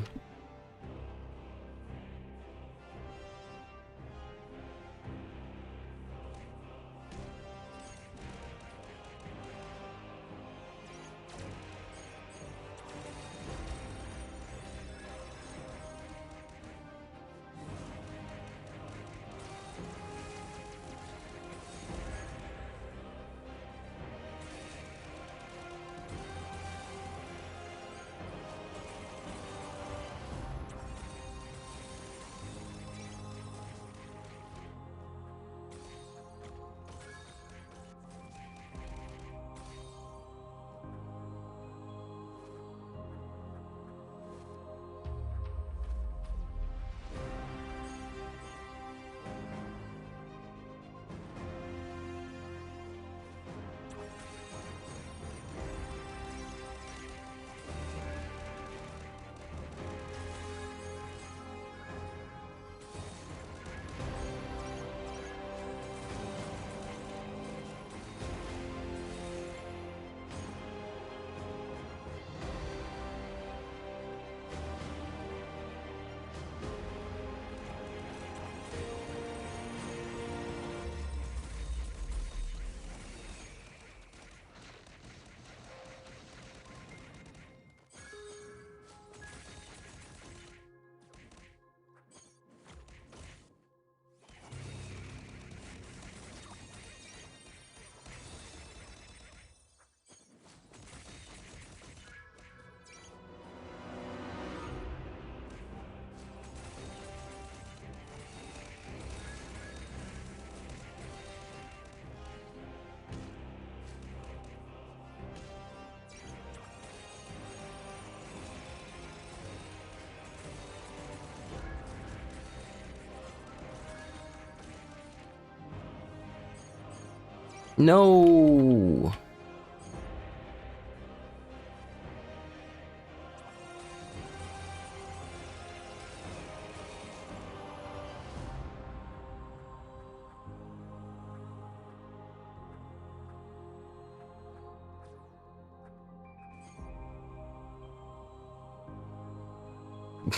No.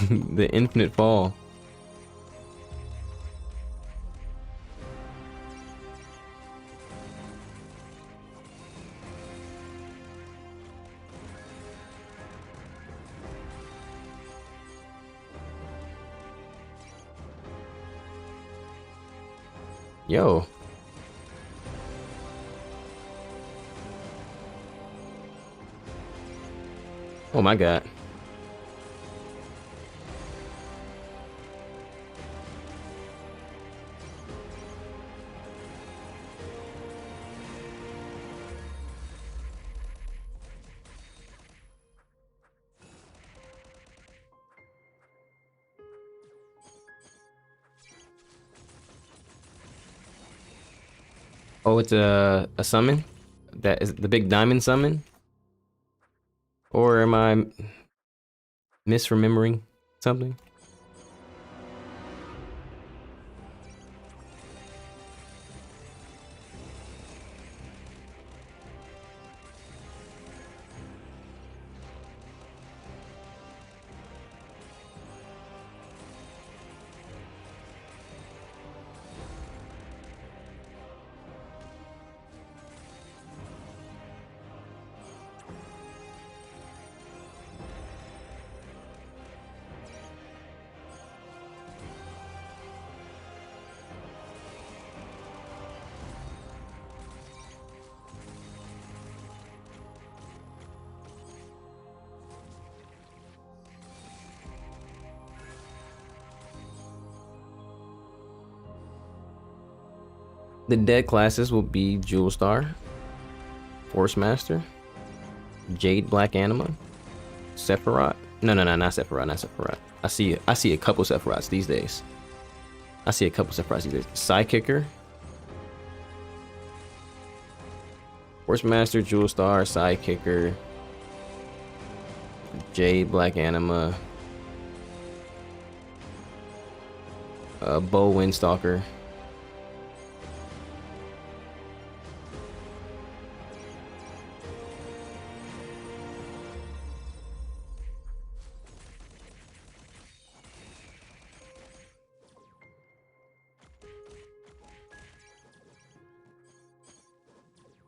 The infinite fall. Yo. Oh my god. Oh, it's a summon? That is the big diamond summon? Or am I misremembering something? The dead classes will be Jewel Star, Force Master, Jade Black Anima, Sephiroth. No, not Sephiroth, not Sephiroth. I see a couple Sephiroths these days. I see a couple Sephiroths these days. Sidekicker, Force Master, Jewel Star, Sidekicker, Jade Black Anima, Bow Windstalker.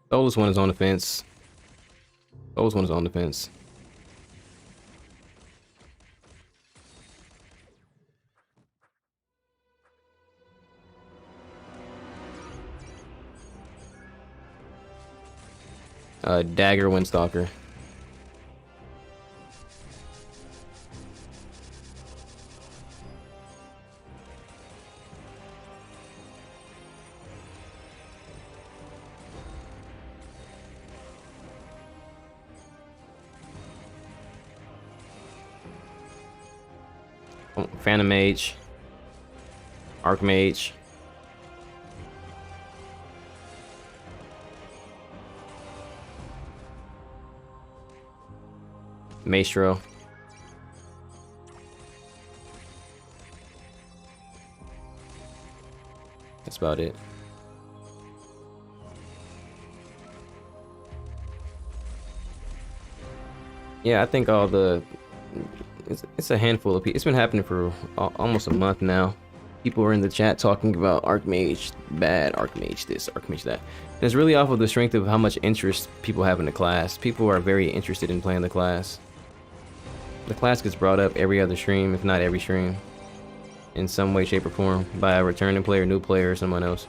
Oldest one is on the fence. Oldest one is on the fence. Dagger Windstalker. Phantom Mage, Archmage, Maestro. That's about it. Yeah, I think all the it's a handful of people. It's been happening for almost a month now. People are in the chat talking about Archmage bad, Archmage this, Archmage that. And it's really off of the strength of how much interest people have in the class. People are very interested in playing the class. The class gets brought up every other stream, if not every stream, in some way, shape, or form by a returning player, new player, or someone else.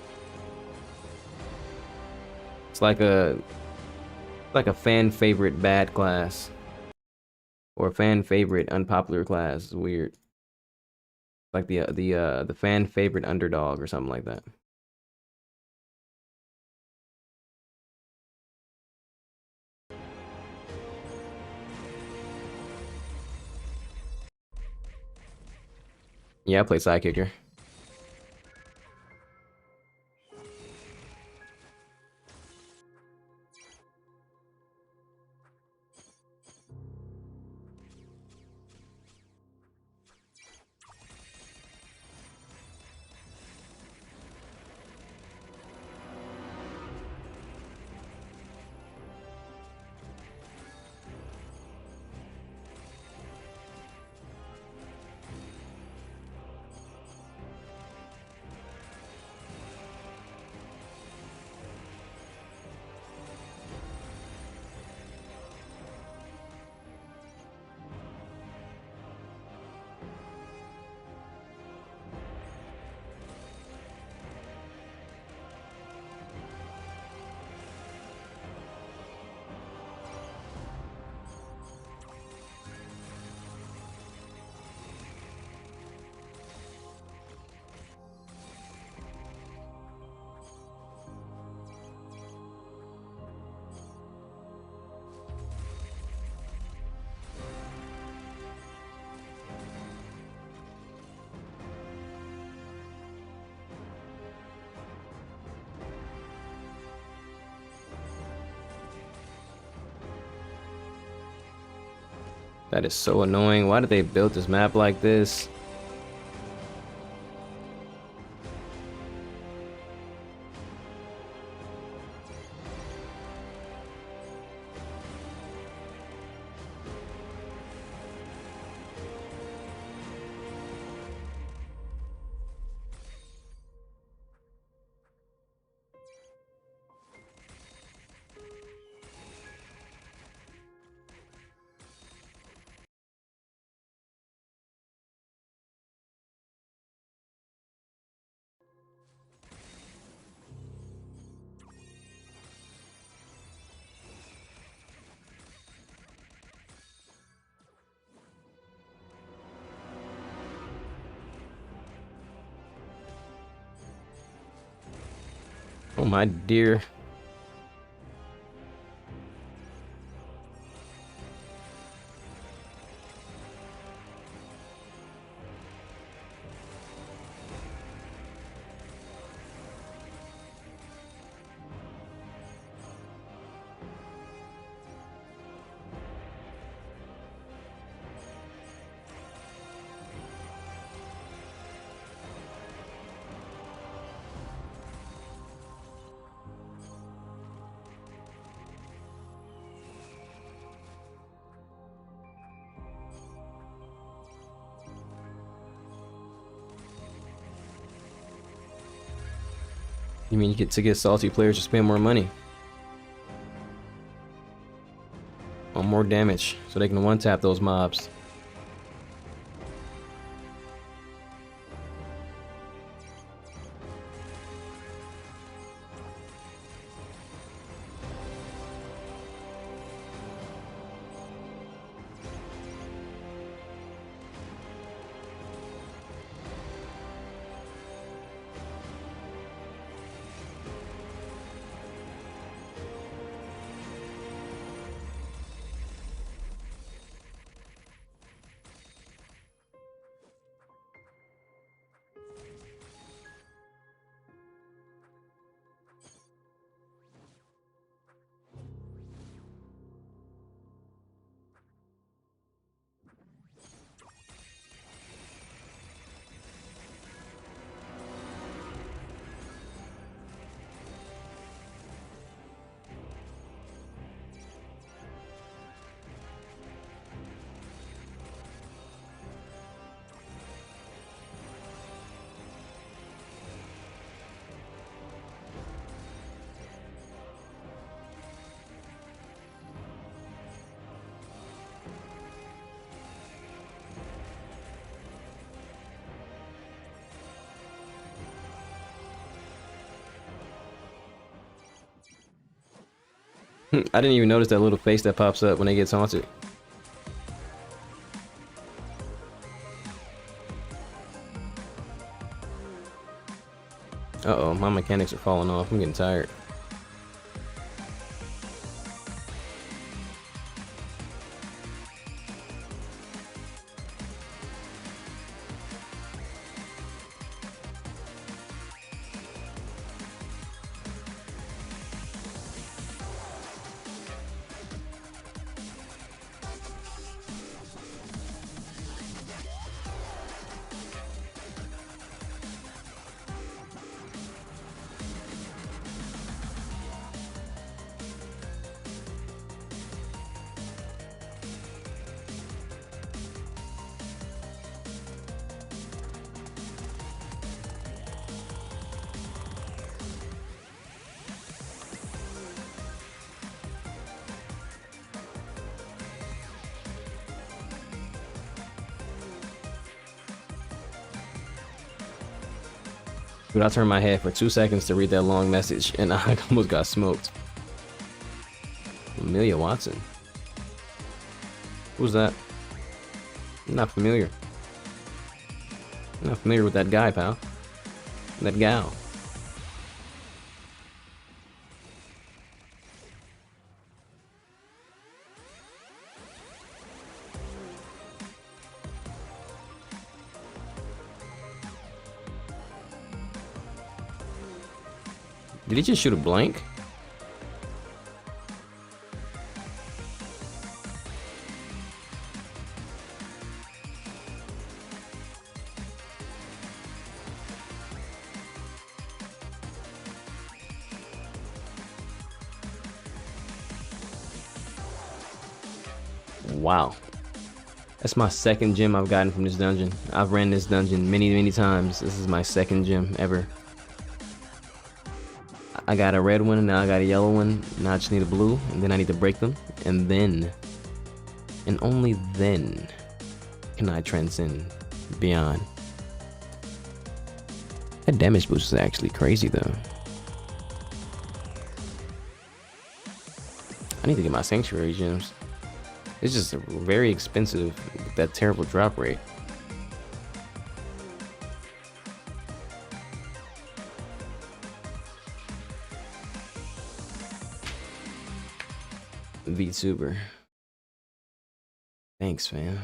It's like a fan favorite bad class. Or a fan favorite unpopular class. It's weird. Like the fan favorite underdog or something like that. Yeah, I played Sidekicker. That is so annoying. Why did they build this map like this? Oh my dear. You mean you get to get salty players to spend more money on more damage so they can one-tap those mobs? I didn't even notice that little face that pops up when they get taunted. Uh-oh, my mechanics are falling off. I'm getting tired. Dude, I turned my head for 2 seconds to read that long message, and I almost got smoked. Amelia Watson. Who's that? I'm not familiar. I'm not familiar with that guy, pal. That gal. Did he just shoot a blank? Wow. That's my second gem I've gotten from this dungeon. I've ran this dungeon many, many times. This is my second gem ever. I got a red one, and now I got a yellow one. Now I just need a blue, and then I need to break them. And then, and only then, can I transcend beyond. That damage boost is actually crazy, though. I need to get my sanctuary gems. It's just very expensive with that terrible drop rate. VTuber. Thanks, fam.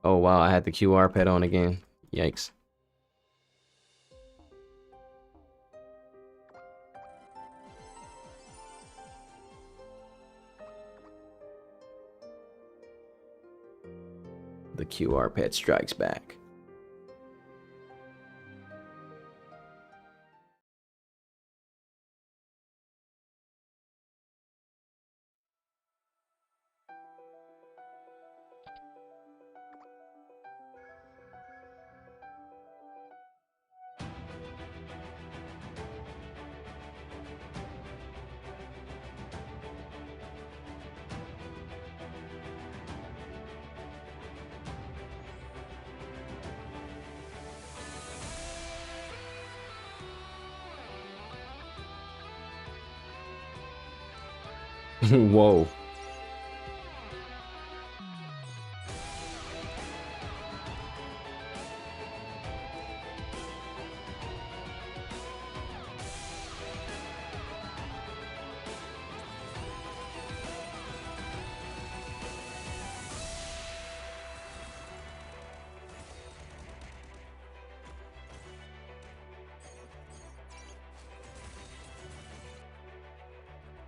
Oh wow, I had the QR pad on again. Yikes. The QR pad strikes back. Whoa.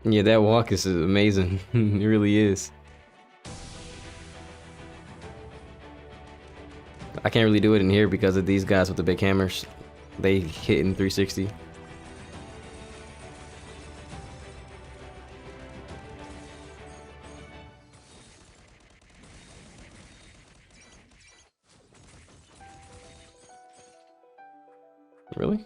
Yeah, that walk is amazing. It really is. I can't really do it in here because of these guys with the big hammers. They hit in 360. Really?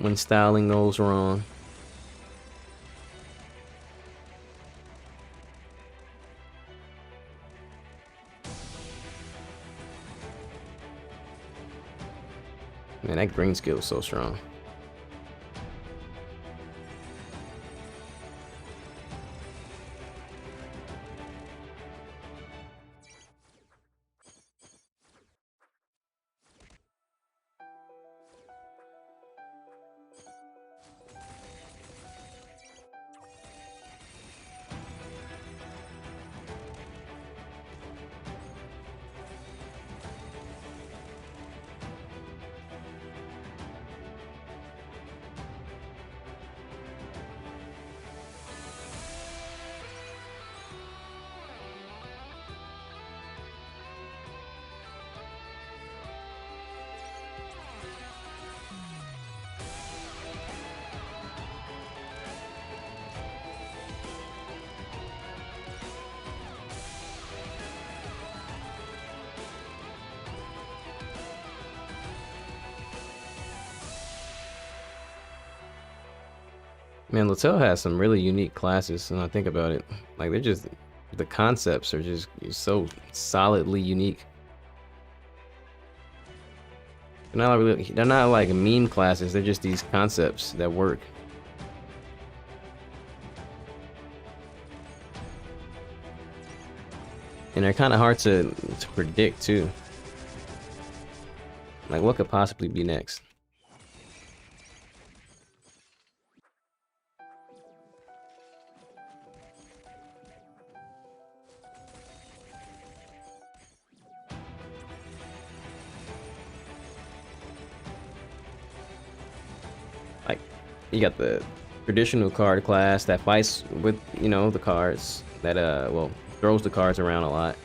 When styling goes wrong. Man, that green skill is so strong. Man, Latel has some really unique classes, and I think about it. Like, they're just, the concepts are just so solidly unique. They're not like meme classes, they're just these concepts that work. And they're kind of hard to predict, too. Like, what could possibly be next? Like, you got the traditional card class that fights with, you know, the cards that, well, throws the cards around a lot.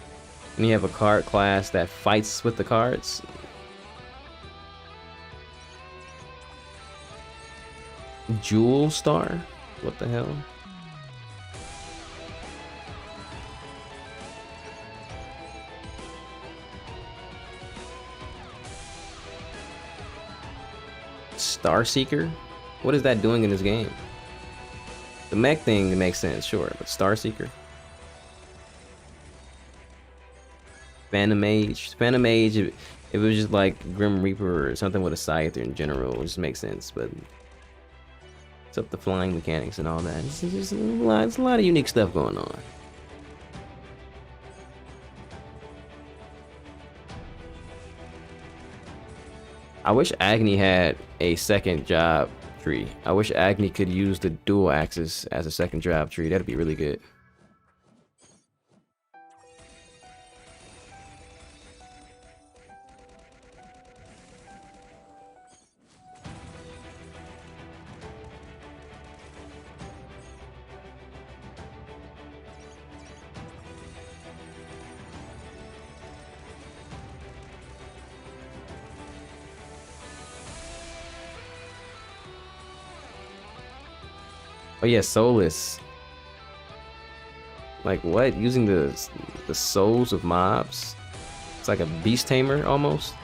And you have a card class that fights with the cards. Jewel Star? What the hell? Star Seeker? What is that doing in this game? The mech thing makes sense, sure, but Star Seeker? Phantom Mage? Phantom Mage, if it was just like Grim Reaper or something with a scythe in general, it just makes sense, but it's up to flying mechanics and all that. It's just it's a lot of unique stuff going on. I wish Agni had a second job tree. I wish Agni could use the dual axis as a second job tree. That'd be really good. Oh yeah, soulless. Like what? Using the souls of mobs? It's like a beast tamer almost.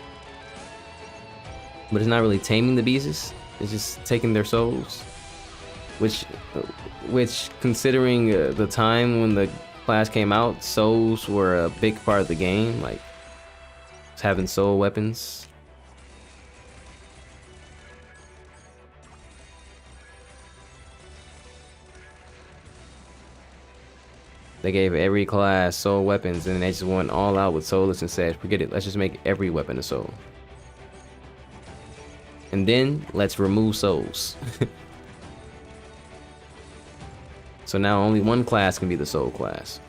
But it's not really taming the beasts. It's just taking their souls. Which considering the time when the class came out, souls were a big part of the game. Like having soul weapons. They gave every class soul weapons, and they just went all out with soulless and said, forget it, let's just make every weapon a soul. And then, let's remove souls. So now only one class can be the soul class.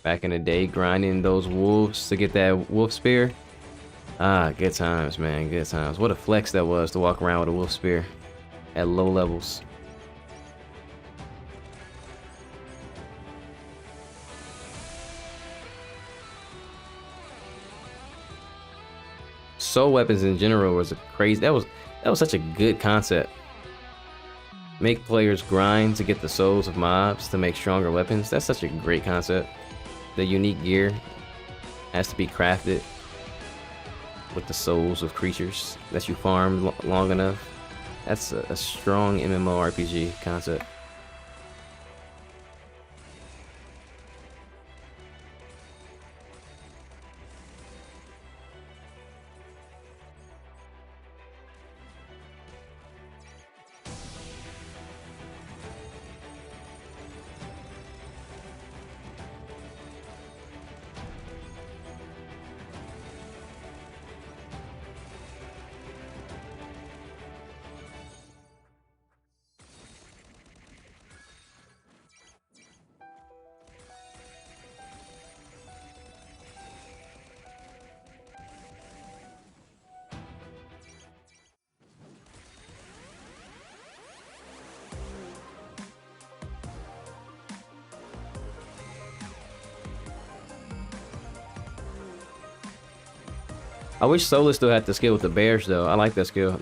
Back in the day, grinding those wolves to get that wolf spear. Ah, good times, man, good times. What a flex that was to walk around with a wolf spear at low levels. Soul weapons in general was a crazy. That was such a good concept. Make players grind to get the souls of mobs to make stronger weapons. That's such a great concept. The unique gear has to be crafted with the souls of creatures that you farm long enough. That's a strong MMORPG concept. I wish Solar still had the skill with the bears though. I like that skill.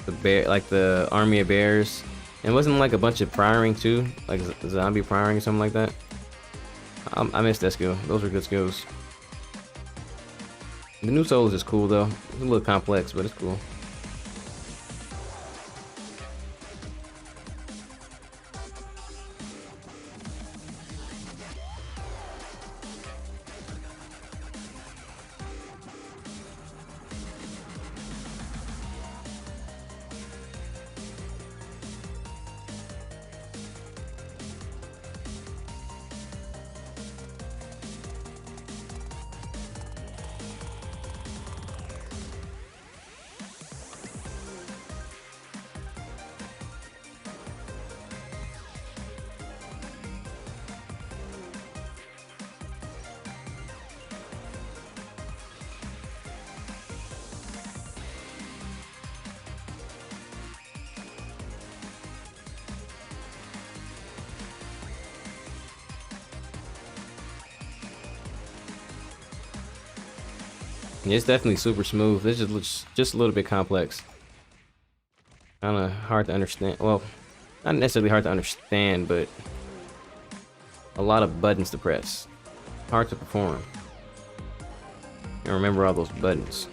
The bear, like the army of bears. And wasn't like a bunch of prying too, like zombie prying or something like that. I missed that skill. Those were good skills. The new Souls is cool though. It's a little complex, but it's cool. Yeah, it's definitely super smooth. This just looks just a little bit complex. Kind of hard to understand. Well, not necessarily hard to understand, but a lot of buttons to press. Hard to perform. And remember all those buttons.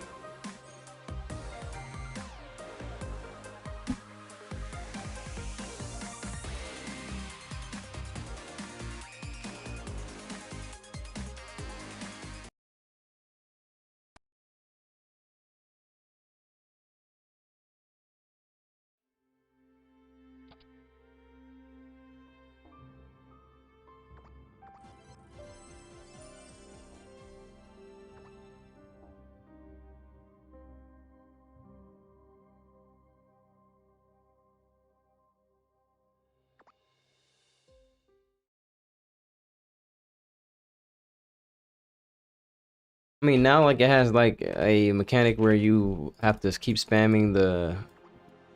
I mean, now like it has like a mechanic where you have to keep spamming the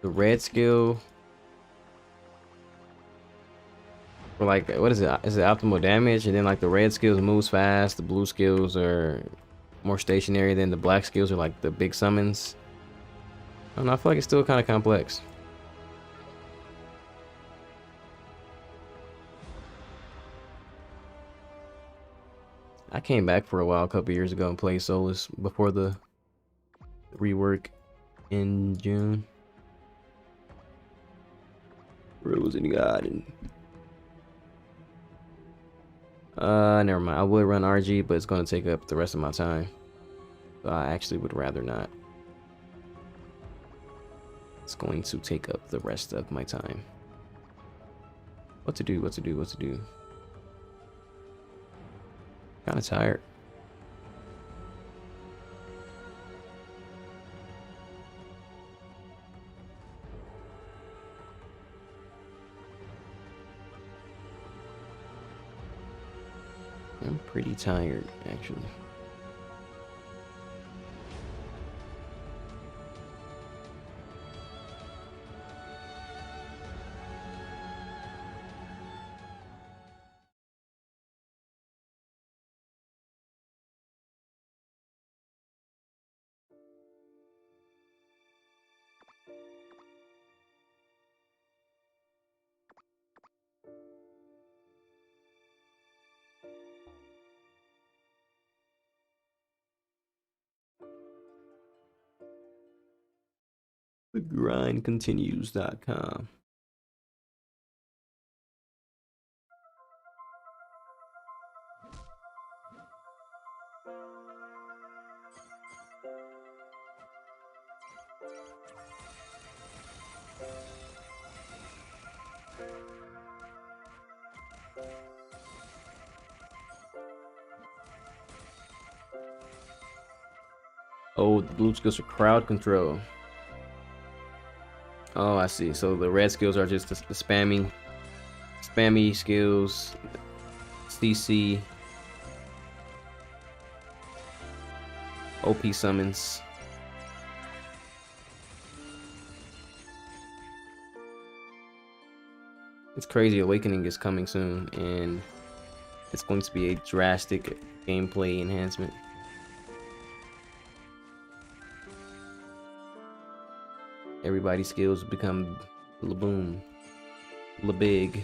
red skill for like what is it? Is it optimal damage? And then like the red skills moves fast, the blue skills are more stationary, than the black skills are like the big summons. I don't know, I feel like it's still kind of complex. I came back for a while a couple years ago and played Solus before the rework in June. Rose and God. Never mind. I would run RG, but it's going to take up the rest of my time. So I actually would rather not. It's going to take up the rest of my time. What to do, what to do, what to do. Kind of tired. I'm pretty tired, actually. TheGrindContinues.com. Oh, the blue skills are crowd control. Oh, I see. So the red skills are just the spammy skills, CC, OP summons. It's crazy. Awakening is coming soon, and it's going to be a drastic gameplay enhancement. Everybody's skills become laboom, labig.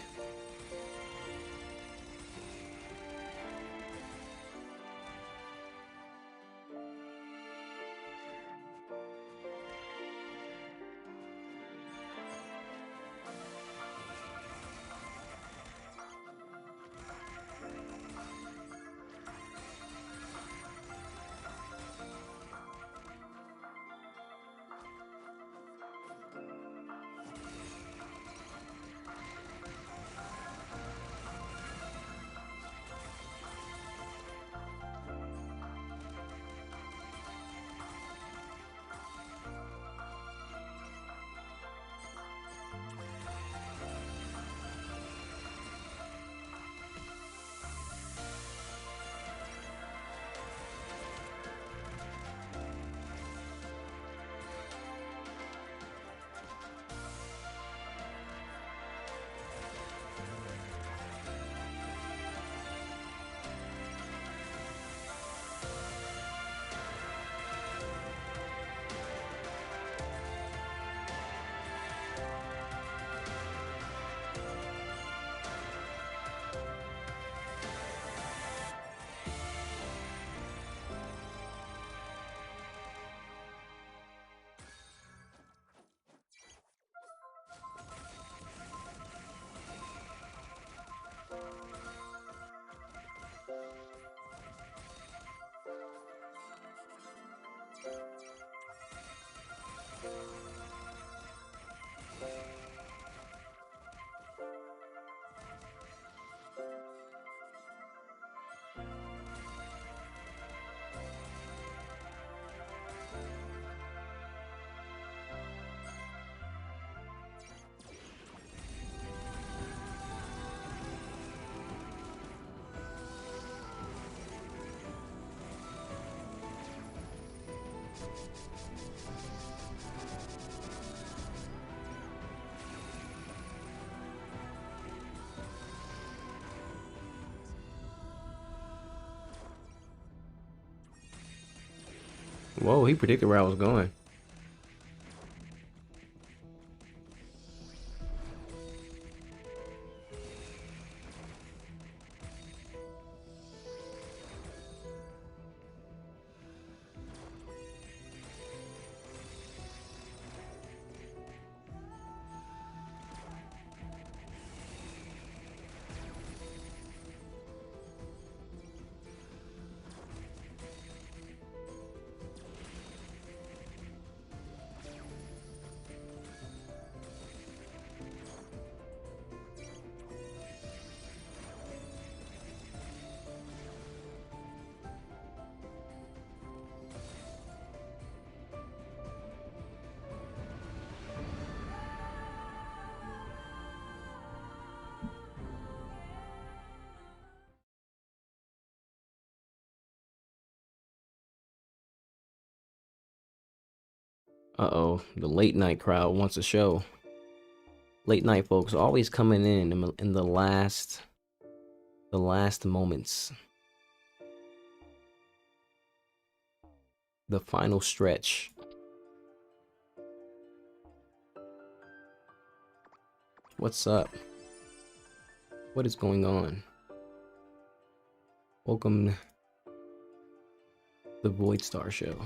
Whoa, he predicted where I was going. Uh-oh, the late night crowd wants a show. Late night folks always coming in the last moments. The final stretch. What's up? What is going on? Welcome to the Void Star Show.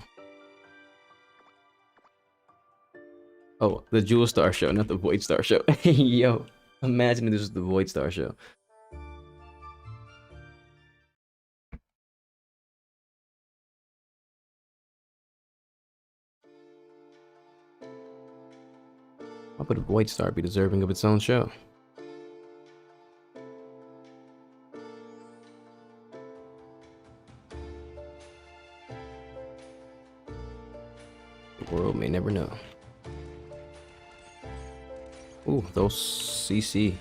Oh, the Jewel Star Show, not the Void Star Show. Yo, imagine if this was the Void Star Show. How would a Void Star be deserving of its own show? The world may never know. Ooh, those CC.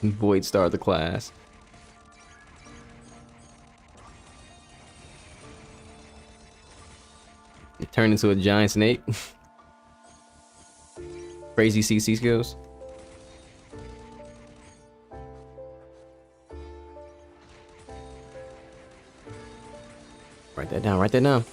Void Star the class. It turned into a giant snake. Crazy CC skills. Write that down, write that down.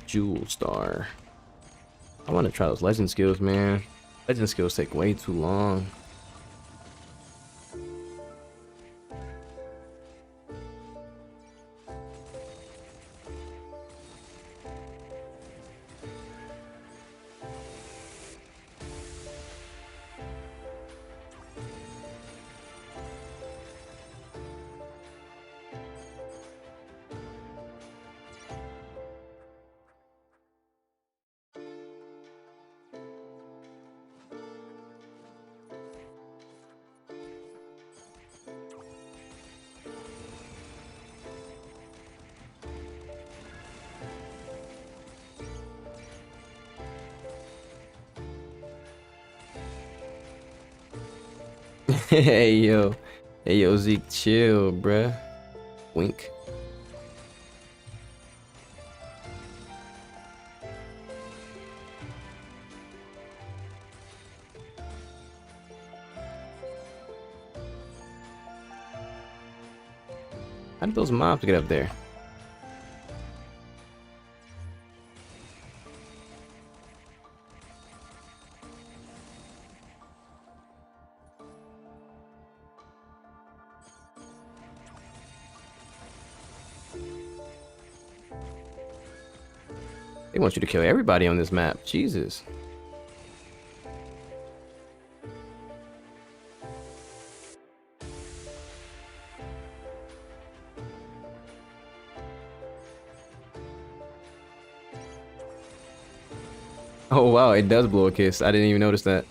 Jewel Star. I want to try those legend skills, man. Legend skills take way too long. Hey yo. Hey yo, Zeke, chill, bruh. Wink. How did those mobs get up there? They want you to kill everybody on this map. Jesus. Oh wow, it does blow a kiss. I didn't even notice that.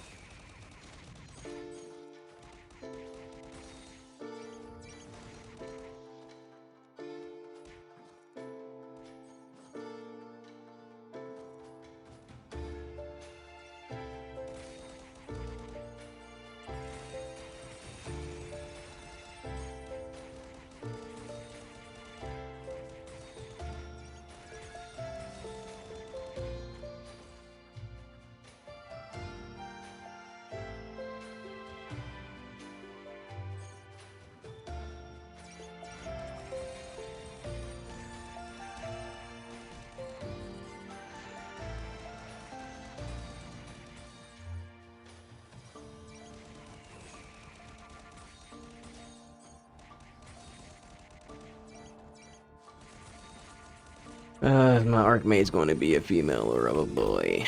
Is my Archmage's going to be a female or a boy?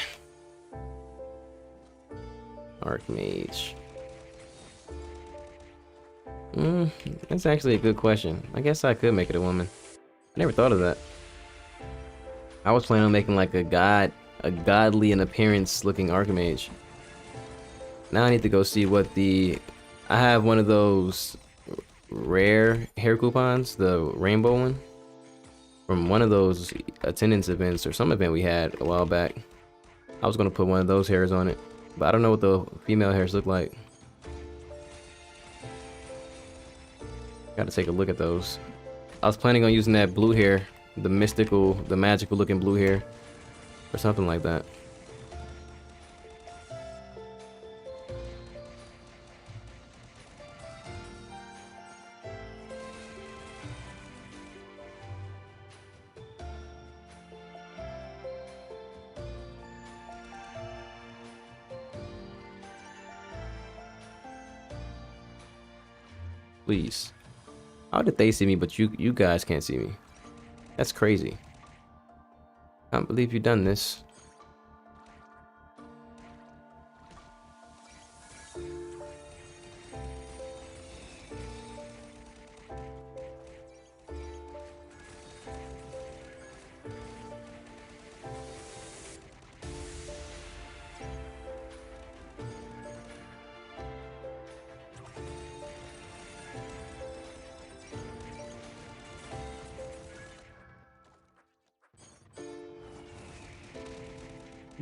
Archmage. That's actually a good question. I guess I could make it a woman. I never thought of that. I was planning on making like a godly in appearance looking Archmage. Now I need to go see what I have one of those rare hair coupons, the rainbow one, from one of those attendance events or some event we had a while back. I was gonna put one of those hairs on it, but I don't know what the female hairs look like. Gotta take a look at those. I was planning on using that blue hair, the magical looking blue hair, or something like that. Please. How did they see me, but you guys can't see me? That's crazy. Can't believe you've done this.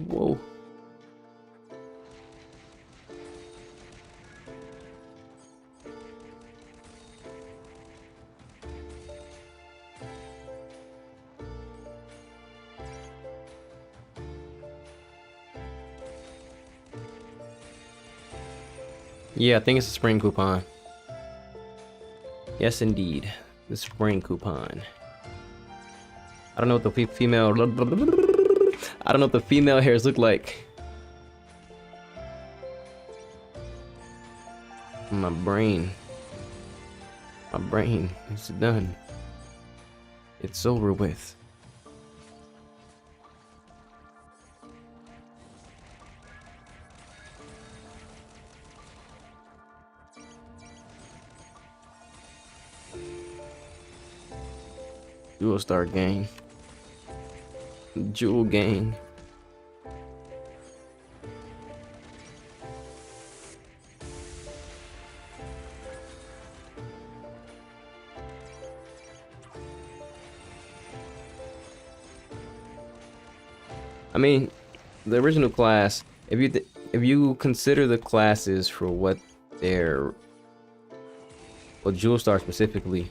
Whoa. Yeah, I think it's a spring coupon. Yes, indeed. The spring coupon. I don't know what the female... I don't know what the female hairs look like. My brain is done. It's over with. Dual star gang. Jewel gang. I mean, the original class, if you consider the classes for what they're well, Jewel Star specifically,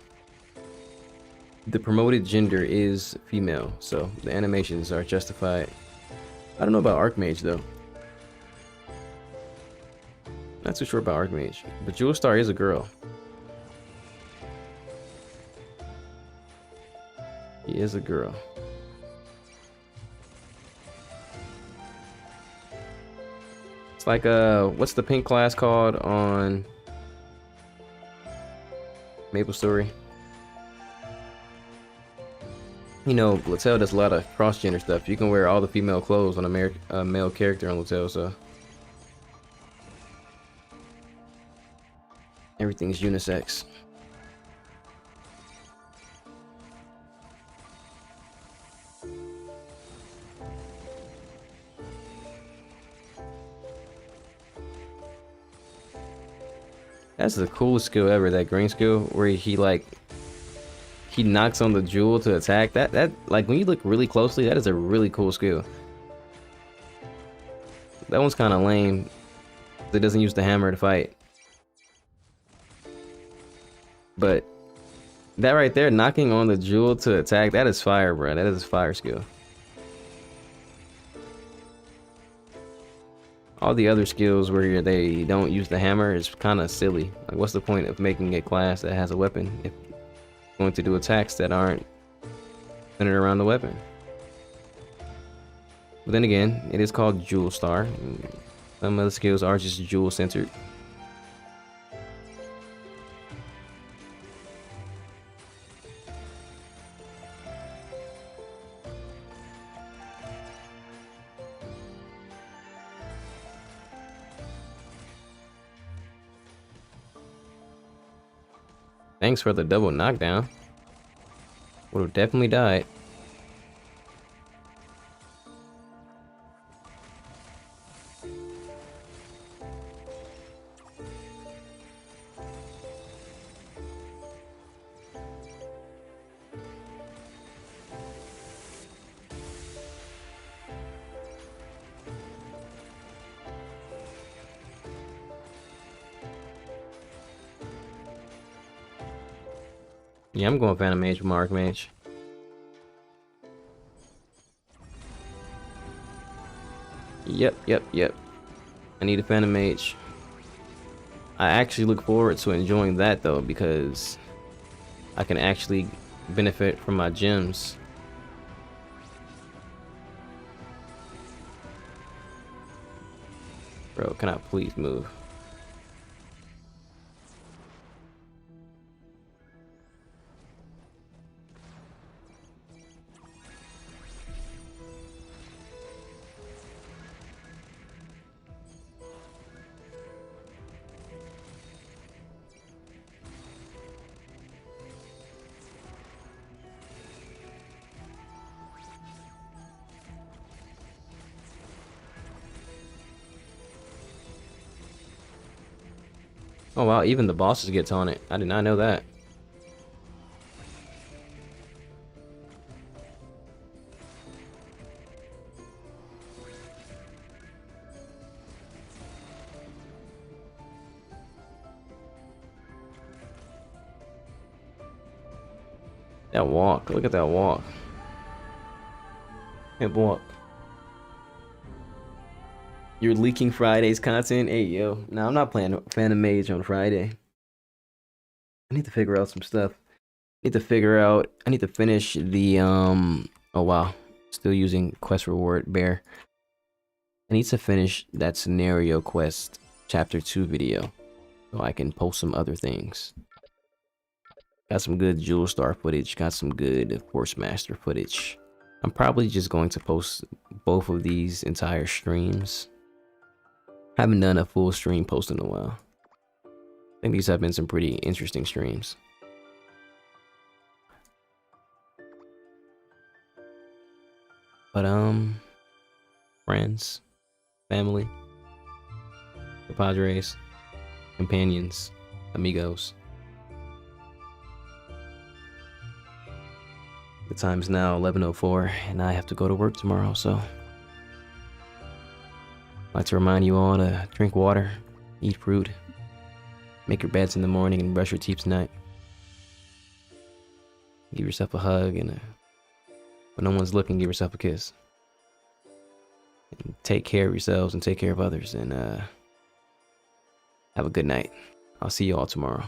the promoted gender is female, so the animations are justified. I don't know about Archmage though. Not too sure about Archmage, but Jewel Star is a girl. He is a girl. It's like what's the pink class called on Maple Story? You know, Latel does a lot of cross-gender stuff. You can wear all the female clothes on a male character on Latel, so everything's unisex. That's the coolest skill ever, that green skill, where he knocks on the jewel to attack. That like, when you look really closely, that is a really cool skill. That one's kind of lame. It doesn't use the hammer to fight. But that right there, knocking on the jewel to attack, that is fire, bro. That is a fire skill. All the other skills where they don't use the hammer is kind of silly. Like, what's the point of making a class that has a weapon if you're going to do attacks that aren't centered around the weapon? But then again, it is called Jewel Star. Some of the skills are just jewel centered. Thanks for the double knockdown. Would have definitely died. Yeah, I'm going Phantom Mage with my Archmage. Yep. I need a Phantom Mage. I actually look forward to enjoying that though, because I can actually benefit from my gems. Bro, can I please move? Oh wow, even the bosses get taunted. I did not know that. That walk, look at that walk. Can't walk. You're leaking Friday's content? Hey, yo. No, I'm not playing Phantom Mage on Friday. I need to figure out some stuff. I need to finish the, oh wow. Still using quest reward bear. I need to finish that scenario quest chapter 2 video, so I can post some other things. Got some good Jewel Star footage, got some good Force Master footage. I'm probably just going to post both of these entire streams. Haven't done a full stream post in a while. I think these have been some pretty interesting streams. But friends, family, compadres, companions, amigos. The time's now 11:04 and I have to go to work tomorrow, so I'd like to remind you all to drink water, eat fruit, Make your beds in the morning and brush your teeth tonight. Give yourself a hug and when no one's looking, give yourself a kiss. And take care of yourselves and take care of others, and have a good night. I'll see you all tomorrow.